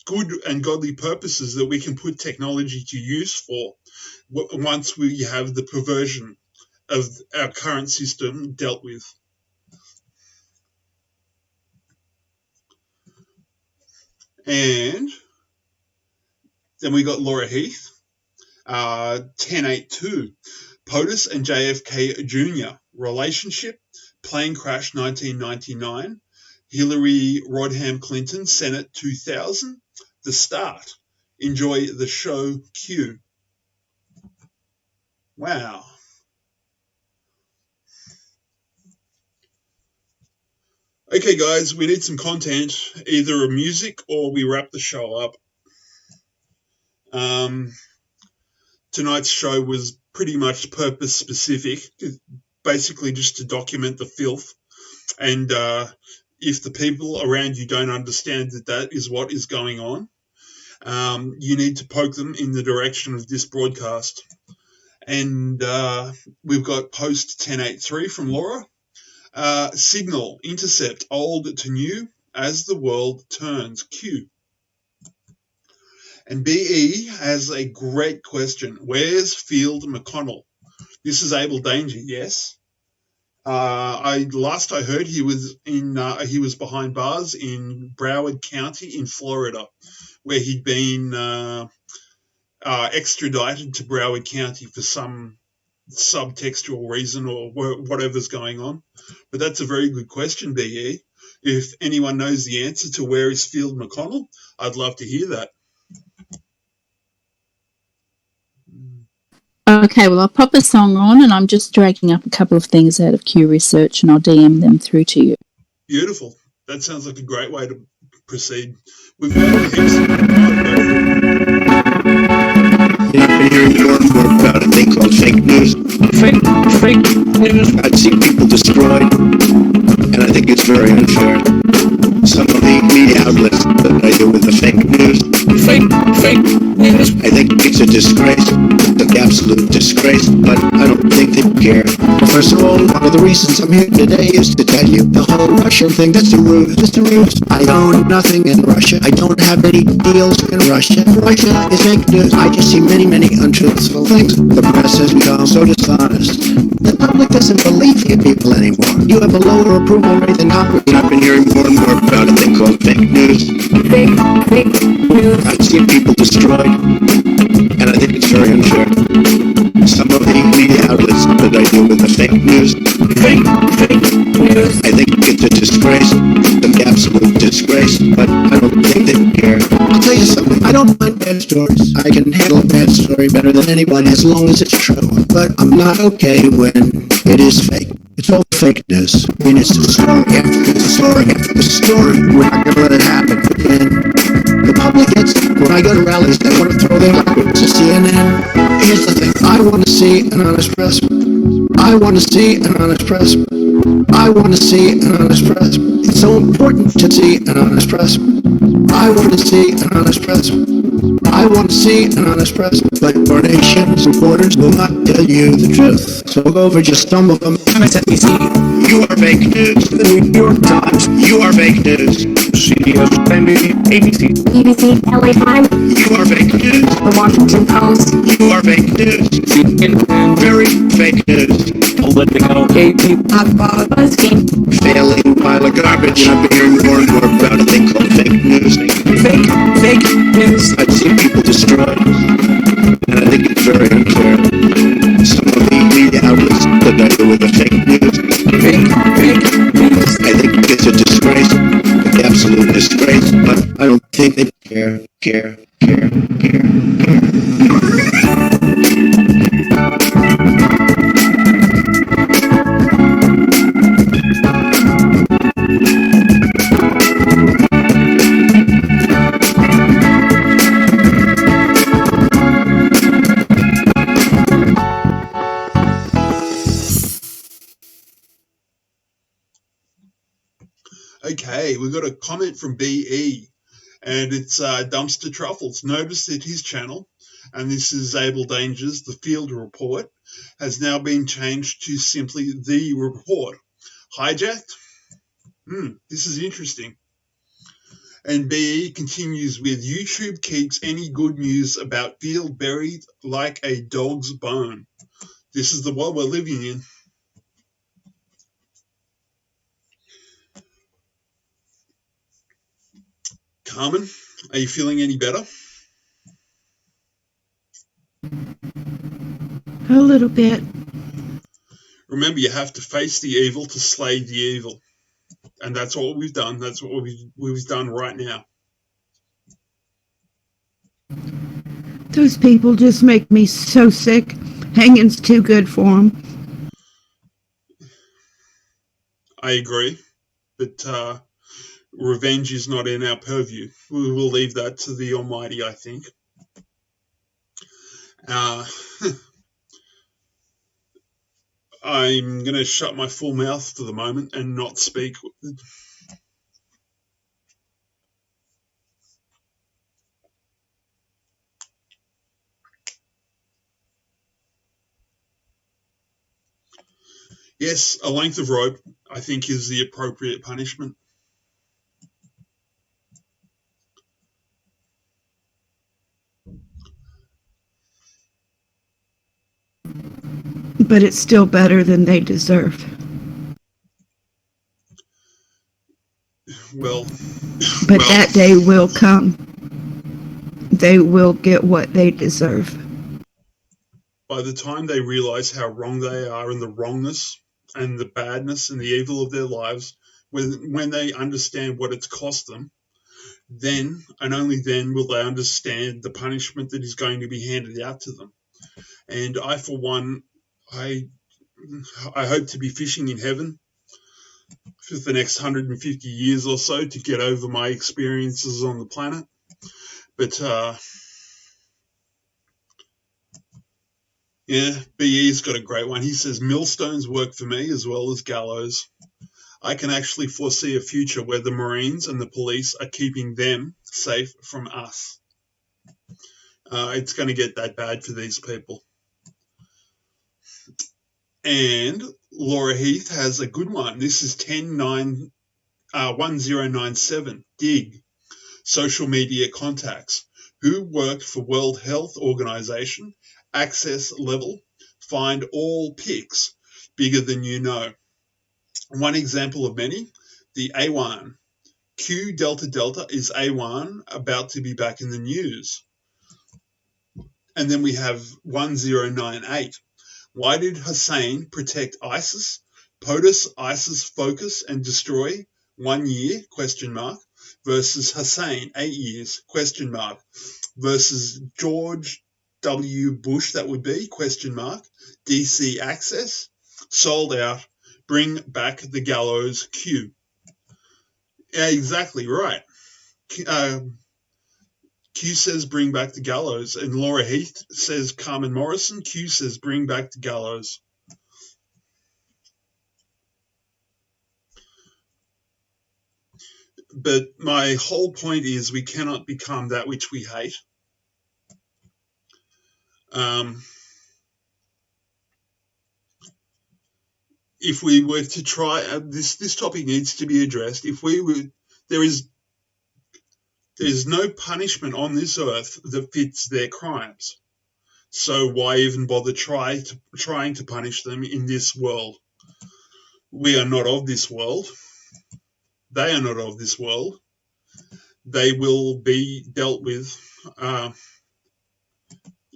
S1: good and godly purposes that we can put technology to use for once we have the perversion of our current system dealt with. And then we got Laura Heath, 1082, POTUS and JFK Jr., relationship, plane crash 1999, Hillary Rodham Clinton, Senate 2000, the start. Enjoy the show Q. Wow. Okay, guys, we need some content, either a music or we wrap the show up. Tonight's show was pretty much purpose specific, basically just to document the filth. And if the people around you don't understand that that is what is going on, you need to poke them in the direction of this broadcast. And we've got post 1083 from Laura. Signal, intercept, old to new, as the world turns, Q. And BE has a great question. Where's Field McConnell? This is Abel Danger, yes. Last I heard, he was behind bars in Broward County in Florida, where he'd been extradited to Broward County for some subtextual reason or whatever's going on. But that's a very good question, BE. If anyone knows the answer to where is Field McConnell, I'd love to hear that.
S4: Okay, well, I'll pop a song on and I'm just dragging up a couple of things out of Q Research and I'll DM them through to you.
S1: Beautiful. That sounds like a great way to proceed. We've got heaps
S7: I've been hearing more and more about a thing called fake news. Fake news. I've seen people destroyed, and I think it's very unfair. Some of the media outlets that I deal with the fake news. Fake news. I think it's a disgrace. It's an absolute disgrace, but I don't think they care. First of all, one of the reasons I'm here today is to tell you the whole Russian thing, that's a ruse. Just a ruse. I own nothing in Russia. I don't have any deals in Russia. Russia is fake news. I just see many untruthful things. The press has become so dishonest. The public doesn't believe you people anymore. You have a lower approval rate than Congress. I've been hearing more and more about a thing called fake news. Fake news. I've seen people destroyed, and I think it's very unfair. Some of the media outlets that I deal with the fake news. Fake news. I think it's a disgrace, an absolute disgrace, but I don't think they care. I'll tell you something, I don't mind bad stories. I can handle a bad story better than anybody as long as it's true. But I'm not okay when it is fake. It's all fake news. I mean, it's a story after the story. We're not going to let it happen. And the public gets it. When I go to rallies, they want to throw their laptops to CNN. Here's the thing. I want to see an honest press. I want to see an honest press. I want to see an honest press. It's so important to see an honest press. I want to see an honest press. I want to see an honest press. But our nation's reporters will not tell you the truth. So we'll go over just some of them. MSNBC, you are fake news. The New York Times, you are fake news. CBS, ABC, LA Times, you are fake news. The Washington Post, you are fake news. CNN, very fake news. Politico, AP, BuzzFeed, failing pile of garbage. I've been hearing more and more about a thing called fake news. Fake news. I've seen people destroyed, and I think it's very unfair. Some of the media outlets that I deal with the fake news. Fake news. I think it's a disgrace, an absolute disgrace, but I don't think they care.
S1: Okay, we've got a comment from BE, and it's Dumpster Truffles. Notice that his channel, and this is Abel Danger's The Field Report, has now been changed to simply The Report. Hijacked? This is interesting. And BE continues with, YouTube keeps any good news about Field buried like a dog's bone. This is the world we're living in. Carmen, are you feeling any better?
S2: A little bit.
S1: Remember, you have to face the evil to slay the evil. And that's what we've done. That's what we've done right now.
S2: Those people just make me so sick. Hanging's too good for them.
S1: I agree. but revenge is not in our purview. We will leave that to the Almighty, I think. I'm going to shut my full mouth for the moment and not speak. Yes, a length of rope, I think, is the appropriate punishment.
S2: But it's still better than they deserve.
S1: Well,
S2: But that day will come. They will get what they deserve.
S1: by the time they realize how wrong they are and the wrongness and the badness and the evil of their lives, when they understand what it's cost them, then and only then will they understand the punishment that is going to be handed out to them. And I, for one, I hope to be fishing in heaven for the next 150 years or so to get over my experiences on the planet. But yeah, BE's got a great one. He says, millstones work for me as well as gallows. I can actually foresee a future where the Marines and the police are keeping them safe from us. It's going to get that bad for these people. And Laura Heath has a good one. This is 1097. Dig. Social media contacts. Who worked for World Health Organization? Access level. Find all pics. Bigger than you know. One example of many. The A1. Q Delta Delta is A1 about to be back in the news. And then we have 1098. Why did Hussein protect ISIS? POTUS, ISIS focus and destroy 1 year, question mark, versus Hussein, 8 years, question mark, versus George W. Bush, that would be, question mark, DC access, sold out, bring back the gallows, Q. Yeah, exactly right. Q says bring back the gallows, and Laura Heath says Carmen Morrison. Q says bring back the gallows. But my whole point is we cannot become that which we hate. If we were to try, this topic needs to be addressed. If we were, there's no punishment on this earth that fits their crimes. So why even bother trying to punish them in this world? We are not of this world. They are not of this world. They will be dealt with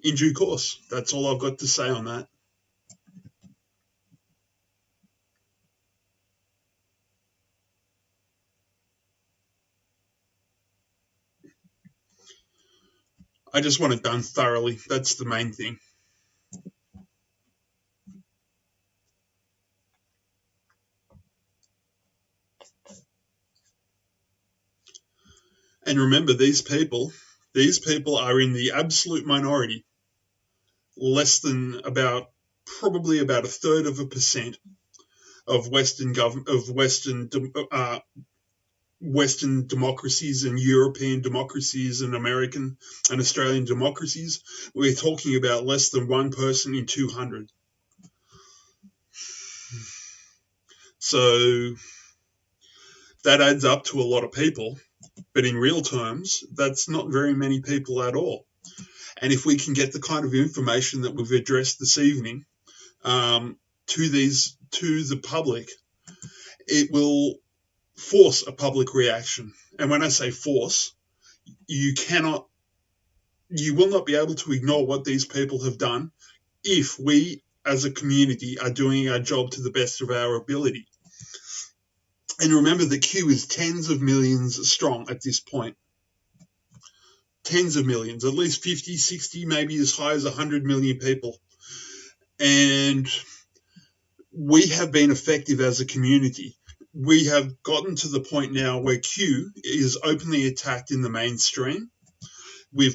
S1: in due course. That's all I've got to say on that. I just want it done thoroughly. That's the main thing. And remember, these people are in the absolute minority. Less than probably about 1/3% of Western democracies and European democracies and American and Australian democracies. We're talking about less than 1 person in 200. So that adds up to a lot of people, but in real terms, that's not very many people at all. And if we can get the kind of information that we've addressed this evening to the public, it will force a public reaction. And when I say force, you will not be able to ignore what these people have done if we as a community are doing our job to the best of our ability. And remember, the Q is tens of millions strong at this point. Tens of millions, at least 50, 60, maybe as high as 100 million people. And we have been effective as a community. we have gotten to the point now where Q is openly attacked in the mainstream. We're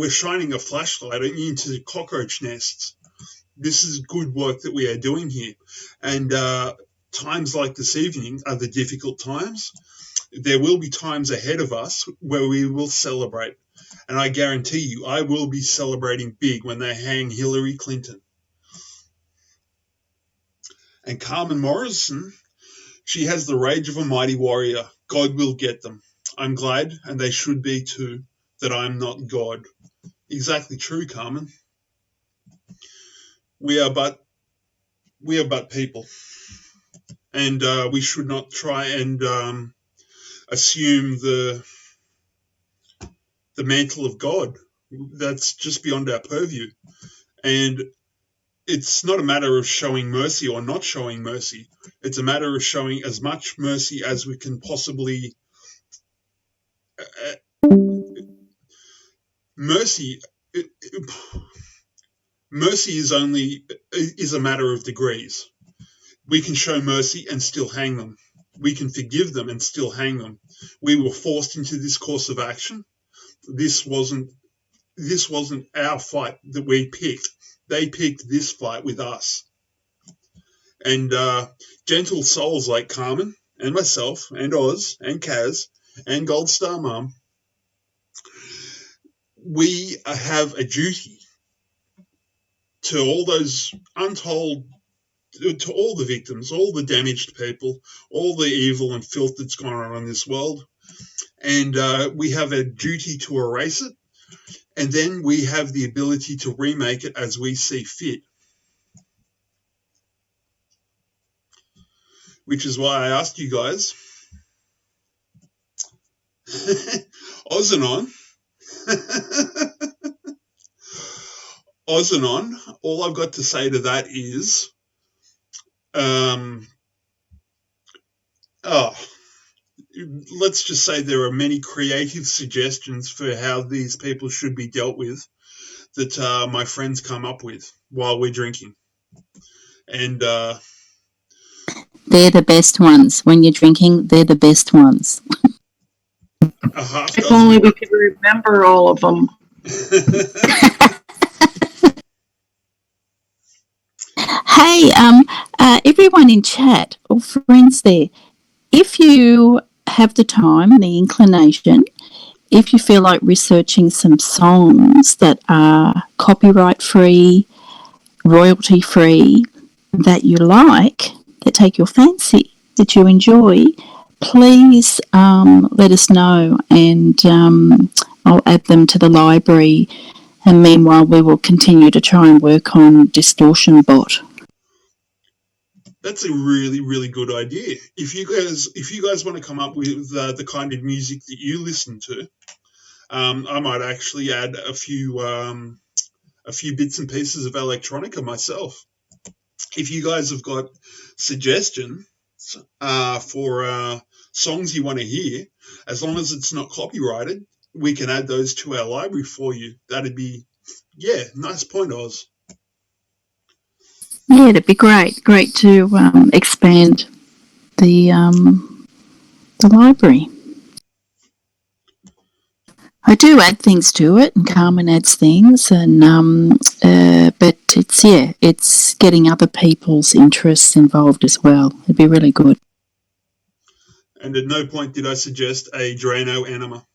S1: shining a flashlight into cockroach nests. This is good work that we are doing here. And times like this evening are the difficult times. There will be times ahead of us where we will celebrate. And I guarantee you, I will be celebrating big when they hang Hillary Clinton. And Carmen Morrison, she has the rage of a mighty warrior. God will get them. I'm glad, and they should be too, that I'm not God. Exactly true, Carmen. We are but people. And we should not try and assume the mantle of God. That's just beyond our purview. And it's not a matter of showing mercy or not showing mercy. It's a matter of showing as much mercy as we can possibly. Mercy is a matter of degrees. We can show mercy and still hang them. We can forgive them and still hang them. We were forced into this course of action. This wasn't our fight that we picked. They picked this fight with us. And gentle souls like Carmen and myself and Oz and Kaz and Gold Star Mum, we have a duty to all those untold, to all the victims, all the damaged people, all the evil and filth that's gone on in this world. And we have a duty to erase it. And then we have the ability to remake it as we see fit. Which is why I asked you guys, Oz and on, Oz and on, all I've got to say to that is, let's just say there are many creative suggestions for how these people should be dealt with that my friends come up with while we're drinking. And
S4: they're the best ones. When you're drinking, they're the best ones.
S5: If only we could remember all of them.
S4: Hey, everyone in chat, or friends there, if you have the time and the inclination, if you feel like researching some songs that are copyright free, royalty free, that you like, that take your fancy, that you enjoy, please let us know, and I'll add them to the library. And meanwhile, we will continue to try and work on Distortion Bot.
S1: That's a really, really good idea. If you guys want to come up with the kind of music that you listen to, I might actually add a few bits and pieces of electronica myself. If you guys have got suggestions for songs you want to hear, as long as it's not copyrighted, we can add those to our library for you. That'd be, nice point, Oz.
S4: Yeah, it'd be great. Great to expand the library. I do add things to it, and Carmen adds things, and but it's getting other people's interests involved as well. It'd be really good.
S1: And at no point did I suggest a Drano enema.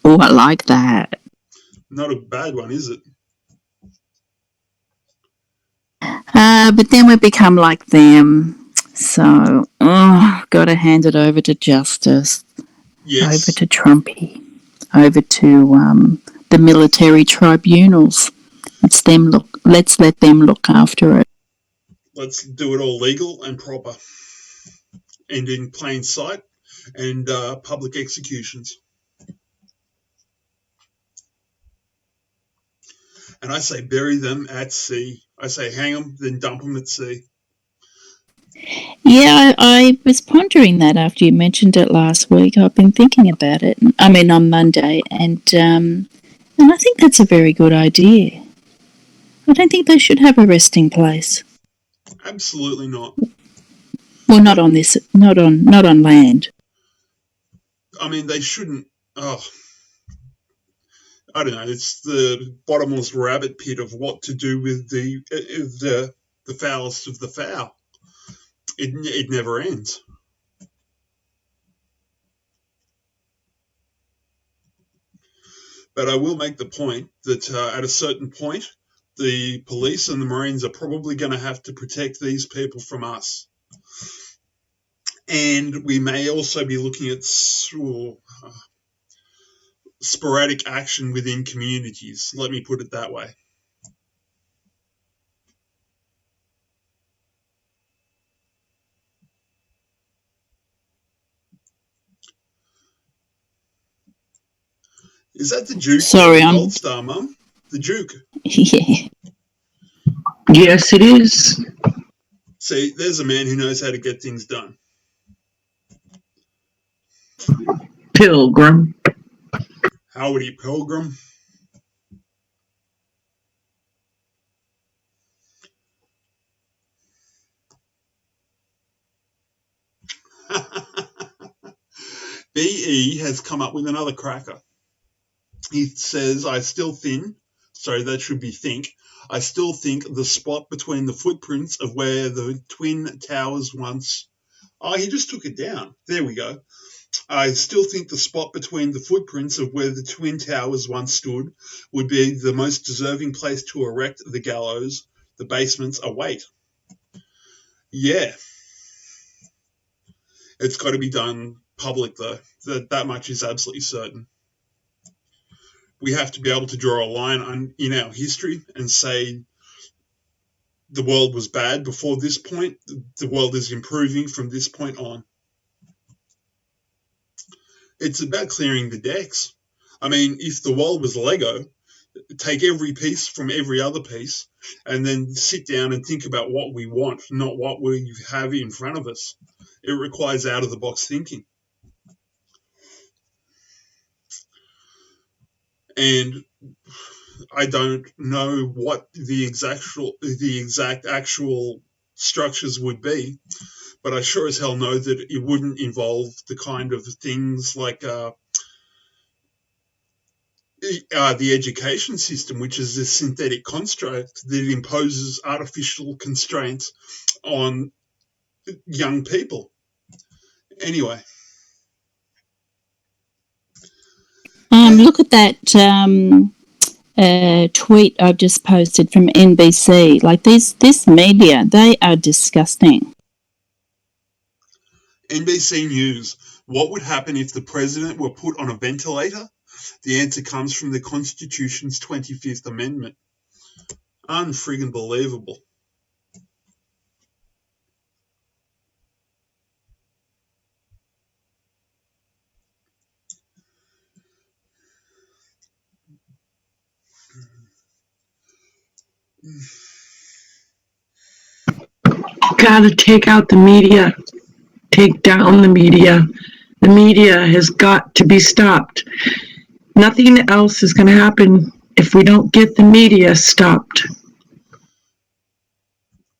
S4: Oh, I like that.
S1: Not a bad one, is it?
S4: But then we become like them. So, gotta hand it over to justice.
S1: Yes.
S4: Over to Trumpy. Over to the military tribunals. Let's let them look after it.
S1: Let's do it all legal and proper. And in plain sight and public executions. And I say bury them at sea. I say hang them, then dump them at sea.
S4: Yeah, I was pondering that after you mentioned it last week. I've been thinking about it. I mean, on Monday, and I think that's a very good idea. I don't think they should have a resting place.
S1: Absolutely not.
S4: Well, not on this, not on land.
S1: I mean, they shouldn't. Oh, I don't know. It's the bottomless rabbit pit of what to do with the foulest of the foul. It never ends. But I will make the point that at a certain point, the police and the Marines are probably going to have to protect these people from us. And we may also be looking at sporadic action within communities. Let me put it that way. Is that the Duke?
S4: Sorry, I'm...
S1: Gold Star, Mum? The Duke?
S4: Yeah.
S5: Yes, it is.
S1: See, there's a man who knows how to get things done.
S5: Pilgrim.
S1: Howdy, Pilgrim. BE has come up with another cracker. He says, I still think the spot between the footprints of where the Twin Towers once... Oh, he just took it down. There we go. I still think the spot between the footprints of where the Twin Towers once stood would be the most deserving place to erect the gallows. The basements await. Yeah. It's got to be done public, though. That much is absolutely certain. We have to be able to draw a line in our history and say the world was bad before this point. The world is improving from this point on. It's about clearing the decks. I mean, if the world was Lego, take every piece from every other piece and then sit down and think about what we want, not what we have in front of us. It requires out-of-the-box thinking. And I don't know what the exact actual structures would be, but I sure as hell know that it wouldn't involve the kind of things like the education system, which is a synthetic construct that imposes artificial constraints on young people. Anyway.
S4: Look at that tweet I've just posted from NBC. Like this media, they are disgusting.
S1: NBC News. What would happen if the president were put on a ventilator? The answer comes from the Constitution's 25th Amendment. Unfriggin' believable.
S5: Gotta take out the media. Take down the media. The media has got to be stopped. Nothing else is going to happen if we don't get the media stopped.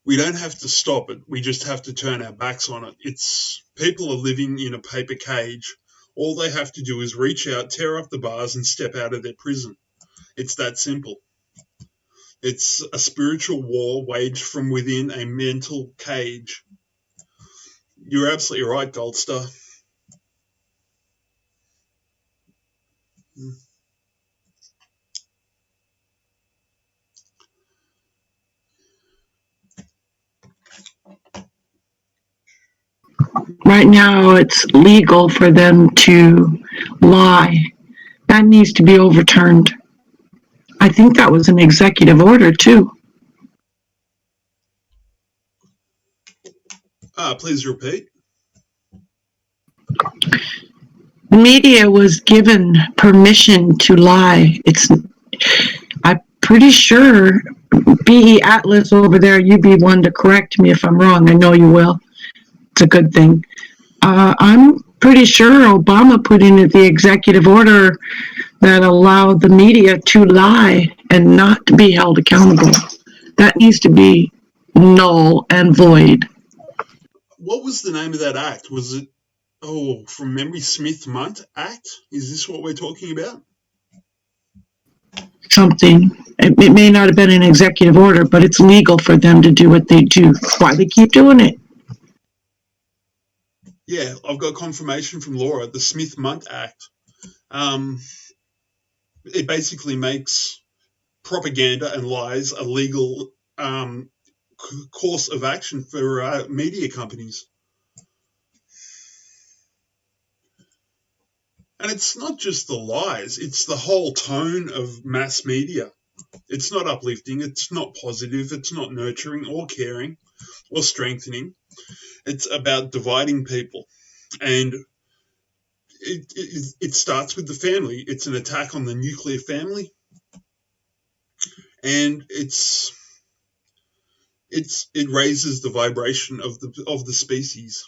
S1: We don't have to stop it. We just have to turn our backs on it. People are living in a paper cage. All they have to do is reach out, tear up the bars, and step out of their prison. It's that simple. It's a spiritual war waged from within a mental cage. You're absolutely right, Gold Star.
S5: Right now, it's legal for them to lie. That needs to be overturned. I think that was an executive order, too.
S1: Please repeat.
S5: The media was given permission to lie. I'm pretty sure, B.E. Atlas over there, you be one to correct me if I'm wrong. I know you will. It's a good thing. I'm pretty sure Obama put in the executive order that allowed the media to lie and not to be held accountable. That needs to be null and void.
S1: What was the name of that act? Was it, from memory, Smith-Munt Act? Is this what we're talking about?
S5: Something. It may not have been an executive order, but it's legal for them to do what they do. Why they keep doing it?
S1: Yeah, I've got confirmation from Laura, the Smith-Munt Act. It basically makes propaganda and lies a legal course of action for media companies. And it's not just the lies, it's the whole tone of mass media. It's not uplifting, it's not positive, it's not nurturing or caring or strengthening. It's about dividing people. And it starts with the family. It's an attack on the nuclear family. And it raises the vibration of the species.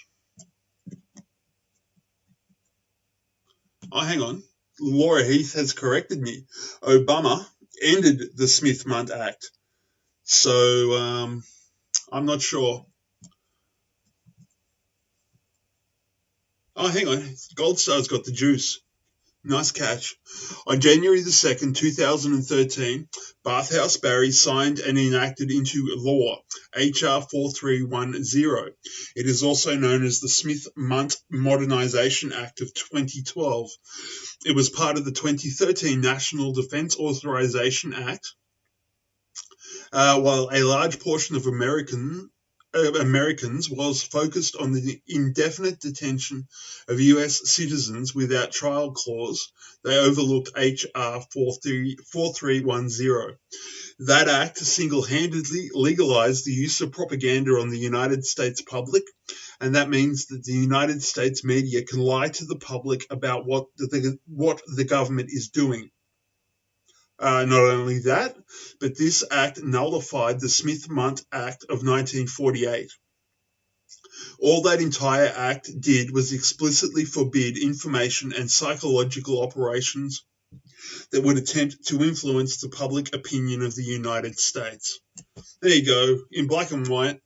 S1: Oh, hang on. Laura Heath has corrected me. Obama ended the Smith-Munt Act. So I'm not sure. Oh, hang on. Gold Star's got the juice. Nice catch. On January the 2nd, 2013, Bathhouse Barry signed and enacted into law HR 4310. It is also known as the Smith-Munt Modernization Act of 2012. It was part of the 2013 National Defense Authorization Act. While a large portion of Americans was focused on the indefinite detention of U.S. citizens without trial clause, they overlooked H.R. 4310. That act single-handedly legalized the use of propaganda on the United States public, and that means that the United States media can lie to the public about what the government is doing. Not only that, but this act nullified the Smith-Munt Act of 1948. All that entire act did was explicitly forbid information and psychological operations that would attempt to influence the public opinion of the United States. There you go. In black and white,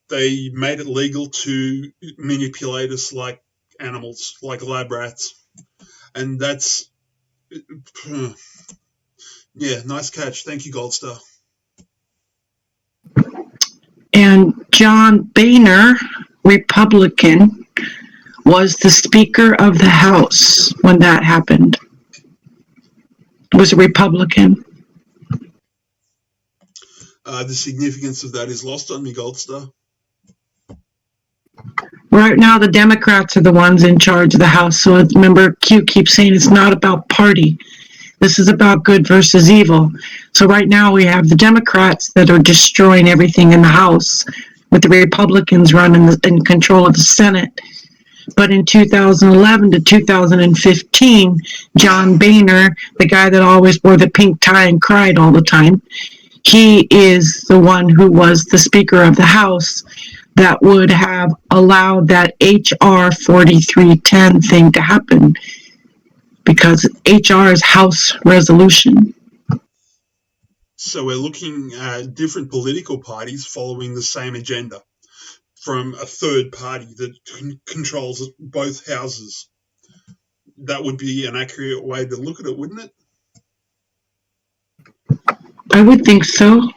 S1: they made it legal to manipulate us like animals, like lab rats. And that's... Yeah, nice catch. Thank you, Gold Star.
S5: And John Boehner, Republican, was the Speaker of the House when that happened. Was a Republican.
S1: The significance of that is lost on me, Gold Star.
S5: Right now, the Democrats are the ones in charge of the House. So remember, Q keeps saying it's not about party. This is about good versus evil. So right now we have the Democrats that are destroying everything in the House, with the Republicans running in control of the Senate. But in 2011 to 2015, John Boehner, the guy that always wore the pink tie and cried all the time, he is the one who was the Speaker of the House that would have allowed that HR 4310 thing to happen, because HR is House resolution.
S1: So we're looking at different political parties following the same agenda from a third party that controls both houses. That would be an accurate way to look at it, wouldn't it?
S5: I would think so.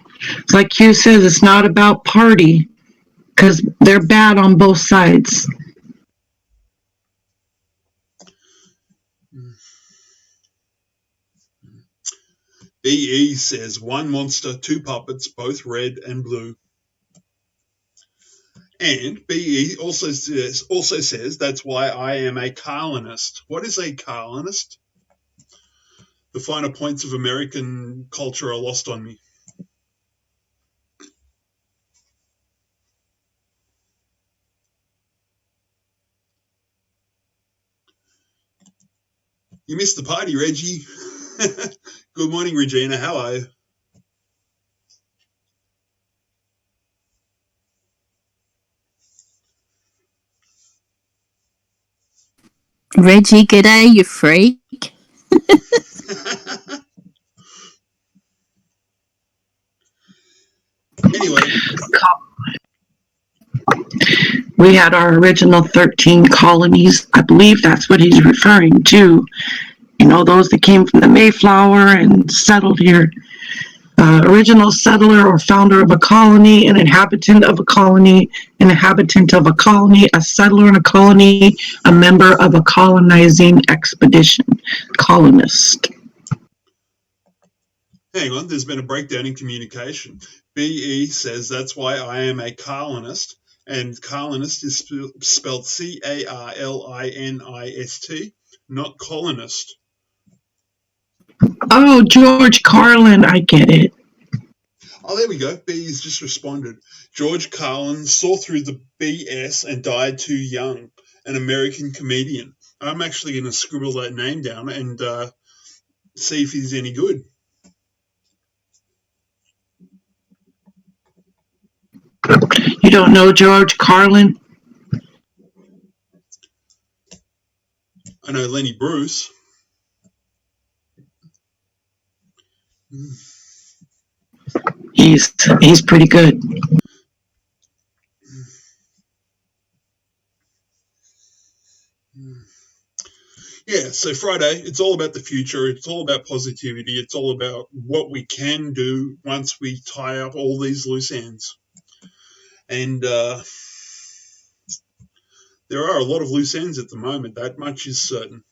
S5: Like Hugh says, it's not about party, because they're bad on both sides.
S1: BE says, one monster, two puppets, both red and blue. And BE also says that's why I am a Carlinist. What is a Carlinist? The finer points of American culture are lost on me. You missed the party, Reggie. Good morning, Regina. How are you?
S4: Reggie, g'day, you freak.
S1: Anyway,
S5: We had our original 13 colonies. I believe that's what he's referring to. You know, those that came from the Mayflower and settled here. Original settler or founder of a colony, an inhabitant of a colony, an inhabitant of a colony, a settler in a colony, a member of a colonizing expedition, colonist.
S1: hang on, there's been a breakdown in communication. BE says that's why I am a colonist, and colonist is spelled Carlinist, not colonist.
S5: Oh, George Carlin, I get it.
S1: Oh, there we go. B's just responded. George Carlin saw through the BS and died too young. An American comedian. I'm actually going to scribble that name down and see if he's any good.
S5: You don't know George Carlin?
S1: I know Lenny Bruce.
S5: He's pretty good.
S1: Yeah, so Friday, it's all about the future. It's all about positivity. It's all about what we can do once we tie up all these loose ends. And there are a lot of loose ends at the moment. That much is certain.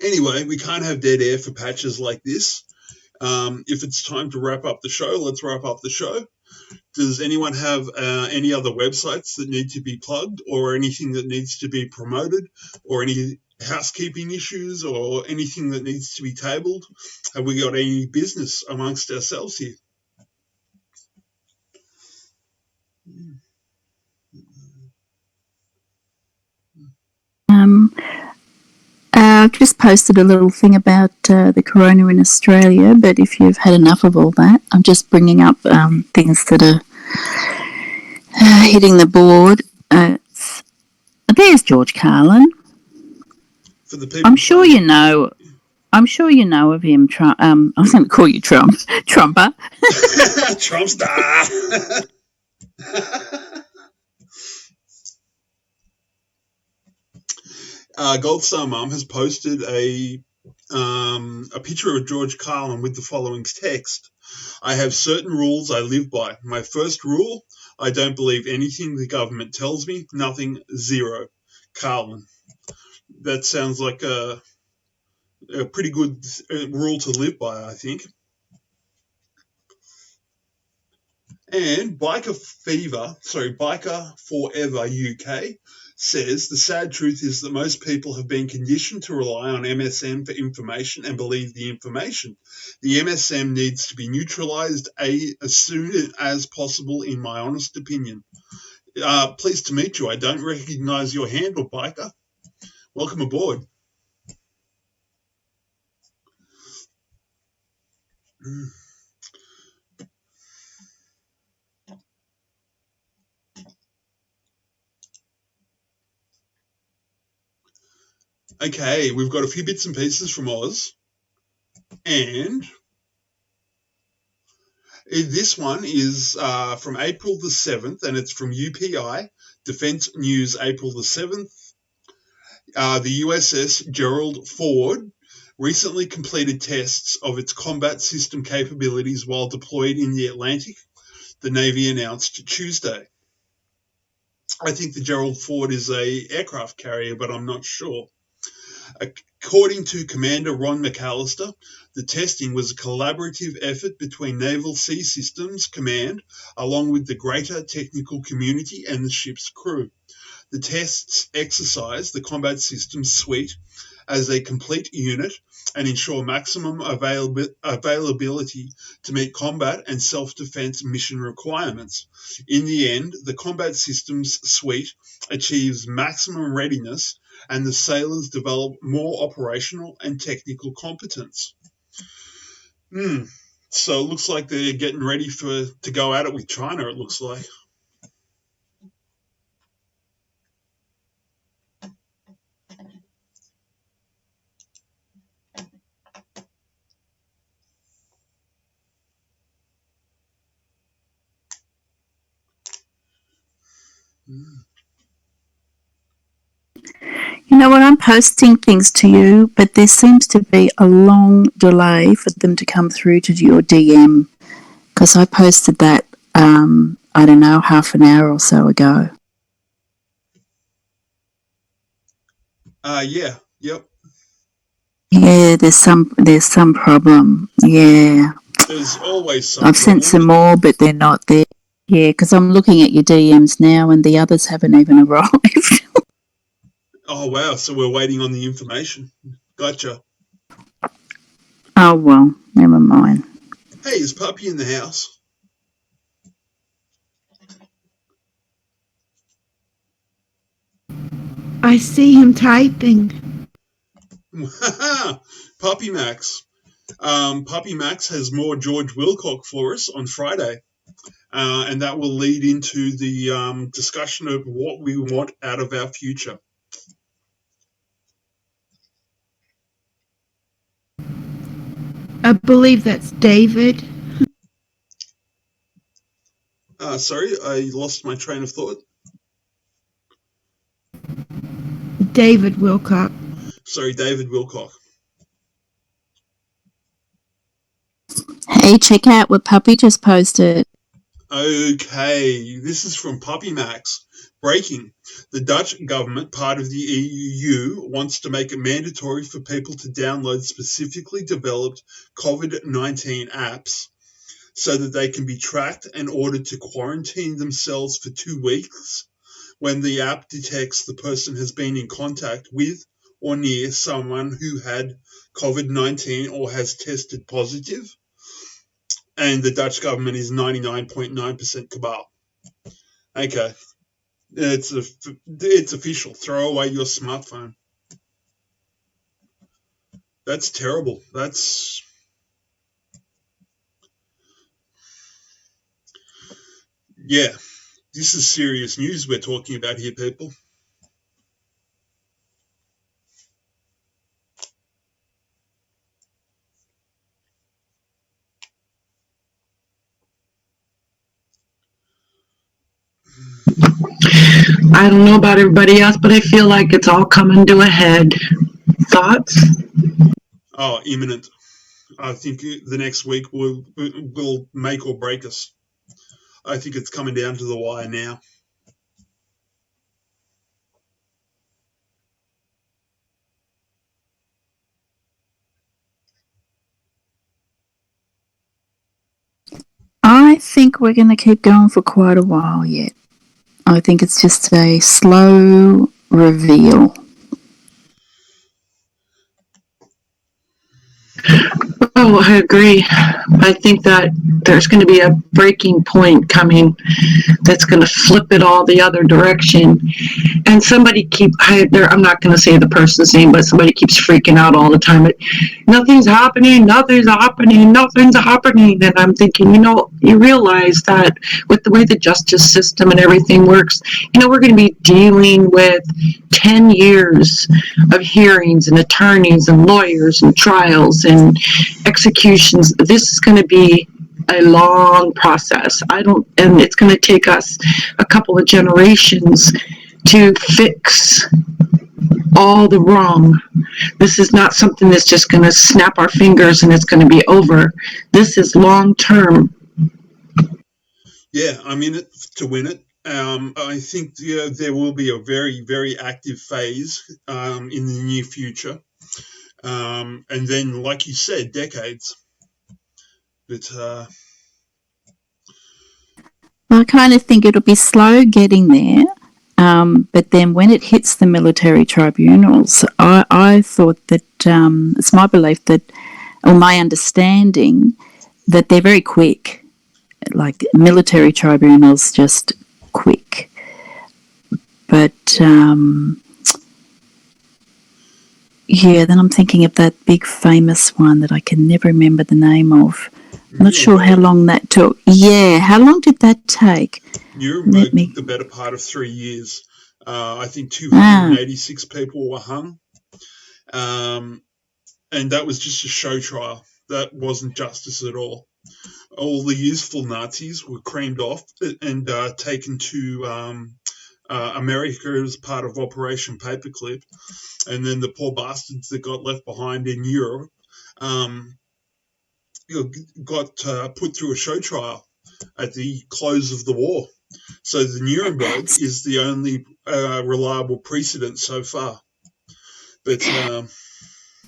S1: Anyway, we can't have dead air for patches like this. If it's time to wrap up the show, let's wrap up the show. Does anyone have any other websites that need to be plugged, or anything that needs to be promoted, or any housekeeping issues, or anything that needs to be tabled? Have we got any business amongst ourselves here?
S4: I've just posted a little thing about the corona in Australia, but if you've had enough of all that, I'm just bringing up things that are hitting the board. There's George Carlin.
S1: For the people,
S4: I'm sure you know of him. I was going to call you Trumper.
S1: Trump star. Gold Star Mum has posted a picture of George Carlin with the following text. I have certain rules I live by. My first rule, I don't believe anything the government tells me. Nothing, zero. Carlin. That sounds like a pretty good rule to live by, I think. And Biker Forever UK says the sad truth is that most people have been conditioned to rely on MSM for information and believe the information. The MSM needs to be neutralized as soon as possible, in my honest opinion. Pleased to meet you. I don't recognize your handle, Biker. Welcome aboard. Okay, we've got a few bits and pieces from Oz, and this one is from April the 7th, and it's from UPI, Defense News, April the 7th. The USS Gerald Ford recently completed tests of its combat system capabilities while deployed in the Atlantic, the Navy announced Tuesday. I think the Gerald Ford is a aircraft carrier, but I'm not sure. According to Commander Ron McAllister, the testing was a collaborative effort between Naval Sea Systems Command, along with the greater technical community and the ship's crew. The tests exercise the combat systems suite as a complete unit and ensure maximum availability to meet combat and self-defense mission requirements. In the end, the combat systems suite achieves maximum readiness and the sailors develop more operational and technical competence. So it looks like they're getting ready to go at it with China, it looks like.
S4: You know what? I'm posting things to you, but there seems to be a long delay for them to come through to your DM because I posted that, I don't know, half an hour or so ago.
S1: Yeah, yep.
S4: Yeah, there's some problem. Yeah,
S1: There's always some
S4: I've sent some more, but they're not there. Yeah, because I'm looking at your DMs now, and the others haven't even arrived.
S1: Oh, wow. So we're waiting on the information. Gotcha.
S4: Oh, well, never mind.
S1: Hey, is Puppy in the house?
S2: I see him typing.
S1: Puppy Max. Puppy Max has more George Wilcock for us on Friday. And that will lead into the discussion of what we want out of our future.
S2: I believe that's David.
S1: Sorry, I lost my train of thought.
S2: David Wilcock.
S1: Sorry, David Wilcock.
S4: Hey, check out what Puppy just posted.
S1: Okay, this is from Puppy Max. Breaking. The Dutch government, part of the EU, wants to make it mandatory for people to download specifically developed COVID-19 apps so that they can be tracked and ordered to quarantine themselves for 2 weeks when the app detects the person has been in contact with or near someone who had COVID-19 or has tested positive. And the Dutch government is 99.9% cabal. Okay. It's official. Throw away your smartphone. That's terrible. Yeah. This is serious news we're talking about here, people.
S5: I don't know about everybody else, but I feel like it's all coming to a head. Thoughts?
S1: Oh, imminent. I think the next week will make or break us. I think it's coming down to the wire now.
S4: I think we're going to keep going for quite a while yet. I think it's just a slow reveal.
S5: Oh, I agree. I think that there's going to be a breaking point coming that's going to flip it all the other direction. And I'm not going to say the person's name, but somebody keeps freaking out all the time. Nothing's happening, nothing's happening, nothing's happening. And I'm thinking, you realize that with the way the justice system and everything works, we're going to be dealing with 10 years of hearings and attorneys and lawyers and trials and executions. This is going to be a long process. And it's going to take us a couple of generations to fix all the wrong. This is not something that's just going to snap our fingers and it's going to be over. This is long term.
S1: Yeah, I'm in it to win it. I think there will be a very, very active phase in the near future. And then, like you said, decades. But
S4: I kind of think it'll be slow getting there. But then when it hits the military tribunals, I thought that it's my belief that, or my understanding, that they're very quick. Like military tribunals, just quick. But Yeah, then I'm thinking of that big famous one that I can never remember the name of. I'm not sure how long that took. Yeah, how long did that take?
S1: Nuremberg took the better part of 3 years. I think 286 people were hung. And that was just a show trial. That wasn't justice at all. All the useful Nazis were creamed off and taken to America as part of Operation Paperclip. And then the poor bastards that got left behind in Europe got put through a show trial at the close of the war. So the Nuremberg is the only reliable precedent so far. But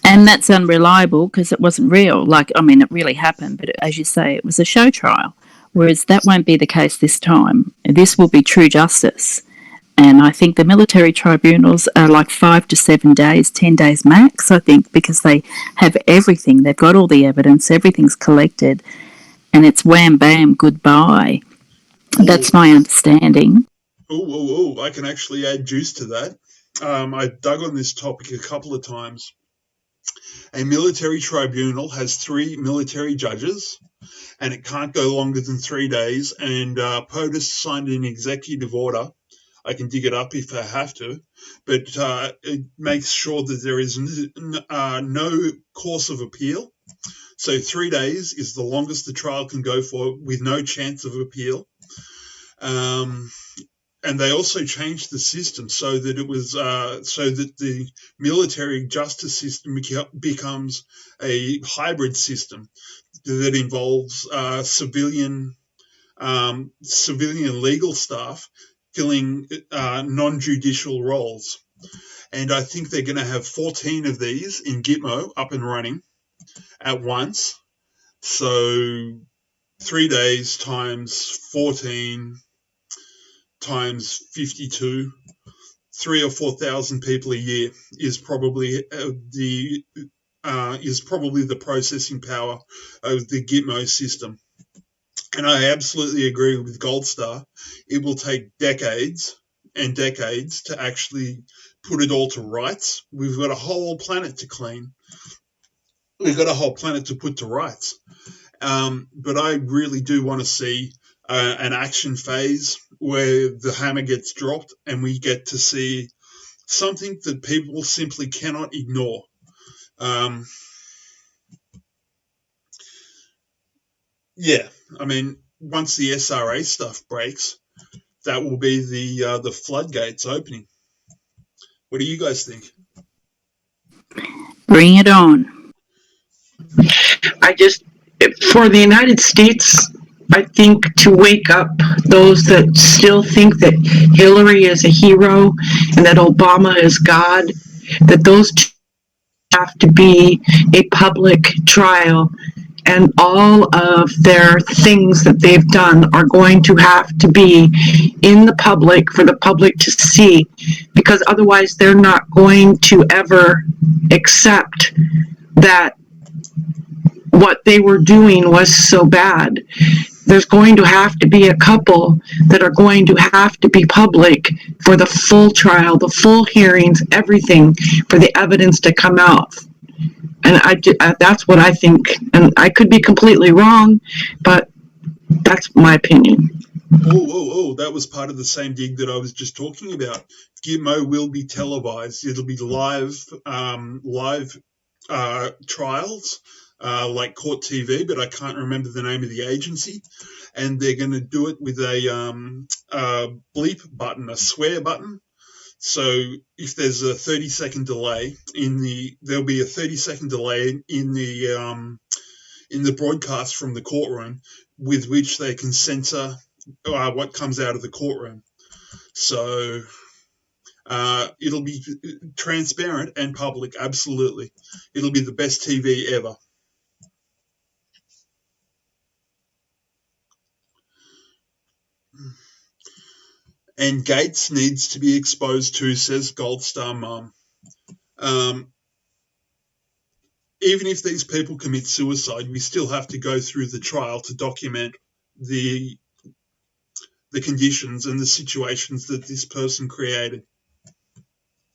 S4: and that's unreliable because it wasn't real. Like, I mean, it really happened, but as you say, it was a show trial. Whereas that won't be the case this time. This will be true justice. And I think the military tribunals are like 5 to 7 days, 10 days max, I think, because they have everything. They've got all the evidence, everything's collected, and it's wham, bam, goodbye. That's my understanding.
S1: I can actually add juice to that. I dug on this topic a couple of times. A military tribunal has 3 military judges, and it can't go longer than 3 days. And POTUS signed an executive order. I can dig it up if I have to, but it makes sure that there is no course of appeal. So 3 days is the longest the trial can go for, with no chance of appeal. And they also changed the system so that it was so that the military justice system becomes a hybrid system that involves civilian legal staff filling non-judicial roles. And I think they're going to have 14 of these in Gitmo up and running at once. So 3 days times 14 times 52, 3,000 or 4,000 people a year is probably the processing power of the Gitmo system. And I absolutely agree with Gold Star. It will take decades and decades to actually put it all to rights. We've got a whole planet to clean. We've got a whole planet to put to rights. But I really do want to see an action phase where the hammer gets dropped and we get to see something that people simply cannot ignore. Yeah, I mean, once the SRA stuff breaks, that will be the floodgates opening. What do you guys think?
S4: Bring it on.
S5: For the United States, I think to wake up those that still think that Hillary is a hero and that Obama is God, that those two have to be a public trial, and all of their things that they've done are going to have to be in the public for the public to see, because otherwise they're not going to ever accept that what they were doing was so bad. There's going to have to be a couple that are going to have to be public for the full trial, the full hearings, everything, for the evidence to come out. And that's what I think. And I could be completely wrong, but that's my opinion.
S1: That was part of the same dig that I was just talking about. Gitmo will be televised. It'll be live trials, like Court TV, but I can't remember the name of the agency. And they're going to do it with a bleep button, a swear button. So if there's a 30-second delay there'll be a 30-second delay in the broadcast from the courtroom, with which they can censor what comes out of the courtroom. So it'll be transparent and public, absolutely. It'll be the best TV ever. And Gates needs to be exposed too, says Gold Star Mum. Even if these people commit suicide, we still have to go through the trial to document the conditions and the situations that this person created.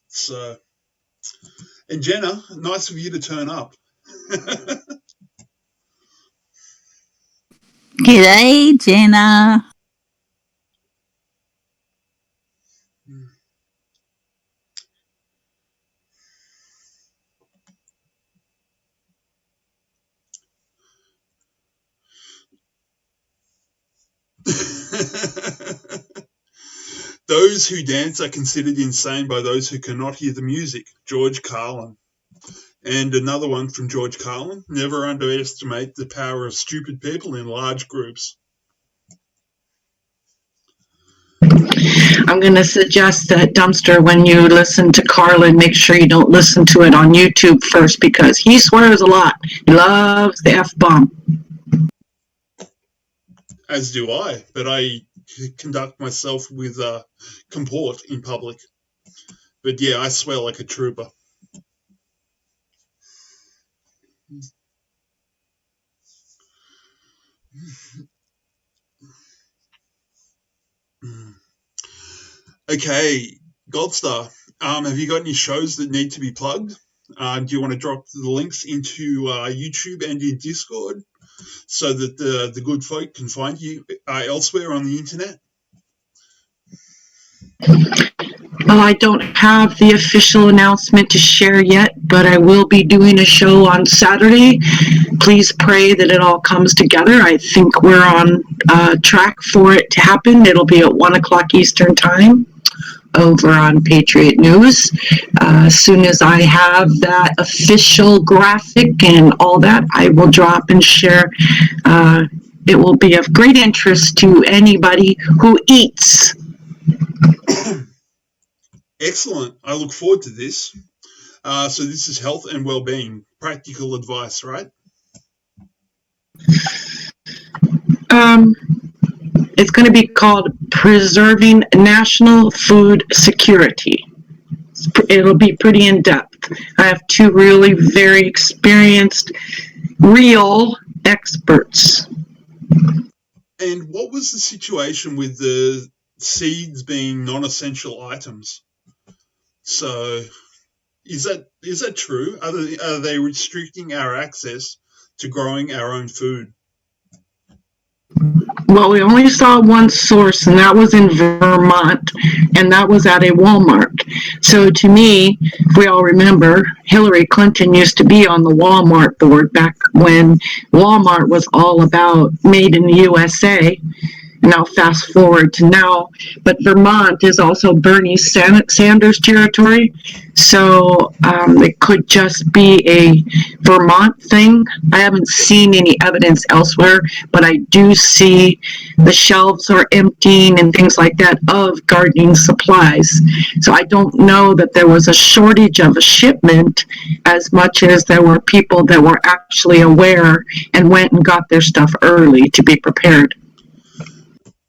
S1: So, And Jenna, nice of you to turn up.
S8: G'day, Jenna.
S1: Those who dance are considered insane by those who cannot hear the music. George Carlin. And another one from George Carlin. Never underestimate the power of stupid people in large groups.
S5: I'm going to suggest that, Dumpster, when you listen to Carlin, make sure you don't listen to it on YouTube first, because he swears a lot. He loves the F-bomb.
S1: As do I, but I conduct myself with comport in public. But yeah, I swear like a trooper. Okay, Goldstar, have you got any shows that need to be plugged? Do you want to drop the links into YouTube and in Discord so that the good folk can find you elsewhere on the internet?
S5: Well, I don't have the official announcement to share yet, but I will be doing a show on Saturday. Please pray that it all comes together. I think we're on track for it to happen. It'll be at 1 o'clock Eastern Time over on Patriot News. As soon as I have that official graphic and all that, I will drop and share. It will be of great interest to anybody who eats.
S1: Excellent. I look forward to this. So this is health and well-being, practical advice, right?
S5: It's going to be called Preserving National Food Security. It'll be pretty in-depth. I have two really very experienced, real experts.
S1: And what was the situation with the seeds being non-essential items? So is that true? Are they restricting our access to growing our own food?
S5: Well, we only saw one source, and that was in Vermont, and that was at a Walmart. So to me, if we all remember, Hillary Clinton used to be on the Walmart board back when Walmart was all about made in the USA. Now fast forward to now, but Vermont is also Bernie Sanders territory, so it could just be a Vermont thing. I haven't seen any evidence elsewhere, but I do see the shelves are emptying and things like that of gardening supplies. So I don't know that there was a shortage of a shipment as much as there were people that were actually aware and went and got their stuff early to be prepared.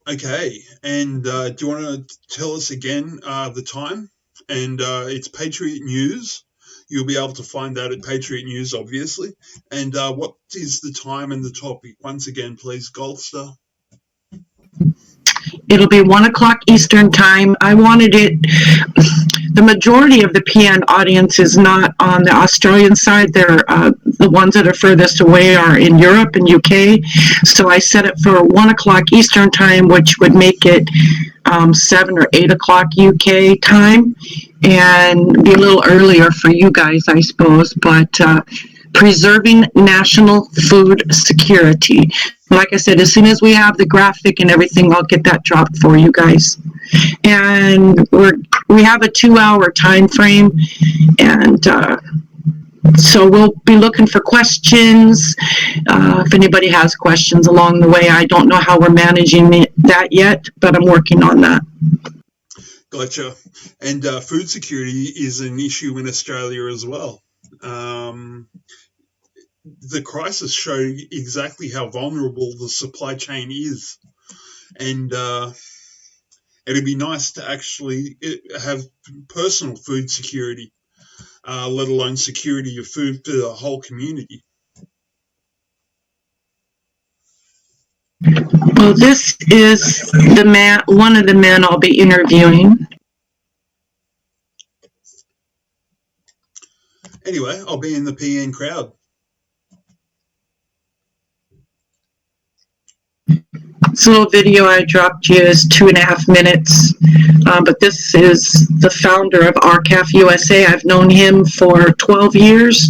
S1: Okay, and do you want to tell us again the time? And it's Patriot News. You'll be able to find that at Patriot News, obviously. And what is the time and the topic? Once again, please, Goldstar.
S5: It'll be 1 o'clock Eastern Time. I wanted it, the majority of the PN audience is not on the Australian side. They're the ones that are furthest away are in Europe and UK. So I set it for 1 o'clock Eastern Time, which would make it 7 or 8 o'clock UK time, and be a little earlier for you guys, I suppose. But preserving national food security. Like I said, as soon as we have the graphic and everything, I'll get that dropped for you guys. And we have a 2-hour time frame, and so we'll be looking for questions. If anybody has questions along the way, I don't know how we're managing that yet, but I'm working on that.
S1: Gotcha. And food security is an issue in Australia as well. The crisis showed exactly how vulnerable the supply chain is. And it'd be nice to actually have personal food security, let alone security of food for the whole community.
S5: Well, this is one of the men I'll be interviewing.
S1: Anyway, I'll be in the PN crowd.
S5: This little video I dropped you is 2.5 minutes, but this is the founder of RCAF USA. I've known him for 12 years,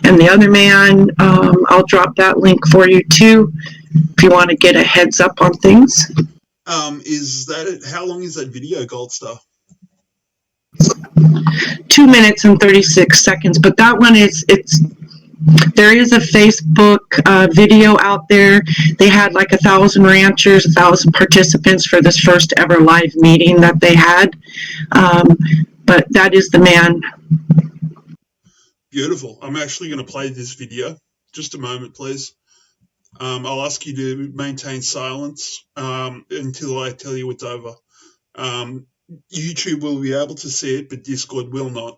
S5: and the other man, I'll drop that link for you too, if you want to get a heads up on things.
S1: Is that it? How long is that video, Gold Star?
S5: 2 minutes and 36 seconds, but that one there is a Facebook video out there. They had like 1,000 ranchers, 1,000 participants for this first ever live meeting that they had. But that is the man.
S1: Beautiful. I'm actually going to play this video. Just a moment, please. I'll ask you to maintain silence until I tell you it's over. YouTube will be able to see it, but Discord will not.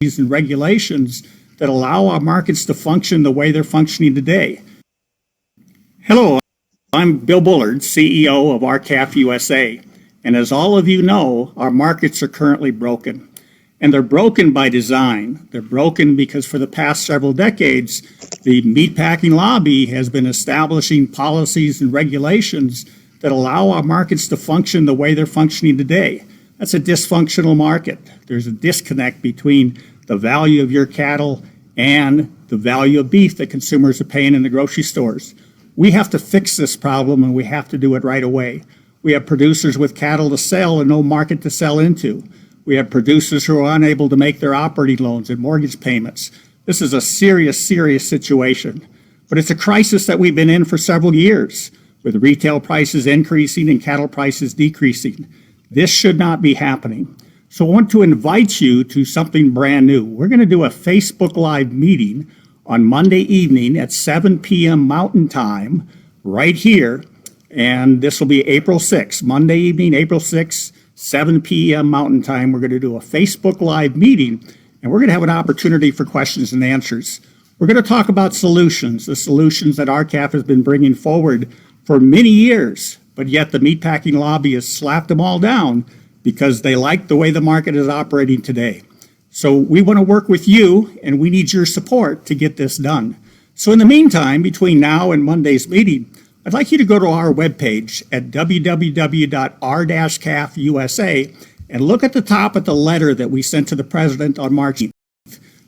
S9: And regulations that allow our markets to function the way they're functioning today. Hello, I'm Bill Bullard, CEO of RCAF USA, and as all of you know, our markets are currently broken. And they're broken by design. They're broken because for the past several decades, the meatpacking lobby has been establishing policies and regulations that allow our markets to function the way they're functioning today. That's a dysfunctional market. There's a disconnect between the value of your cattle and the value of beef that consumers are paying in the grocery stores. We have to fix this problem, and we have to do it right away. We have producers with cattle to sell and no market to sell into. We have producers who are unable to make their operating loans and mortgage payments. This is a serious, serious situation. But it's a crisis that we've been in for several years, with retail prices increasing and cattle prices decreasing. This should not be happening. So I want to invite you to something brand new. We're going to do a Facebook Live meeting on Monday evening at 7 p.m. Mountain Time right here. And this will be April 6th, Monday evening, April 6th, 7 p.m. Mountain Time. We're going to do a Facebook Live meeting, and we're going to have an opportunity for questions and answers. We're going to talk about solutions, the solutions that RCAF has been bringing forward for many years, but yet the meatpacking lobby has slapped them all down because they like the way the market is operating today. So we want to work with you, and we need your support to get this done. So in the meantime, between now and Monday's meeting, I'd like you to go to our webpage at www.r-caf.usa and look at the top of the letter that we sent to the president on March 8th.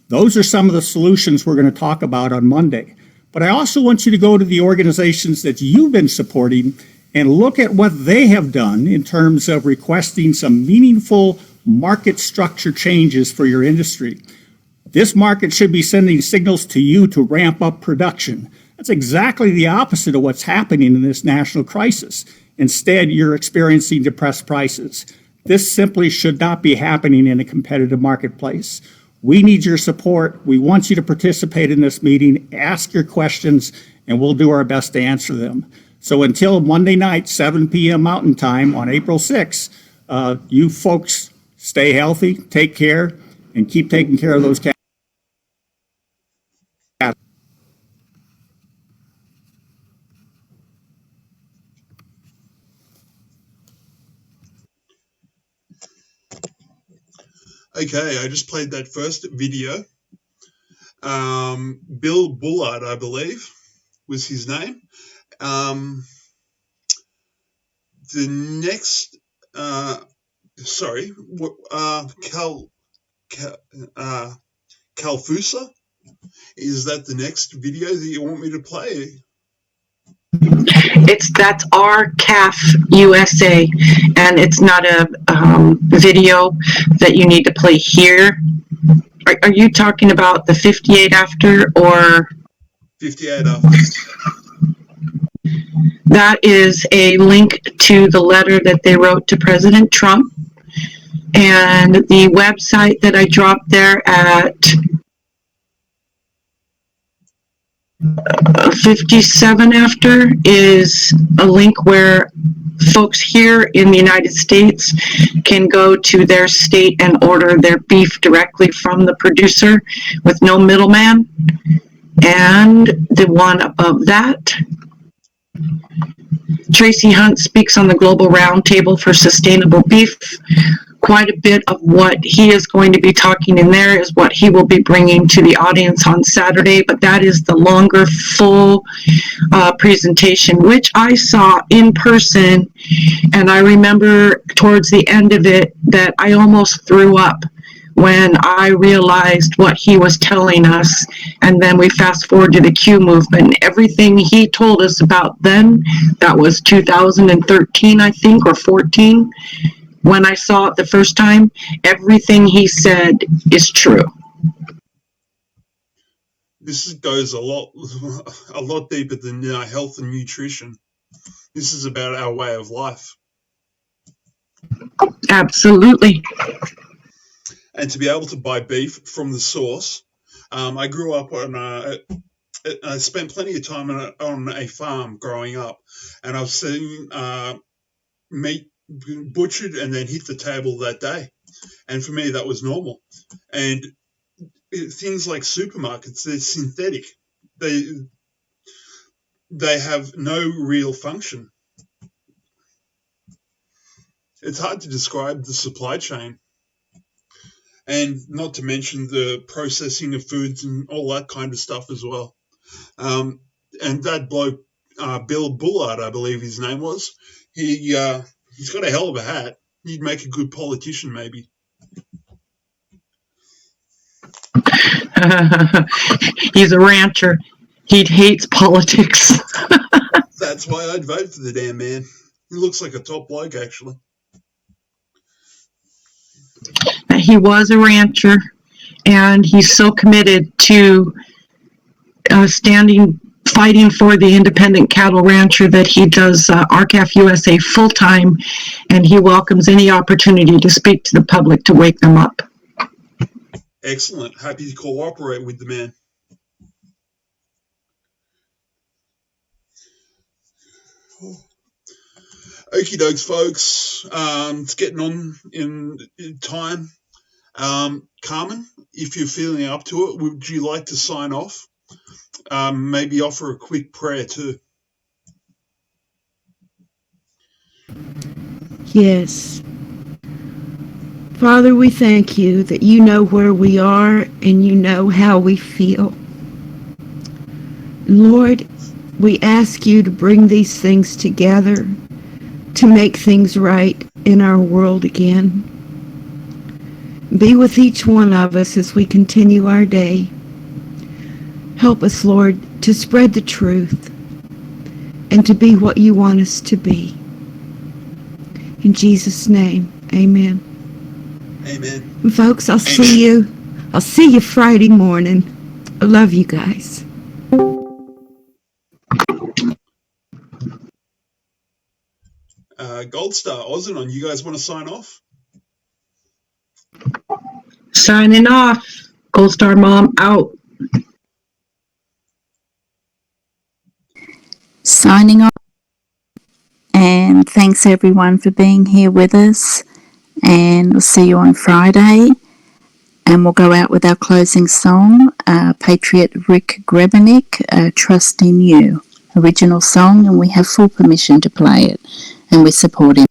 S9: Those are some of the solutions we're going to talk about on Monday. But I also want you to go to the organizations that you've been supporting and look at what they have done in terms of requesting some meaningful market structure changes for your industry. This market should be sending signals to you to ramp up production. That's exactly the opposite of what's happening in this national crisis. Instead, you're experiencing depressed prices. This simply should not be happening in a competitive marketplace. We need your support. We want you to participate in this meeting, ask your questions, and we'll do our best to answer them. So until Monday night, 7 p.m. Mountain Time on April 6th, you folks stay healthy, take care, and keep taking care of those cats.
S1: Okay, I just played that first video. Bill Bullard, I believe, was his name. The next, Calfusa, is that the next video that you want me to play?
S5: That's RCAF USA, and it's not a video that you need to play here. Are you talking about the 58 after or
S1: 58 after?
S5: That is a link to the letter that they wrote to President Trump, and the website that I dropped there at 57 after is a link where folks here in the United States can go to their state and order their beef directly from the producer with no middleman. And the one above that Tracy Hunt speaks on the Global Roundtable for Sustainable Beef. Quite a bit of what he is going to be talking in there is what he will be bringing to the audience on Saturday, but that is the longer, full presentation, which I saw in person, and I remember towards the end of it that I almost threw up when I realized what he was telling us. And then we fast forward to the Q movement. Everything he told us about then, that was 2013, I think, or 14, when I saw it the first time, everything he said is true.
S1: This goes a lot deeper than health and nutrition. This is about our way of life.
S5: Absolutely.
S1: And to be able to buy beef from the source, I grew up on. I spent plenty of time on a farm growing up, and I've seen meat butchered and then hit the table that day, and for me that was normal. And things like supermarkets, they're synthetic. They have no real function. It's hard to describe the supply chain. And not to mention the processing of foods and all that kind of stuff as well. And that bloke, Bill Bullard, I believe his name was, he's got a hell of a hat. He'd make a good politician, maybe.
S5: He's a rancher. He hates politics.
S1: That's why I'd vote for the damn man. He looks like a top bloke, actually.
S5: He was a rancher, and he's so committed to fighting for the independent cattle rancher that he does RCAF USA full-time, and he welcomes any opportunity to speak to the public to wake them up.
S1: Excellent. Happy to cooperate with the man. Okie dokes, folks. It's getting on in time. Carmen, if you're feeling up to it, would you like to sign off? Maybe offer a quick prayer too.
S2: Yes. Father, we thank you that you know where we are and you know how we feel. Lord, we ask you to bring these things together to make things right in our world again. Be with each one of us as we continue our day. Help us, Lord, to spread the truth and to be what you want us to be. In Jesus' name, amen.
S1: Amen.
S2: And folks, I'll see you Friday morning. I love you guys.
S1: Gold Star, Ozanon, you guys want to sign off?
S5: Signing off. Gold Star Mom out.
S4: Signing off. And thanks everyone for being here with us. And we'll see you on Friday. And we'll go out with our closing song, Patriot Rick Grebenik, Trust in You. Original song, and we have full permission to play it. And we support him.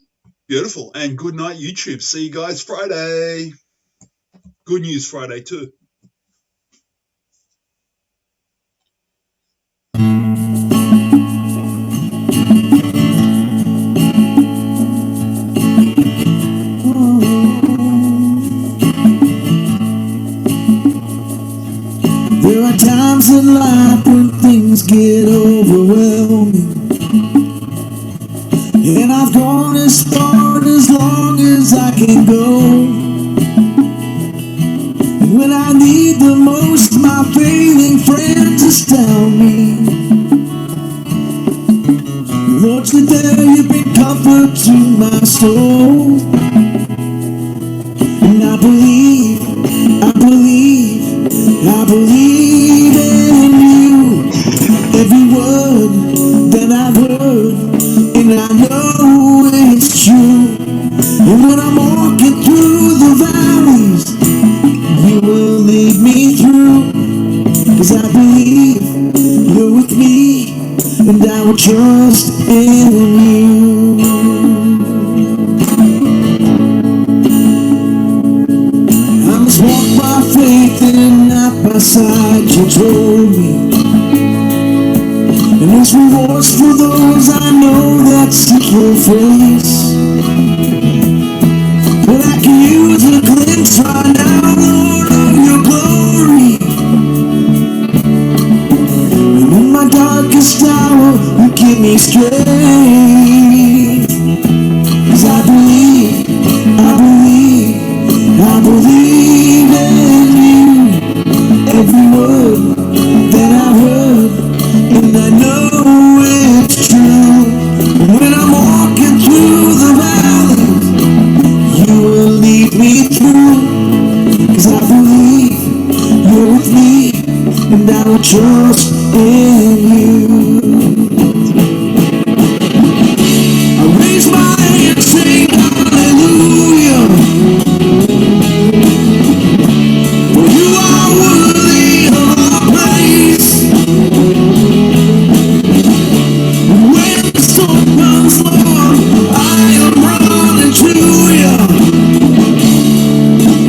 S1: Beautiful. And good night, YouTube. See you guys Friday. Good News Friday, too.
S10: There are times in life when things get overwhelming, and I've gone as far and as long as I can go. And when I need the most, my failing friends astound me. Lord, you're there, you've been comfort to my soul. And I believe in you. Every word that I've heard, and I know it's true. And when I'm walking through the valleys, you will lead me through. 'Cause I believe you're with me, and I will will trust in you. I must walk by faith and not by sight, you told me. And there's rewards for those I know that seek your face. But I can use a glimpse right now, Lord, of your glory. And in my darkest hour, you give me strength. 'Cause I believe in you. Every word that I've heard, and I know it's true. When I'm walking through the valley, you will lead me through. 'Cause I believe you're with me, and I will trust in you. I raise my hand, sing hallelujah. For you are worthy of our praise. When the storm comes, Lord, I am running to you,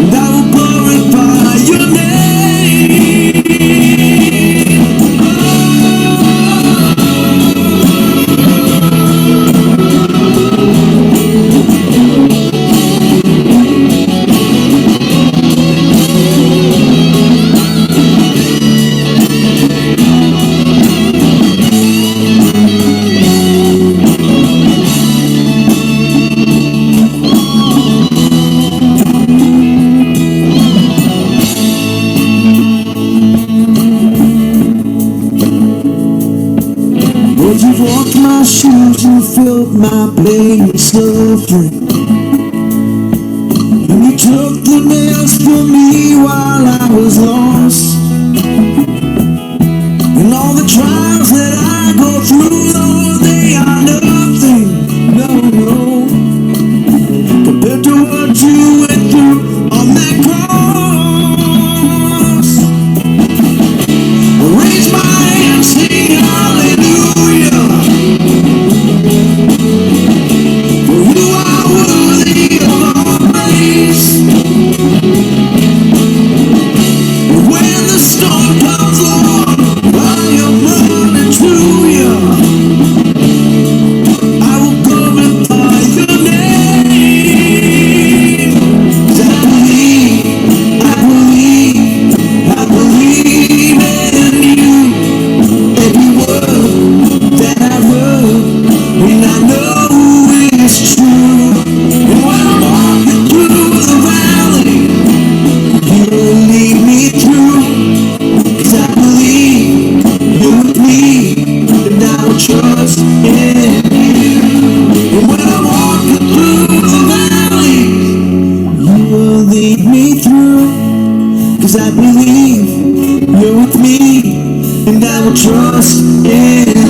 S10: and I will glorify your name. Lord, you've walked my shoes, you filled my blade with suffering. And you took the nails for me while I was lost. And all the trials that I go through, Lord, they are nothing, no, compared to what you went through on that cross. I raise my hand, sing hallelujah. For you are worthy of our praise. And when the storm comes, Lord, I am running to you. I will glorify your name. 'Cause I believe in you. Every word that I've heard, and I know it's true. And when I'm walking through the valley, you will lead me through. 'Cause I believe you're with me, and I will trust in you. And when I'm walking through the valley, you will lead me through. 'Cause I believe you're with me, and I will trust in